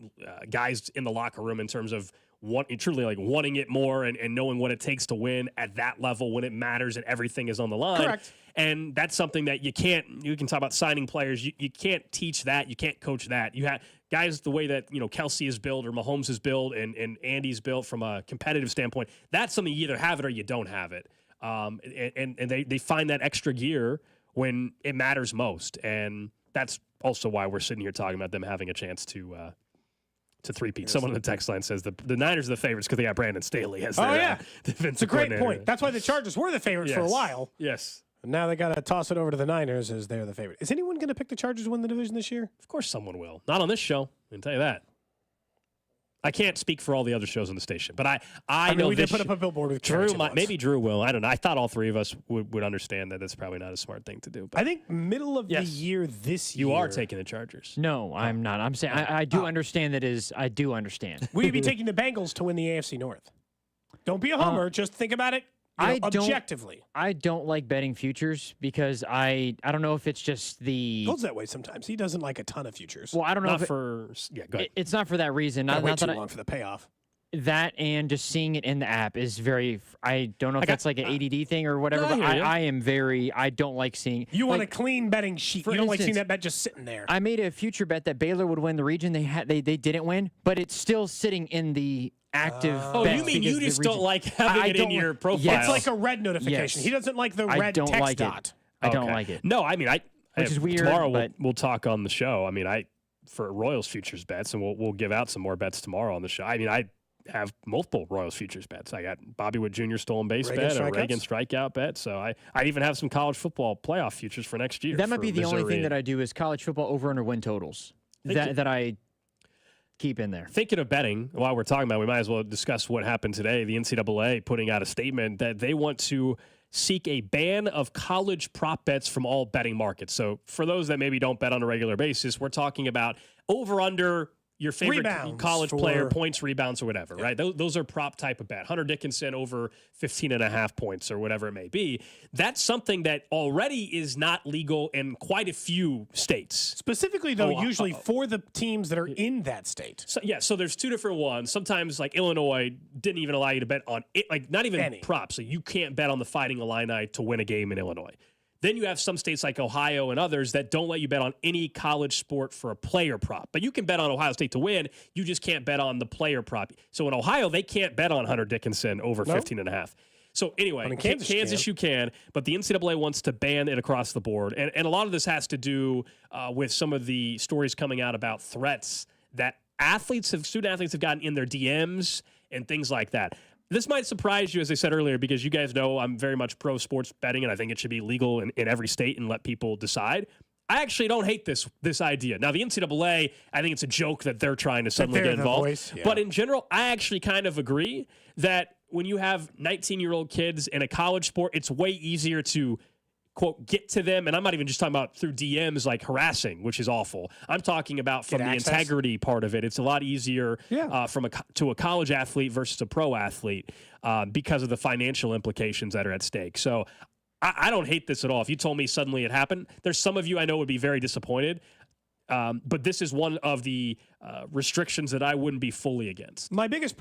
guys in the locker room in terms of truly like wanting it more and knowing what it takes to win at that level when it matters and everything is on the line. Correct. And that's something that you can talk about signing players. You can't teach that. You can't coach that. You have guys the way that, Kelsey is built or Mahomes is built and Andy's built from a competitive standpoint. That's something you either have it or you don't have it. And they find that extra gear when it matters most. And that's also why we're sitting here talking about them having a chance to three-peat. Someone on the text line says the Niners are the favorites because they got Brandon Staley as their defensive It's a great coordinator. point. That's why the Chargers were the favorites for a while. Yes. And now they got to toss it over to the Niners as they're the favorite. Is anyone going to pick the Chargers to win the division this year? Of course someone will. Not on this show. I can tell you that. I can't speak for all the other shows on the station, but I know we did put up a billboard with Drew. once. Maybe Drew will. I don't know. I thought all three of us would understand that that's probably not a smart thing to do. But I think middle of the year this year. you are taking the Chargers. No, I'm not. I'm saying I do understand that I do understand. Will you be taking the Bengals to win the AFC North? Don't be a homer. Just think about it objectively. I don't like betting futures because I don't know if it's just the Gold's that way sometimes. He doesn't like a ton of futures. Well, I don't know Go ahead. It's not for that reason. Not Not too that long for the payoff. That and just seeing it in the app is very. I don't know if that's like an ADD thing or whatever. No, but I don't like seeing. You want a clean betting sheet. You don't like seeing that bet just sitting there. I made a future bet that Baylor would win the region. They didn't win, but it's still sitting in the active. Oh, you mean you just don't like having it in your profile? It's like a red notification. Yes. He doesn't like the red text dot. I don't like it. No, I mean which is weird. Tomorrow we'll talk on the show. I mean for Royals futures bets, and we'll give out some more bets tomorrow on the show. I mean I have multiple Royals futures bets. I got Bobby Wood Jr. stolen base bet, a Reagan strikeout bet. So I even have some college football playoff futures for next year. That might be the Missouri. only thing that I do is college football over under win totals that I keep in there. Thinking of betting, while we're talking about it, we might as well discuss what happened today. The NCAA putting out a statement that they want to seek a ban of college prop bets from all betting markets. So for those that maybe don't bet on a regular basis, we're talking about over-under your favorite Rebounds college player, points, rebounds, or whatever, right? Those are prop type of bet. Hunter Dickinson over 15.5 points or whatever it may be. That's something that already is not legal in quite a few states. Specifically, though, usually for the teams that are in that state. So there's two different ones. Sometimes, like Illinois didn't even allow you to bet on it, like not even Any. props. So you can't bet on the Fighting Illini to win a game in Illinois. Then you have some states like Ohio and others that don't let you bet on any college sport for a player prop. But you can bet on Ohio State to win. You just can't bet on the player prop. So in Ohio, they can't bet on Hunter Dickinson over 15.5. So anyway, in Kansas you can, but the NCAA wants to ban it across the board. And a lot of this has to do with some of the stories coming out about threats that student athletes have gotten in their DMs and things like that. This might surprise you, as I said earlier, because you guys know I'm very much pro sports betting, and I think it should be legal in every state and let people decide. I actually don't hate this idea. Now, the NCAA, I think it's a joke that they're trying to suddenly get involved. But in general, I actually kind of agree that when you have 19-year-old kids in a college sport, it's way easier to, quote, get to them. And I'm not even just talking about through DMs like harassing, which is awful. I'm talking about from the integrity part of it. It's a lot easier to a college athlete versus a pro athlete because of the financial implications that are at stake. So I don't hate this at all. If you told me suddenly it happened, there's some of you I know would be very disappointed. But this is one of the restrictions that I wouldn't be fully against. My biggest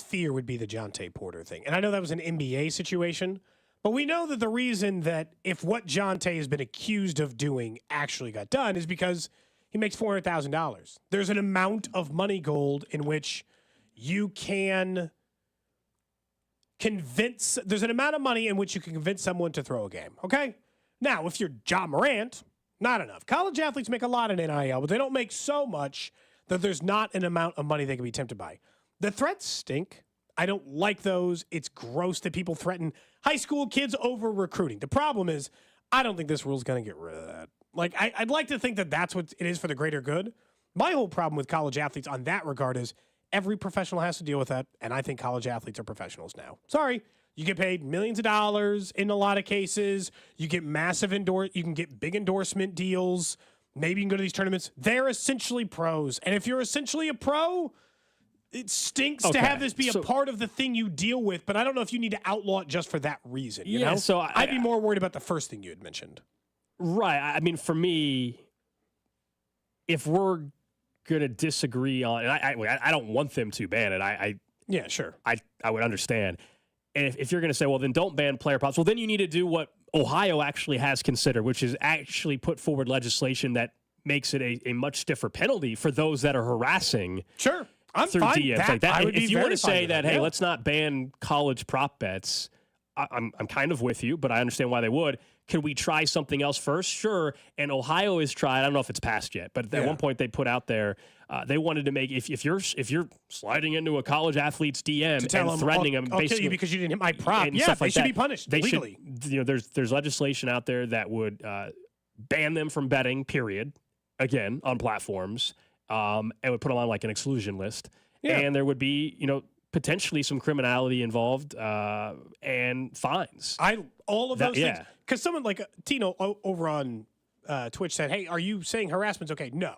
fear would be the Jonte Porter thing. And I know that was an NBA situation. But we know that the reason that if what Jonte has been accused of doing actually got done is because he makes $400,000. There's an amount of money, Gold, in which you can there's an amount of money in which you can convince someone to throw a game, okay? Now, if you're Ja Morant, not enough. College athletes make a lot in NIL, but they don't make so much that there's not an amount of money they can be tempted by. The threats stink. I don't like those. It's gross that people threaten high school kids over recruiting. The problem is, I don't think this rule is going to get rid of that. Like, I'd like to think that that's what it is for the greater good. My whole problem with college athletes on that regard is every professional has to deal with that, and I think college athletes are professionals now. Sorry. You get paid millions of dollars in a lot of cases. You get you can get big endorsement deals. Maybe you can go to these tournaments. They're essentially pros. And if you're essentially a pro, it stinks to have this be a part of the thing you deal with, but I don't know if you need to outlaw it just for that reason. You know? So I'd be more worried about the first thing you had mentioned. Right. I mean, for me, if we're going to disagree on, and I don't want them to ban it. Yeah, sure. I would understand. And if you're going to say, well, then don't ban player props, well, then you need to do what Ohio actually has considered, which is actually put forward legislation that makes it a much stiffer penalty for those that are harassing. Sure. I'm through fine. DMs like that. If you want to say that, hey, yeah. let's not ban college prop bets, I'm kind of with you, but I understand why they would. Could we try something else first? Sure. And Ohio has tried. I don't know if it's passed yet, but at one point they put out there they wanted to make if you're sliding into a college athlete's DM and threatening them, I'll basically kill you because you didn't hit my prop. and Yeah, stuff they like should that, be punished they legally. Should, there's legislation out there that would ban them from betting. Period. Again, on platforms, and would put them on like an exclusion list, and there would be potentially some criminality involved and fines. All of those things. Because someone like Tino over on Twitch said, hey, are you saying harassment's okay? No.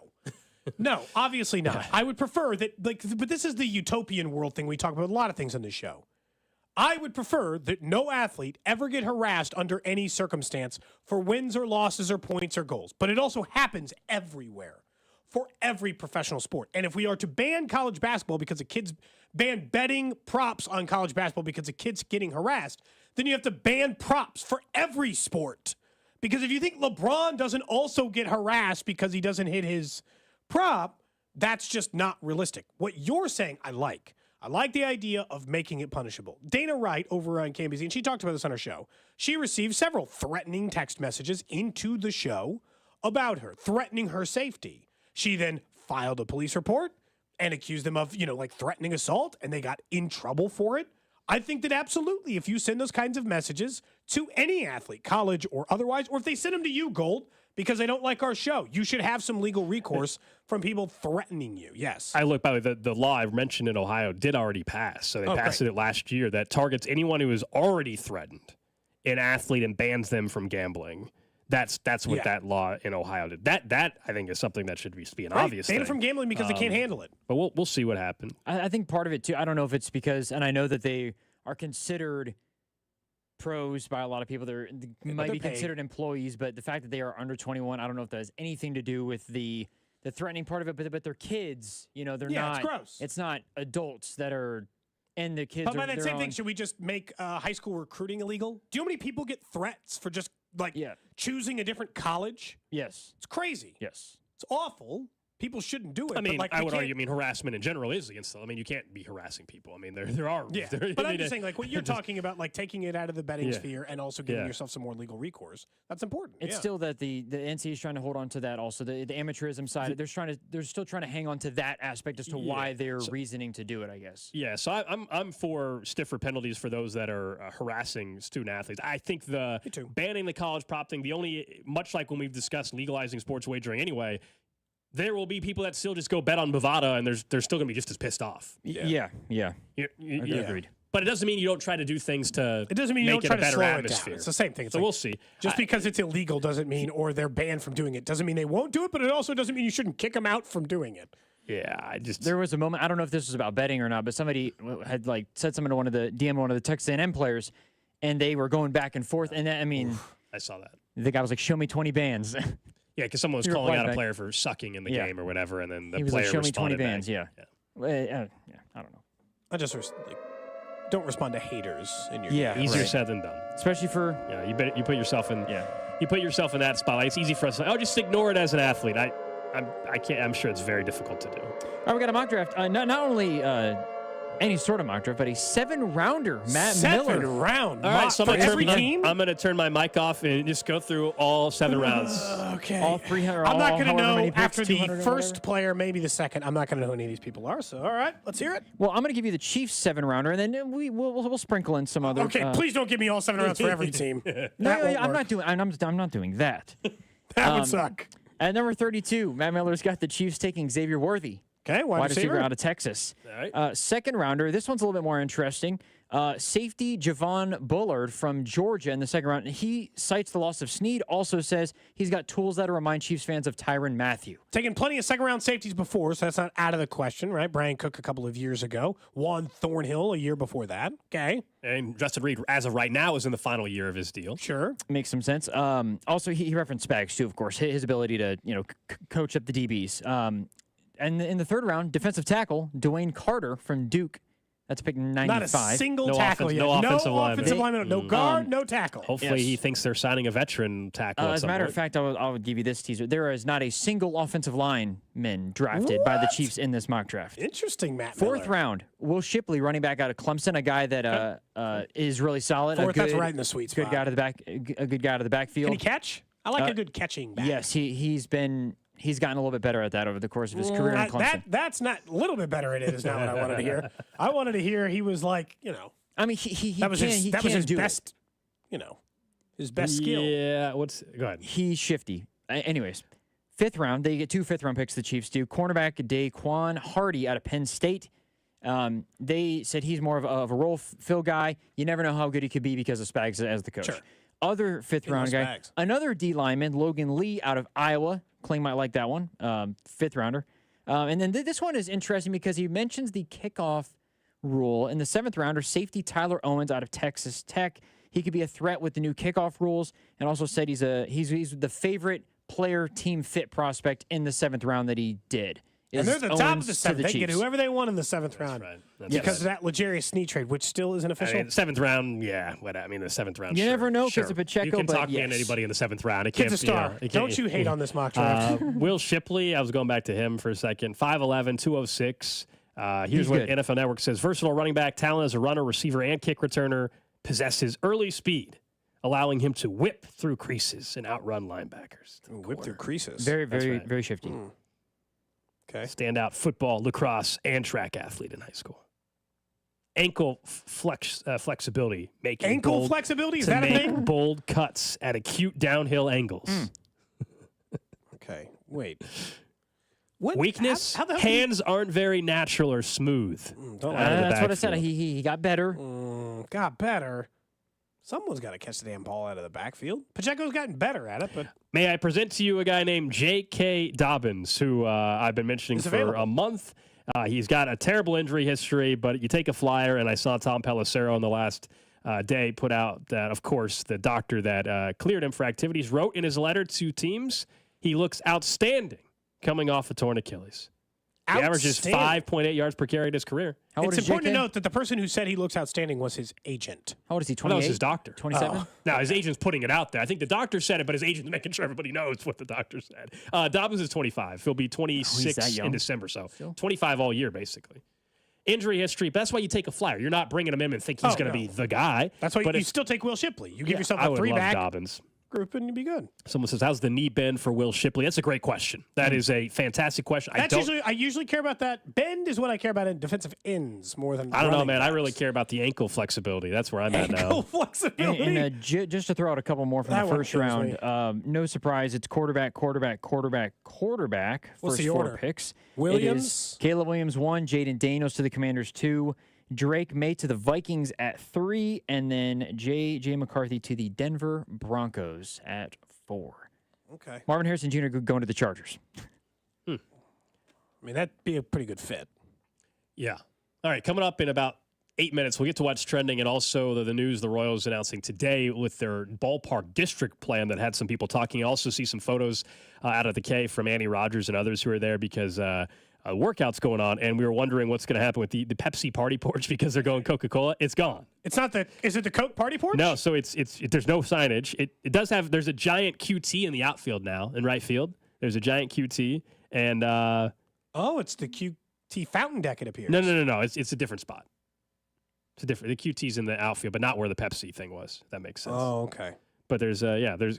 No, obviously not. I would prefer that, but this is the utopian world thing we talk about a lot of things on this show. I would prefer that no athlete ever get harassed under any circumstance for wins or losses or points or goals. But it also happens everywhere for every professional sport. And if we are to ban college basketball because a kid's ban betting props on college basketball because a kid's getting harassed, then you have to ban props for every sport. Because if you think LeBron doesn't also get harassed because he doesn't hit his prop, that's just not realistic. What you're saying, I like. I like the idea of making it punishable. Dana Wright over on KBC, and she talked about this on her show, she received several threatening text messages into the show about her, threatening her safety. She then filed a police report and accused them of, threatening assault, and they got in trouble for it. I think that absolutely, if you send those kinds of messages to any athlete, college or otherwise, or if they send them to you, Gold, because they don't like our show, you should have some legal recourse from people threatening you. Yes. I look, by the way, the law I mentioned in Ohio did already pass. So they passed it last year that targets anyone who is already threatened, an athlete, and bans them from gambling. That's what that law in Ohio did. That I think is something that should be an obvious thing. Ban from gambling because they can't handle it. But we'll see what happens. I think part of it too. I don't know if it's because, and I know that they are considered pros by a lot of people. They might be considered employees, but the fact that they are under 21, I don't know if that has anything to do with the threatening part of it. But they're kids. They're not. It's gross. It's not adults that are. And the kids. But by are that same thing, should we just make high school recruiting illegal? Do you know how many people get threats for just choosing a different college? Yes. It's crazy. Yes. It's awful. People shouldn't do it. I mean, but I would argue, harassment in general is against them. I mean, you can't be harassing people. I mean, there are. Yeah. But I'm just saying, what you're talking about, taking it out of the betting sphere and also giving yourself some more legal recourse, that's important. It's still that the NCAA is trying to hold on to that also. The amateurism side, they're still trying to hang on to that aspect as to why they're reasoning to do it, I guess. Yeah, so I'm for stiffer penalties for those that are harassing student athletes. I think banning the college prop thing, much like when we've discussed legalizing sports wagering anyway, there will be people that still just go bet on Bovada, and they're still going to be just as pissed off. Yeah. Agreed. But it doesn't mean you don't try to do things to It doesn't mean you make don't try it a to better slow atmosphere. it down. It's the same thing. It's we'll see. Just because it's illegal doesn't mean, or they're banned from doing it, doesn't mean they won't do it, but it also doesn't mean you shouldn't kick them out from doing it. Yeah, There was a moment, I don't know if this was about betting or not, but somebody had said something to one of the Texas A&M players, and they were going back and forth, and I saw that. The guy was like, show me 20 bands. Yeah, because someone was calling out a player for sucking in the game or whatever, and then the player show me 20 responded bands, back. I don't know. I just don't respond to haters in your easier said than done. Especially for you put yourself in you put yourself in that spotlight. It's easy for us to just ignore it as an athlete. I can't. I'm sure it's very difficult to do. All right, we got a mock draft. Not only any sort of mock draft, but a 7-rounder. Matt Miller. 7-round. All right, so for every team. I'm going to turn my mic off and just go through all 7 rounds. Okay. All 300. I'm not going to know picks, after the first whatever. player, maybe the second. I'm not going to know who any of these people are. So, all right, let's hear it. Well, I'm going to give you the Chiefs 7-rounder, and then we'll sprinkle in some other. Okay, please don't give me all 7 rounds for every team. I'm not doing. I'm not doing that. That would suck. At number 32, Matt Miller's got the Chiefs taking Xavier Worthy. Okay, wide receiver out of Texas. All right. Second rounder. This one's a little bit more interesting. Safety Javon Bullard from Georgia in the second round. He cites the loss of Snead, also says he's got tools that'll remind Chiefs fans of Tyrann Mathieu. Taken plenty of second-round safeties before, so that's not out of the question, right? Brian Cook a couple of years ago. Juan Thornhill a year before that. Okay. And Justin Reed, as of right now, is in the final year of his deal. Sure. Makes some sense. Also, he referenced Spags, too, of course. His ability to, coach up the DBs. And in the third round, defensive tackle, Dwayne Carter from Duke. That's pick 95. Not a single tackle yet. No offensive lineman. No guard, no tackle. Hopefully he thinks they're signing a veteran tackle. As a matter of fact, I would give you this teaser. There is not a single offensive lineman drafted by the Chiefs in this mock draft. Interesting, Matt Fourth Miller. round, Will Shipley, running back out of Clemson, a guy that is really solid. Fourth, that's right in the sweet spot. Good guy to the back. A good guy to the backfield. Can he catch? I like a good catching back. Yes, he's gotten a little bit better at that over the course of his career in Clemson. That's not a little bit better. It is not what I wanted to hear. I wanted to hear he was like, I mean, he that was his best, his best skill. Yeah. Go ahead. He's shifty. Anyways, fifth round, they get 2 fifth-round picks, the Chiefs do. Cornerback Daquan Hardy out of Penn State. They said he's more of a role fill guy. You never know how good he could be because of Spags as the coach. Sure. Other fifth-round guy, another D lineman, Logan Lee out of Iowa. Kling might like that one, fifth rounder. And then this one is interesting because he mentions the kickoff rule. In the seventh rounder, safety Tyler Owens out of Texas Tech. He could be a threat with the new kickoff rules, and also said he's the favorite player team fit prospect in the seventh round that he did. And they're the top of the seventh. They Chiefs. get whoever they want in the seventh round. Right. Because of that L'Jarius Sneed trade, which still isn't official. Seventh round, yeah. The seventh round. You never know because sure. of Pacheco. You can but talk me yes. into anybody in the seventh round. It Kid's a star. Don't you hate on this mock draft. Will Shipley, I was going back to him for a second. 5'11", 206. Here's what good. NFL Network says. Versatile running back, talent as a runner, receiver, and kick returner. Possesses early speed, allowing him to whip through creases and outrun linebackers. Whip through creases. Very, very, very shifty. Okay. Standout football, lacrosse, and track athlete in high school. Ankle flexibility, making ankle bold, flexibility is to that a make thing? bold cuts at acute downhill angles. Okay, wait. Weakness: how the hell hands aren't very natural or smooth. That's what I said. He got better. Got better. Someone's got to catch the damn ball out of the backfield. Pacheco's gotten better at it, but May I present to you a guy named J.K. Dobbins, who I've been mentioning for a month. He's got a terrible injury history, but you take a flyer, and I saw Tom Pelissero on the last day put out that, of course, the doctor that cleared him for activities wrote in his letter to teams, he looks outstanding coming off a torn Achilles. He averages 5.8 yards per carry in his career. It's important to note that the person who said he looks outstanding was his agent. How old is he? 28? That was his doctor. 27? No, his agent's putting it out there. I think the doctor said it, but his agent's making sure everybody knows what the doctor said. Dobbins is 25. He'll be 26 in December, so 25 all year, basically. Injury history, but that's why you take a flyer. You're not bringing him in and think he's going to be the guy. That's why you still take Will Shipley. You give yourself I a would three-back love Dobbins. group and you'd be good. Someone says, how's the knee bend for Will Shipley? That's a great question. That is a fantastic question. I usually care about that. Bend is what I care about in defensive ends more than I don't know, running man. backs. I really care about the ankle flexibility. That's where I'm at now. Ankle flexibility. And just to throw out a couple more from That the one first kills round, no surprise, it's quarterback. What's First the 4 order? picks. Williams? It is Caleb Williams 1, Jaden Daniels to the Commanders 2, Drake May to the Vikings at 3, and then J.J. McCarthy to the Denver Broncos at 4. Okay. Marvin Harrison Jr. going to the Chargers. I mean, that'd be a pretty good fit. Yeah. All right, coming up in about 8 minutes, we'll get to what's trending and also the news the Royals announcing today with their ballpark district plan that had some people talking. I also see some photos out of the K from Annie Rogers and others who are there because workouts going on, and we were wondering what's going to happen with the Pepsi party porch because they're going Coca-Cola. It's gone. It's not the. Is it the Coke party porch? No, so there's no signage. It does have. There's a giant QT in the outfield now in right field. There's a giant QT, and it's the QT fountain deck. It appears. No. It's a different spot. It's a different. The QT's in the outfield, but not where the Pepsi thing was. That makes sense. Oh, okay. But there's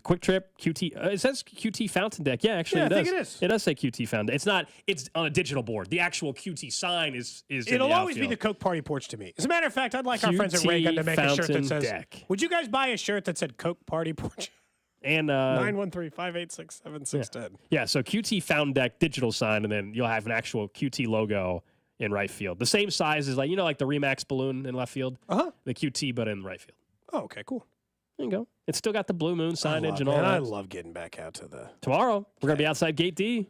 Quick Trip, QT. It says QT Fountain Deck. Yeah, actually, Yeah, it does. I think it is. It does say QT Fountain Deck. It's not. It's on a digital board. The actual QT sign is. It'll always be the Coke party porch to me. As a matter of fact, I'd like our friends at Raygun to make a shirt that says. Deck. Would you guys buy a shirt that said Coke party porch? And 913-586-7610. Yeah. So QT Fountain Deck digital sign, and then you'll have an actual QT logo in right field. The same size as like the Remax balloon in left field. The QT, but in right field. Oh, okay, cool. There you go. It's still got the Blue Moon signage and all that. I love getting back out to the... Tomorrow, we're going to be outside Gate D.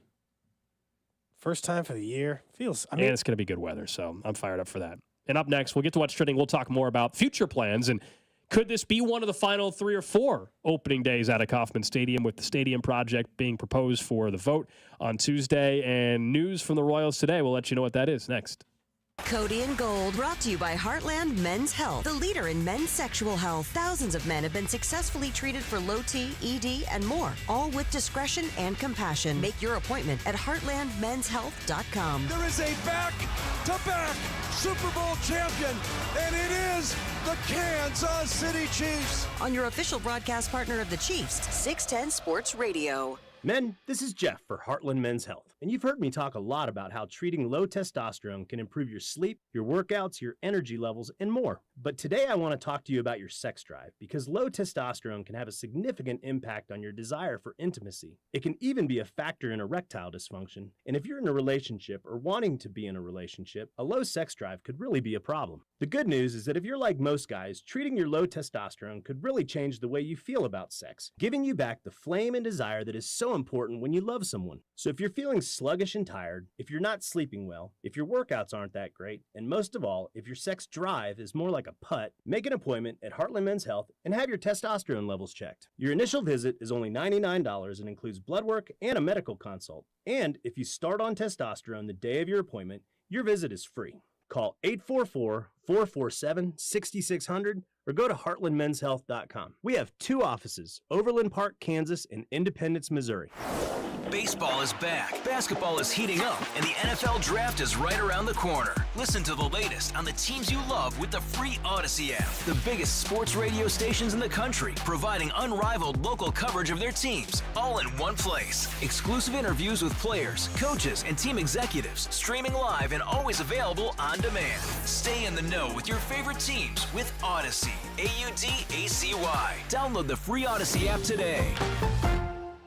First time for the year. And it's going to be good weather, so I'm fired up for that. And up next, we'll get to what's trending. We'll talk more about future plans and could this be one of the final 3 or 4 opening days out of Kauffman Stadium, with the stadium project being proposed for the vote on Tuesday? And news from the Royals today. We'll let you know what that is next. Cody and Gold, brought to you by Heartland Men's Health, the leader in men's sexual health. Thousands of men have been successfully treated for low T, ED, and more, all with discretion and compassion. Make your appointment at heartlandmenshealth.com. There is a back-to-back Super Bowl champion, and it is the Kansas City Chiefs. On your official broadcast partner of the Chiefs, 610 Sports Radio. Men, this is Jeff for Heartland Men's Health, and you've heard me talk a lot about how treating low testosterone can improve your sleep, your workouts, your energy levels, and more. But today I want to talk to you about your sex drive, because low testosterone can have a significant impact on your desire for intimacy. It can even be a factor in erectile dysfunction, and if you're in a relationship or wanting to be in a relationship, a low sex drive could really be a problem. The good news is that if you're like most guys, treating your low testosterone could really change the way you feel about sex, giving you back the flame and desire that is so important when you love someone. So if you're feeling sluggish and tired, if you're not sleeping well, if your workouts aren't that great, and most of all, if your sex drive is more like a putt, make an appointment at Heartland Men's Health and have your testosterone levels checked. Your initial visit is only $99 and includes blood work and a medical consult. And if you start on testosterone the day of your appointment, your visit is free. Call 844-447-6600 or go to heartlandmenshealth.com. We have 2 offices, Overland Park, Kansas, and Independence, Missouri. Baseball is back, basketball is heating up, and the NFL Draft is right around the corner. Listen to the latest on the teams you love with the free Odyssey app. The biggest sports radio stations in the country, providing unrivaled local coverage of their teams, all in one place. Exclusive interviews with players, coaches, and team executives, streaming live and always available on demand. Stay in the know with your favorite teams with Odyssey. AUDACY. Download the free Odyssey app today.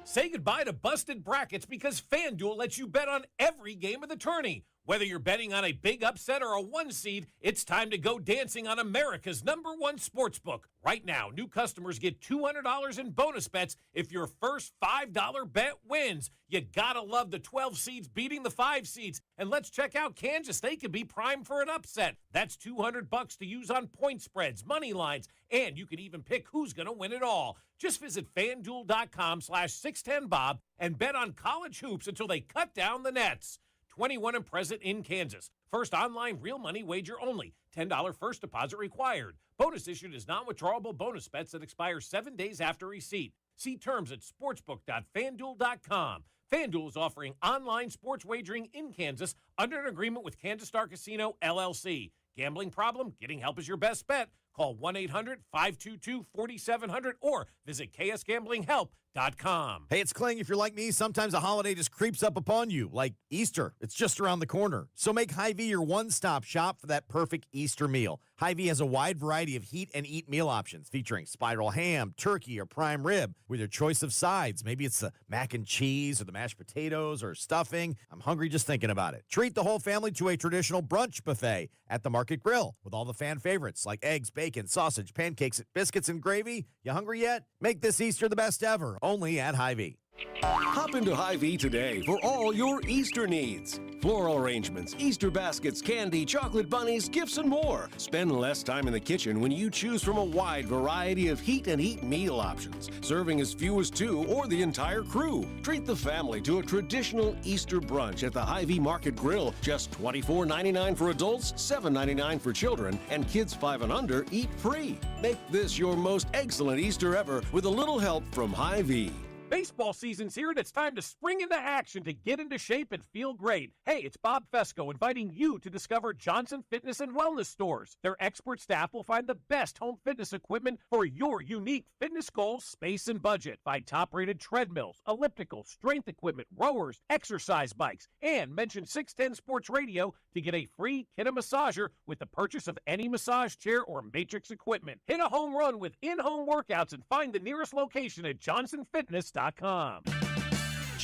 Say goodbye to busted brackets, because FanDuel lets you bet on every game of the tourney. Whether you're betting on a big upset or a 1 seed, it's time to go dancing on America's #1 sportsbook. Right now, new customers get $200 in bonus bets if your first $5 bet wins. You gotta love the 12 seeds beating the 5 seeds. And let's check out Kansas. They could be primed for an upset. That's $200 to use on point spreads, money lines, and you can even pick who's gonna win it all. Just visit FanDuel.com/610Bob and bet on college hoops until they cut down the nets. 21 and present in Kansas. First online real money wager only. $10 first deposit required. Bonus issued as non-withdrawable bonus bets that expire 7 days after receipt. See terms at sportsbook.fanduel.com. FanDuel is offering online sports wagering in Kansas under an agreement with Kansas Star Casino, LLC. Gambling problem? Getting help is your best bet. Call 1-800-522-4700 or visit ksgamblinghelp.com. Hey, it's Kling. If you're like me, sometimes a holiday just creeps up upon you, like Easter. It's just around the corner. So make Hy-Vee your one-stop shop for that perfect Easter meal. Hy-Vee has a wide variety of heat and eat meal options featuring spiral ham, turkey, or prime rib with your choice of sides. Maybe it's the mac and cheese or the mashed potatoes or stuffing. I'm hungry just thinking about it. Treat the whole family to a traditional brunch buffet at the Market Grill with all the fan favorites like eggs, bacon, sausage, pancakes, biscuits, and gravy. You hungry yet? Make this Easter the best ever, only at Hy-Vee. Hop into Hy-Vee today for all your Easter needs. Floral arrangements, Easter baskets, candy, chocolate bunnies, gifts, and more. Spend less time in the kitchen when you choose from a wide variety of heat and eat meal options, serving as few as 2 or the entire crew. Treat the family to a traditional Easter brunch at the Hy-Vee Market Grill. Just $24.99 for adults, $7.99 for children, and kids 5 and under eat free. Make this your most excellent Easter ever with a little help from Hy-Vee. Baseball season's here, and it's time to spring into action to get into shape and feel great. Hey, it's Bob Fesco inviting you to discover Johnson Fitness and Wellness Stores. Their expert staff will find the best home fitness equipment for your unique fitness goals, space, and budget. Find top-rated treadmills, ellipticals, strength equipment, rowers, exercise bikes, and mention 610 Sports Radio to get a free Kinna massager with the purchase of any massage chair or matrix equipment. Hit a home run with in-home workouts and find the nearest location at johnsonfitness.com.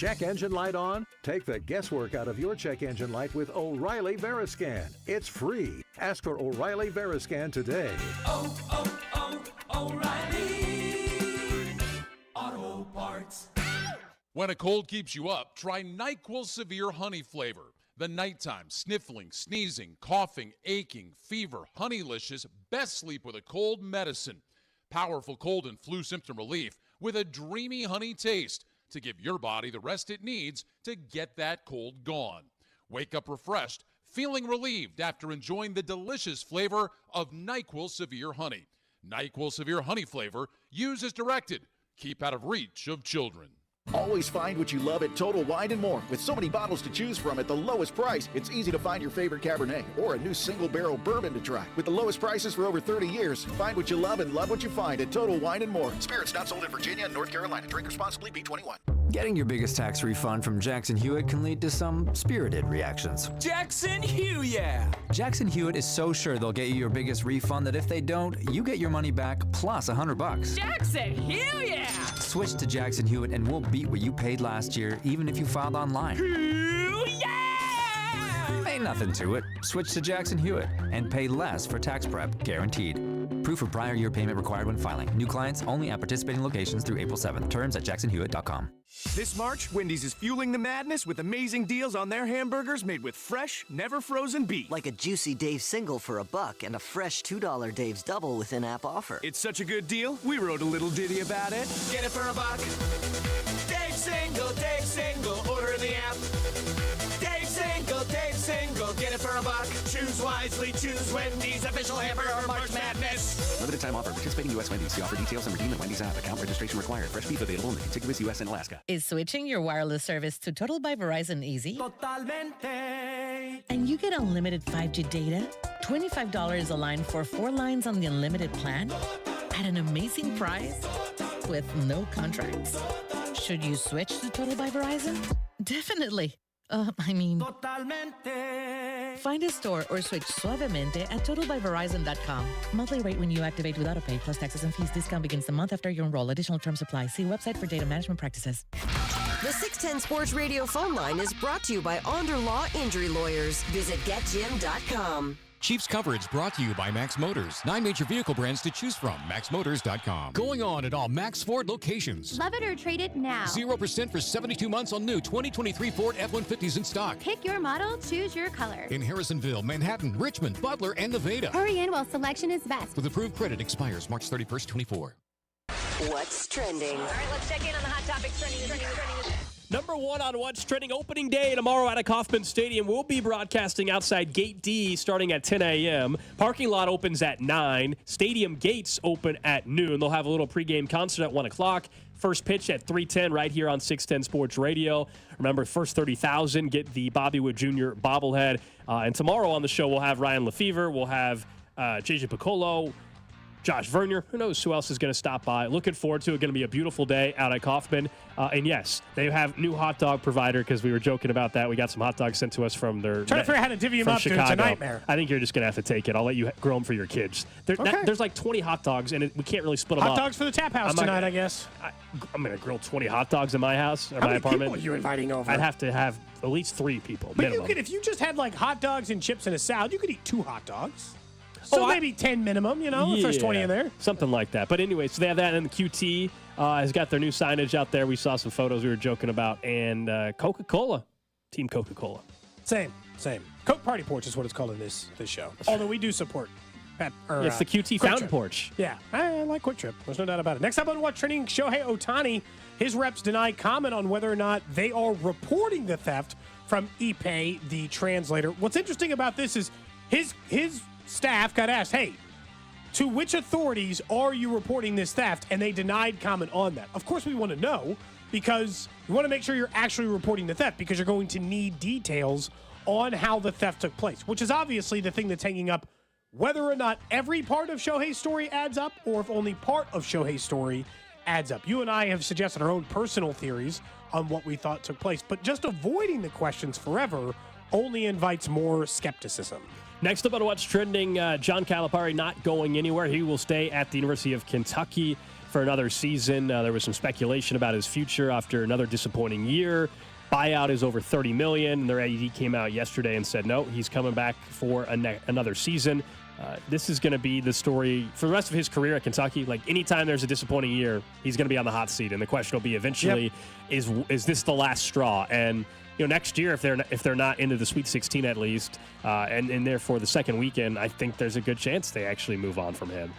Check engine light on? Take the guesswork out of your check engine light with O'Reilly Veriscan. It's free. Ask for O'Reilly Veriscan today. O'Reilly Auto Parts. When a cold keeps you up, try NyQuil Severe Honey Flavor. The nighttime sniffling, sneezing, coughing, aching, fever, honeylicious, best sleep with a cold medicine. Powerful cold and flu symptom relief with a dreamy honey taste to give your body the rest it needs to get that cold gone. Wake up refreshed, feeling relieved after enjoying the delicious flavor of NyQuil Severe Honey. NyQuil Severe Honey Flavor, use as directed. Keep out of reach of children. Always find what you love at Total Wine & More. With so many bottles to choose from at the lowest price, it's easy to find your favorite Cabernet or a new single-barrel bourbon to try. With the lowest prices for over 30 years, find what you love and love what you find at Total Wine & More. Spirits not sold in Virginia and North Carolina. Drink responsibly. B21. Getting your biggest tax refund from Jackson Hewitt can lead to some spirited reactions. Jackson Hewitt, yeah! Jackson Hewitt is so sure they'll get you your biggest refund that if they don't, you get your money back plus $100. Jackson Hewitt, yeah! Switch to Jackson Hewitt and we'll beat what you paid last year, even if you filed online. Yeah! Ain't nothing to it. Switch to Jackson Hewitt and pay less for tax prep, guaranteed. Proof of prior year payment required when filing. New clients only at participating locations through April 7th. Terms at jacksonhewitt.com. This March, Wendy's is fueling the madness with amazing deals on their hamburgers made with fresh, never frozen beef. Like a juicy Dave's single for $1 and a fresh $2 Dave's double with in-app offer. It's such a good deal, we wrote a little ditty about it. Get it for $1. Dave's single, order in the app. Dave's single, get it for $1. Choose wisely, choose Wendy's, official hamburger March Madness. Limited time offer. Participating U.S. Wendy's. See offer details and redeem at Wendy's app. Account registration required. Fresh beef available in the contiguous U.S. and Alaska. Is switching your wireless service to Total by Verizon easy? Totalmente. And you get unlimited 5G data, $25 a line for 4 lines on the unlimited plan, at an amazing price, with no contracts. Should you switch to Total by Verizon? Definitely. Totalmente. Find a store or switch suavemente at totalbyverizon.com. Monthly rate when you activate with autopay plus taxes and fees. Discount begins the month after you enroll. Additional terms apply. See website for data management practices. The 610 Sports Radio phone line is brought to you by Onder Law Injury Lawyers. Visit getjim.com. Chiefs coverage brought to you by Max Motors. 9 major vehicle brands to choose from. MaxMotors.com. Going on at all Max Ford locations. Love it or trade it now. 0% for 72 months on new 2023 Ford F-150s in stock. Pick your model, choose your color. In Harrisonville, Manhattan, Richmond, Butler, and Nevada. Hurry in while selection is best. With approved credit expires March 31st, 24. What's trending? All right, let's check in on the hot topics trending. Number one on What's Trending opening day tomorrow at Kauffman Stadium. We'll be broadcasting outside Gate D starting at 10 a.m. Parking lot opens at 9. Stadium gates open at noon. They'll have a little pregame concert at 1 o'clock. First pitch at 3:10 right here on 610 Sports Radio. Remember, first 30,000 get the Bobby Wood Jr. bobblehead. And tomorrow on the show, we'll have Ryan Lefevre. We'll have JJ Piccolo, Josh Vernier. Who knows who else is going to stop by. Looking forward to it. Going to be a beautiful day out at Kauffman. And yes, they have new hot dog provider because we were joking about that. We got some hot dogs sent to us from their Trying to figure out how to divvy them up, dude. It's a nightmare. I think you're just going to have to take it. I'll let you grow them for your kids. There's like 20 hot dogs, and we can't really split them up. Hot dogs for the tap house tonight, I guess. I'm going to grill 20 hot dogs in my house or How my many apartment. people are you inviting over? I'd have to have at least 3 people. But minimum. you could, if you just had like hot dogs and chips and a salad, you could eat 2 hot dogs. So maybe 10 minimum, if there's 20 in there. Something like that. But anyway, so they have that, and the QT has got their new signage out there. We saw some photos we were joking about. And Coca-Cola, Team Coca-Cola. Same. Coke Party Porch is what it's called in this show. Although we do support it's the QT Fountain Porch. Yeah, I like Quick Trip. There's no doubt about it. Next up on What's Trending, Shohei Ohtani. His reps deny comment on whether or not they are reporting the theft from Ippei, the translator. What's interesting about this is his staff got asked, hey, to which authorities are you reporting this theft? And they denied comment on that. Of course, we want to know because we want to make sure you're actually reporting the theft because you're going to need details on how the theft took place, which is obviously the thing that's hanging up whether or not every part of Shohei's story adds up or if only part of Shohei's story adds up. You and I have suggested our own personal theories on what we thought took place, but just avoiding the questions forever only invites more skepticism. Next up on What's Trending, John Calipari not going anywhere. He will stay at the University of Kentucky. for another season. There was some speculation about his future after another disappointing year. Buyout is over $30 million. Their AD came out yesterday and said, no, he's coming back for another season. This is going to be the story for the rest of his career at Kentucky. Like, anytime there's a disappointing year, he's going to be on the hot seat. And the question will be eventually, is this the last straw? And next year, if they're not into the Sweet 16 at least, and therefore the second weekend, I think there's a good chance they actually move on from him.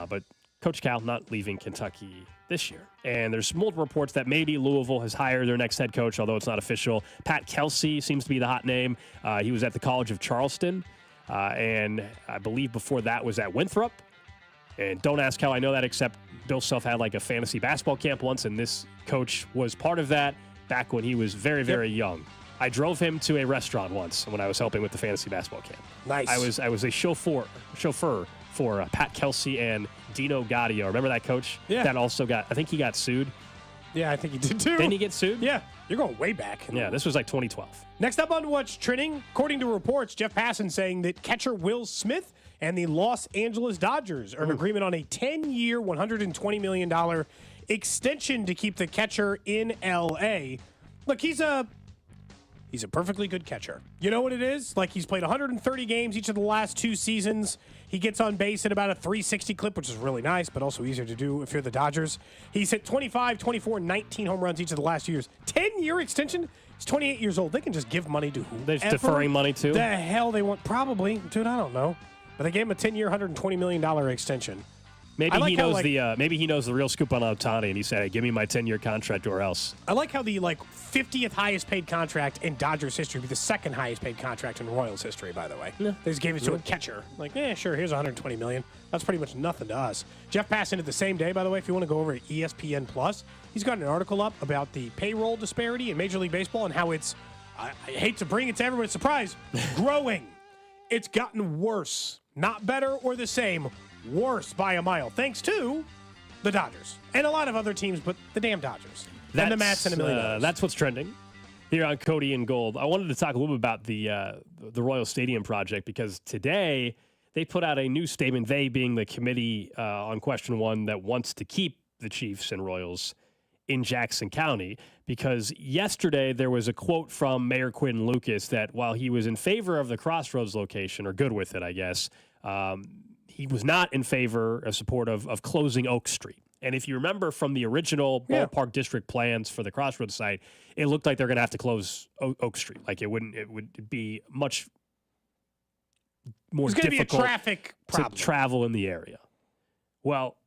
But Coach Cal not leaving Kentucky this year. And there's multiple reports that maybe Louisville has hired their next head coach, although it's not official. Pat Kelsey seems to be the hot name. He was at the College of Charleston, and I believe before that was at Winthrop. And don't ask how I know that, except Bill Self had like a fantasy basketball camp once, and this coach was part of that back when he was very, very young. I drove him to a restaurant once when I was helping with the fantasy basketball camp. Nice. I was a chauffeur for Pat Kelsey and Dino Gaudio. Remember that coach? Yeah. That also got, I think he got sued. Yeah, I think he did too. Didn't he get sued? Yeah. You're going way back. Yeah, this was like 2012. Next up on What's Trending, according to reports, Jeff Passan saying that catcher Will Smith and the Los Angeles Dodgers are in agreement on a 10-year, $120 million extension to keep the catcher in L.A. Look, he's a perfectly good catcher. You know what it is? Like, he's played 130 games each of the last 2 seasons. He gets on base at about a 360 clip, which is really nice, but also easier to do if you're the Dodgers. He's hit 25, 24, 19 home runs each of the last 2 years. 10-year extension? He's 28 years old. They can just give money to whoever They're just deferring money to? the hell they want. Probably. Dude, I don't know. But they gave him a 10-year, $120 million extension. Maybe he knows maybe he knows the real scoop on Ohtani, and he said, hey, give me my 10-year contract or else. I like how the 50th highest paid contract in Dodgers history would be the second highest paid contract in Royals history, by the way. Yeah. They just gave it to a catcher. Like, sure, here's $120 million. That's pretty much nothing to us. Jeff Passan did the same day, by the way, if you want to go over at ESPN Plus. He's got an article up about the payroll disparity in Major League Baseball and how it's, I hate to bring it to everyone's surprise, growing. It's gotten worse. Not better or the same. Worse by a mile, thanks to the Dodgers and a lot of other teams, but the damn Dodgers and the Mets and a million others. That's what's trending here on Cody and Gold. I wanted to talk a little bit about the Royal Stadium project because today they put out a new statement, they being the committee on question 1 that wants to keep the Chiefs and Royals in Jackson County, because yesterday there was a quote from Mayor Quinn Lucas that while he was in favor of the Crossroads location, or good with it, I guess, he was not in favor or support of closing Oak Street. And if you remember from the original ballpark district plans for the Crossroads site, it looked like they're going to have to close Oak Street. Like it would be much more difficult be a traffic problem to travel in the area. Well,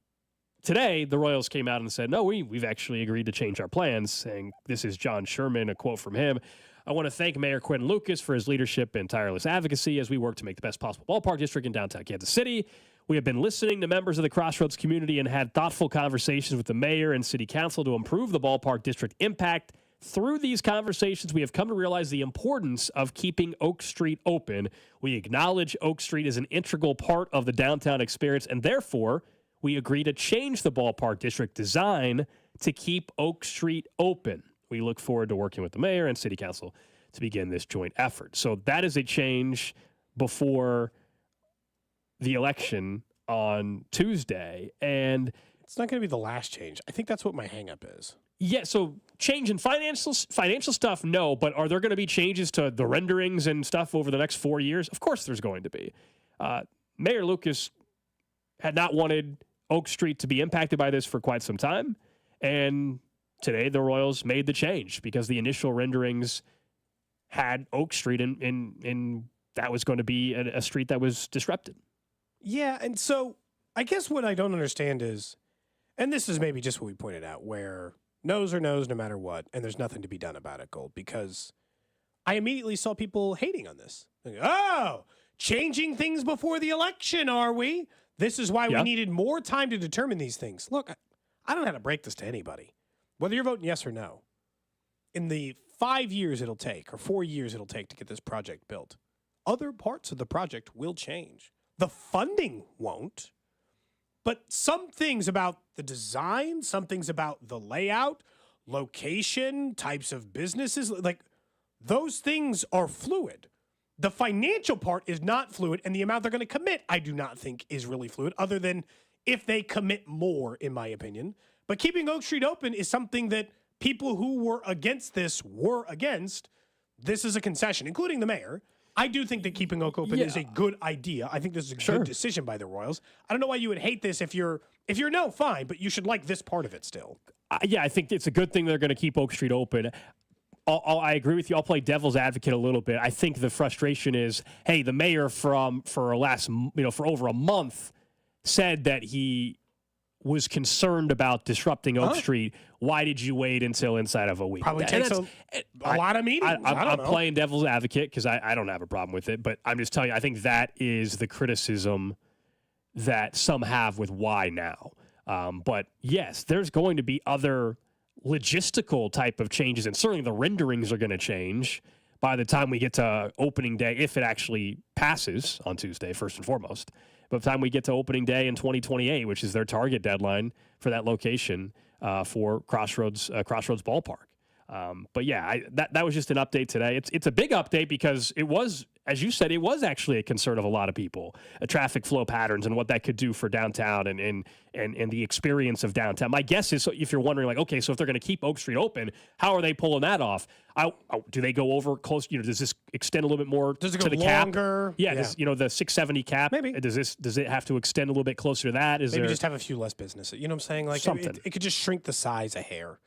today the Royals came out and said, no, we've actually agreed to change our plans, saying, this is John Sherman, a quote from him. I want to thank Mayor Quinn Lucas for his leadership and tireless advocacy as we work to make the best possible ballpark district in downtown Kansas City. We have been listening to members of the Crossroads community and had thoughtful conversations with the mayor and city council to improve the ballpark district impact. Through these conversations, we have come to realize the importance of keeping Oak Street open. We acknowledge Oak Street is an integral part of the downtown experience, and therefore, we agree to change the ballpark district design to keep Oak Street open. We look forward to working with the mayor and city council to begin this joint effort. So that is a change before the election on Tuesday. And it's not going to be the last change. I think that's what my hang-up is. Yeah, so change in financial stuff, no. But are there going to be changes to the renderings and stuff over the next 4 years? Of course there's going to be. Mayor Lucas had not wanted Oak Street to be impacted by this for quite some time. And today, the Royals made the change because the initial renderings had Oak Street, and that was going to be a street that was disrupted. Yeah, and so I guess what I don't understand is, and this is maybe just what we pointed out, where no's are no's no matter what, and there's nothing to be done about it, Gold, because I immediately saw people hating on this. Like, oh, changing things before the election, are we? This is why we needed more time to determine these things. Look, I don't know how to break this to anybody. Whether you're voting yes or no, in the 5 years it'll take, or 4 years it'll take to get this project built, other parts of the project will change. The funding won't, but some things about the design, some things about the layout, location, types of businesses, like those things are fluid. The financial part is not fluid, and the amount they're going to commit, I do not think is really fluid, other than if they commit more, in my opinion. But keeping Oak Street open is something that people who were against this were against. This is a concession, including the mayor. I do think that keeping Oak open is a good idea. I think this is a good decision by the Royals. I don't know why you would hate this if you're no, fine, but you should like this part of it still. Yeah, I think it's a good thing they're going to keep Oak Street open. I agree with you. I'll play devil's advocate a little bit. I think the frustration is, hey, the mayor for over a month said that he was concerned about disrupting Oak Street. Why did you wait until inside of a week? Probably takes a lot of meetings. I'm playing devil's advocate because I don't have a problem with it, but I'm just telling you, I think that is the criticism that some have with why now. But yes, there's going to be other logistical type of changes, and certainly the renderings are going to change by the time we get to opening day, if it actually passes on Tuesday, first and foremost. By the time we get to opening day in 2028, which is their target deadline for that location for Crossroads Ballpark. But yeah, that was just an update today. It's a big update because it was, as you said, it was actually a concern of a lot of people, traffic flow patterns and what that could do for downtown and the experience of downtown. My guess is, so if you're wondering, like, okay, so if they're going to keep Oak Street open, how are they pulling that off? Do they go over close? Does this extend a little bit more to the longer? Cap? Yeah. Does, the 670 cap. Maybe. Does it have to extend a little bit closer to that? Maybe just have a few less businesses. You know what I'm saying? Like it could just shrink the size a hair.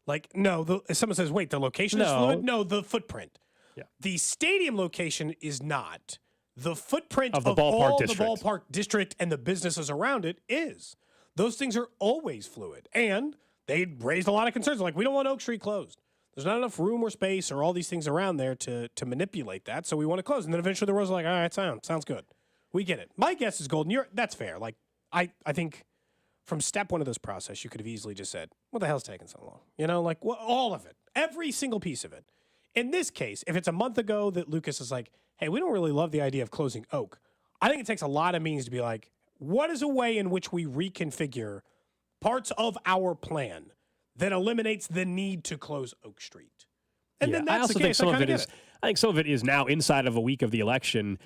Like, no, if someone says, wait, the location is fluid? No, the footprint. Yeah. The stadium location is not. The footprint of the ballpark district and the businesses around it is. Those things are always fluid. And they raised a lot of concerns. Like, we don't want Oak Street closed. There's not enough room or space or all these things around there to manipulate that, so we want to close. And then eventually the Royals are like, all right, sounds good. We get it. My guess is Golden. That's fair. Like, I think from step one of this process, you could have easily just said, what the hell's taking so long? Like, all of it. Every single piece of it. In this case, if it's a month ago that Lucas is like, hey, we don't really love the idea of closing Oak, I think it takes a lot of means to be like, what is a way in which we reconfigure parts of our plan that eliminates the need to close Oak Street? And then that's the case. I think some of it is now inside of a week of the election.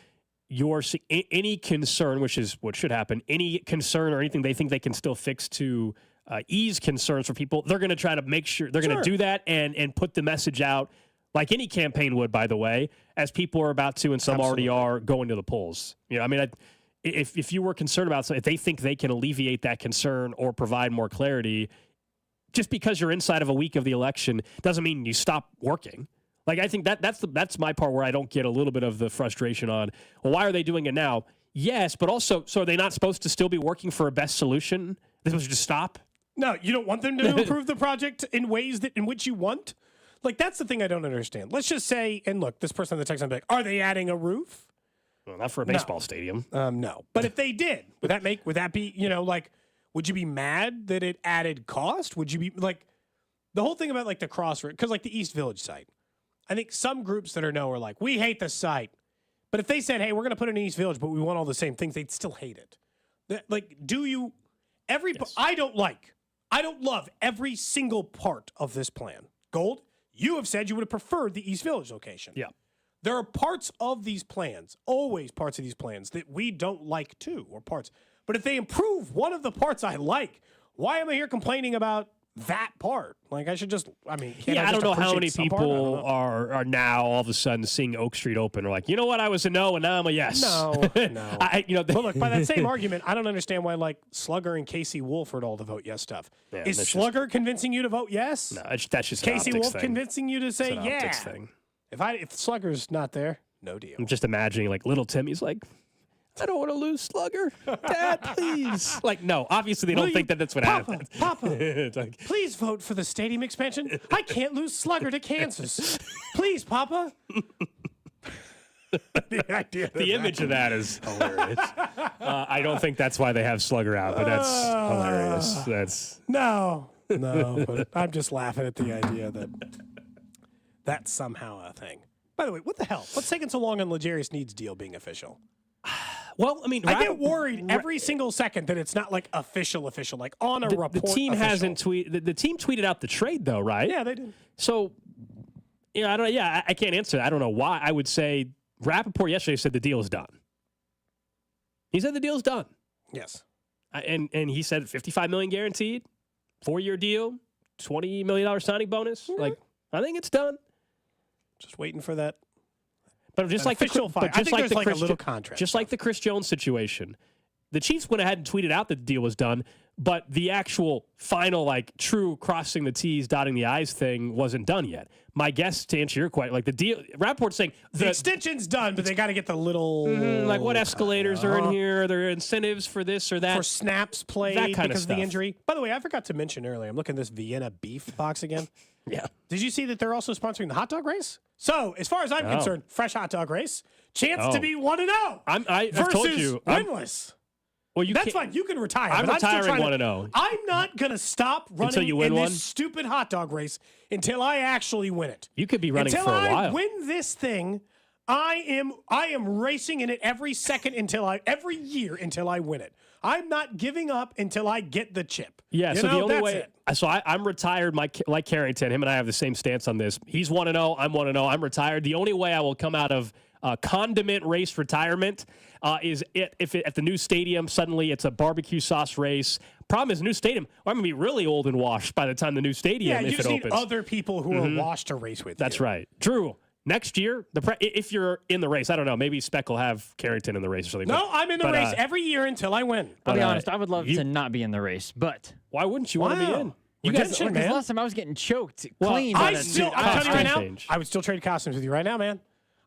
Any concern, which is what should happen, any concern or anything they think they can still fix to ease concerns for people, they're going to try to make sure they're going to do that and put the message out like any campaign would, by the way, as people are about to, and some already are, going to the polls. If you were concerned about something, if they think they can alleviate that concern or provide more clarity, just because you're inside of a week of the election doesn't mean you stop working. Like, I think that's my part where I don't get a little bit of the frustration on, well, why are they doing it now? Yes, but also, so are they not supposed to still be working for a best solution? They're supposed to just stop? No, you don't want them to improve the project in ways in which you want? Like, that's the thing I don't understand. Let's just say, and look, this person on the text, I'm like, are they adding a roof? Well, not for a baseball stadium. No. But if they did, would that be, would you be mad that it added cost? Would you be, like, the whole thing about, like, the crossroad, because, like, the East Village site, I think some groups that are like, we hate the site. But if they said, hey, we're going to put it in East Village, but we want all the same things, they'd still hate it. I don't love every single part of this plan. Gold, you have said you would have preferred the East Village location. Yeah. There are parts of these plans, always parts of these plans, that we don't like too, or parts. But if they improve one of the parts I like, why am I here complaining about that part? Like, I should just, I don't know how many people are now all of a sudden seeing Oak Street open or like, you know what, I was a no and now I'm a yes. No. But look, by that same argument, I don't understand why, like, Slugger and Casey Wolf are all the vote yes stuff. Yeah, is Slugger convincing you to vote yes? No, that's just Casey Wolf thing. convincing you to say yeah. Thing. If Slugger's not there, no deal. I'm just imagining, like, little Timmy's like, I don't want to lose Slugger. Dad, please. Like, no, obviously they don't think that's what happened. Papa, please vote for the stadium expansion. I can't lose Slugger to Kansas. Please, Papa. The image of that is hilarious. I don't think that's why they have Slugger out, but that's hilarious. No, but I'm just laughing at the idea that that's somehow a thing. By the way, what the hell? What's taking so long on L'Jarius Sneed's deal being official? Well, I mean, I get worried every single second that it's not like official, like on a report. The team hasn't tweeted. The team tweeted out the trade, though, right? Yeah, they did. So, I don't know. Yeah, I can't answer that. I don't know why. I would say Rappaport yesterday said the deal is done. He said the deal is done. Yes. And he said $55 million guaranteed, 4-year deal, $20 million signing bonus. Like, I think it's done. Just waiting for that. But just like official fight. I think there's like a little contract. Just like the Chris Jones situation, the Chiefs went ahead and tweeted out that the deal was done, but the actual final, like, true crossing the T's, dotting the I's thing wasn't done yet. My guess, to answer your question, like the deal, Rappaport's saying the extension's done, but they got to get the little like what escalators are in here. Are there incentives for this or that? For snaps played that kind because of of the injury. By the way, I forgot to mention earlier. I'm looking at this Vienna beef box again. Yeah. Did you see that they're also sponsoring the hot dog race? So, as far as I'm concerned, fresh hot dog race, chance to be 1-0. I've told you, winless. Well, That's fine. You can retire. I'm but retiring I'm 1-0. I'm not going to stop running Until you win in one? this stupid hot dog race until I actually win it. You could be running until for a while. I win this thing, I am racing in it every year until I win it. I'm not giving up until I get the chip. Yeah, You so know, the only that's way. it. So I'm retired. Like Carrington, him and I have the same stance on this. He's 1-0. I'm 1-0. I'm retired. The only way I will come out of condiment race retirement is if at the new stadium suddenly it's a barbecue sauce race. Problem is, new stadium. I'm gonna be really old and washed by the time the new stadium Yeah, you if just it need opens. other people who are washed to race with. That's you. right. Drew. Next year, if you're in the race, I don't know. Maybe Speck will have Carrington in the race or something. No, I'm in the race every year until I win. I'll be honest. I would love to not be in the race, but why wouldn't you want to be in? You guys, Redemption, because man. last time I was getting choked Well, clean. I'm by telling you right costume now, change. I would still trade costumes with you right now, man.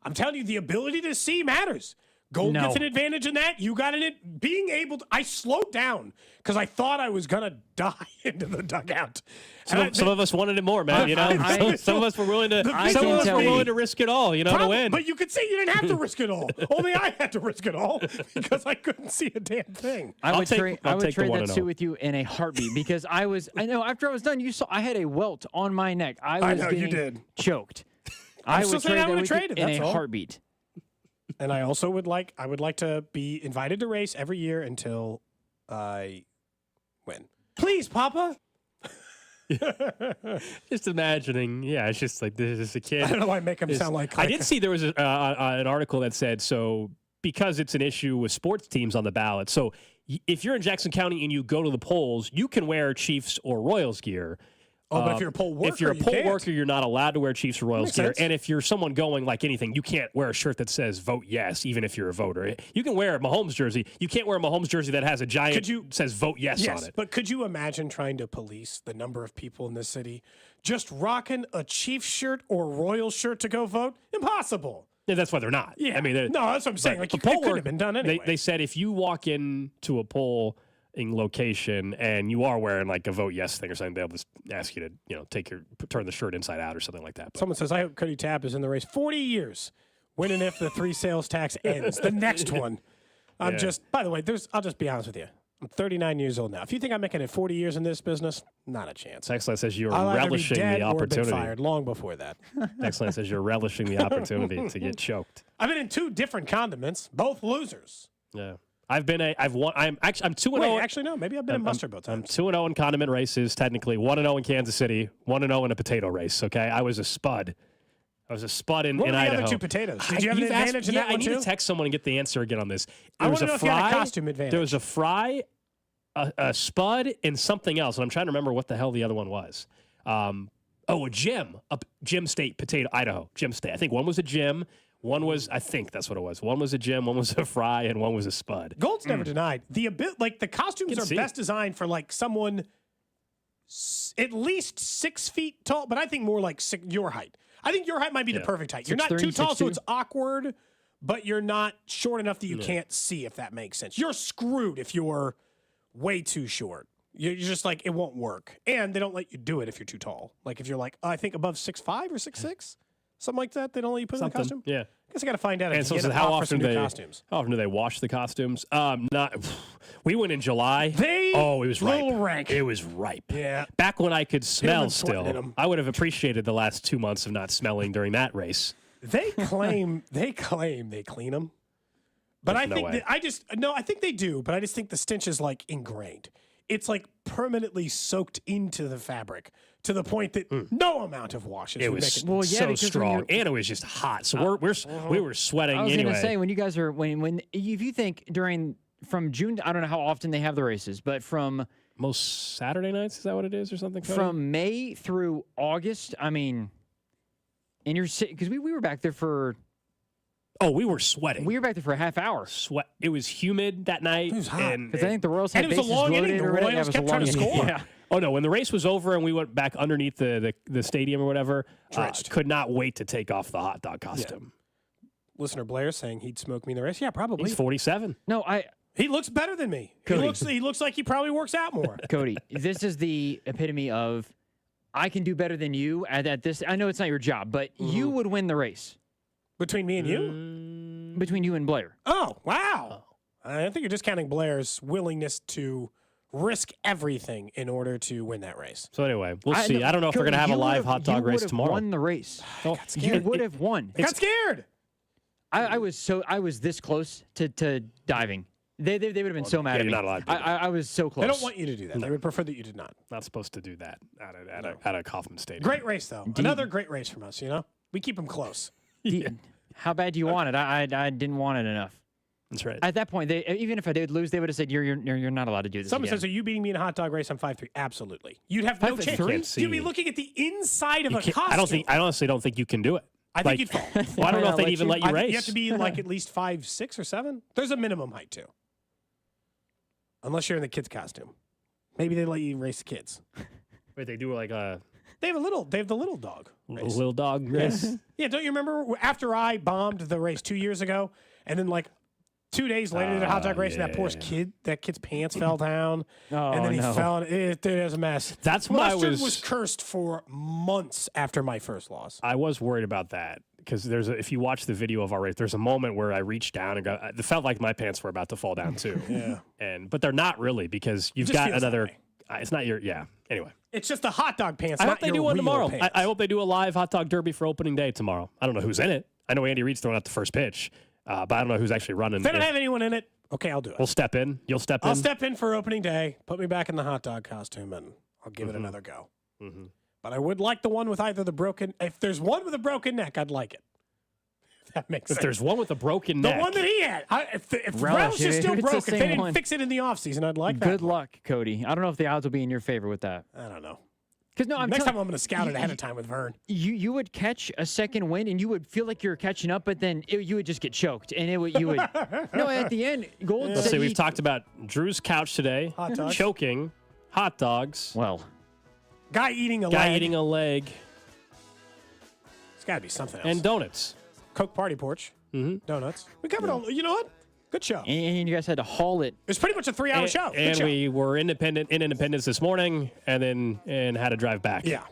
I'm telling you, the ability to see matters. Gold No. gets an advantage in that. You got it. Being able to, I slowed down because I thought I was gonna die into the dugout. Some of us wanted it more, man. You know, some of us were willing to. Some of us were willing to risk it all. You know, to win. But you could see you didn't have to risk it all. Only I had to risk it all because I couldn't see a damn thing. I would trade the that 1-0. suit with you in a heartbeat because I know after I was done, you saw I had a welt on my neck. I was know, you getting did. choked. I'm I still would saying trade I that would've with you traded, in that's a all. heartbeat. And I also would like to be invited to race every year until I win. Please, Papa. Just imagining, yeah, it's just like this is a kid. I don't know why I make him sound like I did see there was an article that said so because it's an issue with sports teams on the ballot. So if you're in Jackson County and you go to the polls, you can wear Chiefs or Royals gear. Oh, but if you're a poll worker, you're not allowed to wear Chiefs or Royals Makes gear. sense. And if you're someone going like anything, you can't wear a shirt that says "Vote Yes," even if you're a voter. You can wear a Mahomes jersey. You can't wear a Mahomes jersey that has a giant says "Vote Yes" on it. But could you imagine trying to police the number of people in this city just rocking a Chiefs shirt or Royals shirt to go vote? Impossible. Yeah, that's why they're not. Yeah. I mean, no, that's what I'm saying. but Like, the it poll could work- have been done anyway. They said if you walk into a polling location and you are wearing like a "Vote Yes" thing or something, they'll just ask you to turn the shirt inside out or something like that. But Someone says, I hope Cody Tapp is in the race 40 years. When and if the 3 sales tax ends. The next one. I'm Yeah. just, by the way, I'll just be honest with you. I'm 39 years old now. If you think I'm making it 40 years in this business, not a chance. Excellent says you're I'll either be relishing dead the or been opportunity. fired long before that. Excellent says you're relishing the opportunity to get choked. I've been in 2 different condiments, both losers. Yeah. I'm 2-0. Wait, actually, no. Maybe I've been in mustard both I'm times. 2-0 in condiment races, technically. 1-0 in Kansas City. 1-0 in a potato race. Okay, I was a spud. in What were the Idaho. other 2 potatoes? Did you have an You've advantage asked- in that I one need too? to text someone and get the answer again on this. I want to know if you had a costume advantage. There was a fry, a spud, and something else. And I'm trying to remember what the hell the other one was. A Jim State potato, Idaho. Jim State. I think one was a Jim. One was, I think that's what it was. One was a Jim, one was a fry, and one was a spud. Gold's never denied. The costumes Can are see best it. designed for like someone at least 6 feet tall, but I think more like your height. I think your height might be the perfect height. You're not 6'3", too tall, so 6'2"? it's awkward, but you're not short enough that you can't see, if that makes sense. You're screwed if you're way too short. You're just like, it won't work. And they don't let you do it if you're too tall. Like if you're like, I think above 6'5" or 6'6", something like that, they don't let you put in the costume. Yeah. I guess I got to find out. And if so you get an how offer for often some do new they costumes. how often do they wash the costumes? We went in July. It was ripe. little rank. It was ripe. Yeah. Back when I could smell been sweating in still, 'em. I would have appreciated the last 2 months of not smelling during that race. They claim they clean them, but There's I no think way. I think they do, but I just think the stench is like ingrained. It's like permanently soaked into the fabric to the point that no amount of washes It would was make it. so strong, and it was just hot. So we were sweating I was anyway. gonna say when you guys are if you think during from June, I don't know how often they have the races, but from most Saturday nights, is that what it is or something? Cody? From May through August, I mean, and you're because we were back there for. Oh, we were sweating. We were back there for a half hour. Sweat. It was humid that night. It was hot. Because I think the Royals had and it was bases a long loaded. inning. The Royals kept trying to score. Yeah. Oh, no. When the race was over and we went back underneath the stadium or whatever, could not wait to take off the hot dog costume. Yeah. Listener Blair saying he'd smoke me in the race. Yeah, probably. He's 47. No, He looks better than me. Cody. He looks like he probably works out more. Cody, this is the epitome of I can do better than you at this. I know it's not your job, but you would win the race. Between me and you? Between you and Blair. Oh, wow. I think you're discounting Blair's willingness to risk everything in order to win that race. So anyway, we'll see. I don't know if we're going to have a live hot dog race tomorrow. You would have won the race. You would have won. I got scared. I was this close to diving. They would have been so mad at me. Not allowed to do that. I was so close. They don't want you to do that. They would prefer that you did not. Not supposed to do that at a Kauffman Stadium. Great race, though. Another great race from us, We keep them close. Yeah. How bad do you want it? I didn't want it enough. That's right. At that point, even if I did lose, they would have said, you're not allowed to do this Someone again. says, are you beating me in a hot dog race? I'm 5'3". Absolutely. You'd have no chance. You'd be looking at the inside of a costume. I honestly don't think you can do it. I think you'd fall. Well, I don't know if they'd even let you race. You have to be at least 5'6" or 7". There's a minimum height, too. Unless you're in the kid's costume. Maybe they let you race the kids. Wait, they do like a... They have the little dog race. Little dog race? Yeah, don't you remember after I bombed the race 2 years ago, and then 2 days later, the hot dog race, and that kid's pants fell down, and then he fell. It was a mess. That's what Mustard was cursed for months after my first loss. I was worried about that because if you watch the video of our race, there's a moment where I reached down and it felt like my pants were about to fall down too. Yeah, but they're not really because you've got another. It's not your Anyway. It's just the hot dog pants. I not hope they your do one real tomorrow. Pants. I hope they do a live hot dog derby for opening day tomorrow. I don't know who's in it. I know Andy Reid's throwing out the first pitch, but I don't know who's actually running. If they don't have anyone in it, okay, I'll do it. We'll step in. You'll step in. I'll step in for opening day. Put me back in the hot dog costume, and I'll give it another go. Mm-hmm. But I would like the one with either the broken. If there's one with a broken neck, I'd like it. If that makes sense. If there's one with a broken neck, the one that he had. If Relish is still broken, if they didn't fix it in the offseason, I'd like that. Good luck, Cody. I don't know if the odds will be in your favor with that. I don't know. Because next time I'm going to scout it ahead of time with Vern. You would catch a second wind and you would feel like you're catching up, but then you would just get choked, and you would. No, at the end, Gold. Let's see. We've talked about Drew's couch today, hot dogs. Choking, hot dogs. Well, guy eating a leg. It's got to be something else. And donuts. Coke party porch. Mm-hmm. Donuts. We covered all. You know what? Good show. And you guys had to haul it. It's pretty much a 3-hour show. And we were in Independence this morning, and had to drive back. Yeah.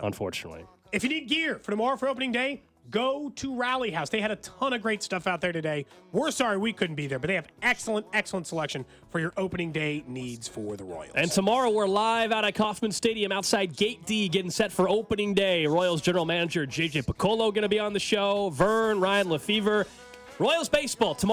Unfortunately. If you need gear for tomorrow for opening day, go to Rally House. They had a ton of great stuff out there today. We're sorry we couldn't be there, but they have excellent selection for your opening day needs for the Royals. And tomorrow we're live out at Kauffman Stadium outside Gate D, getting set for opening day. Royals general manager JJ Piccolo going to be on the show. Vern, Ryan Lefevre. Royals baseball tomorrow.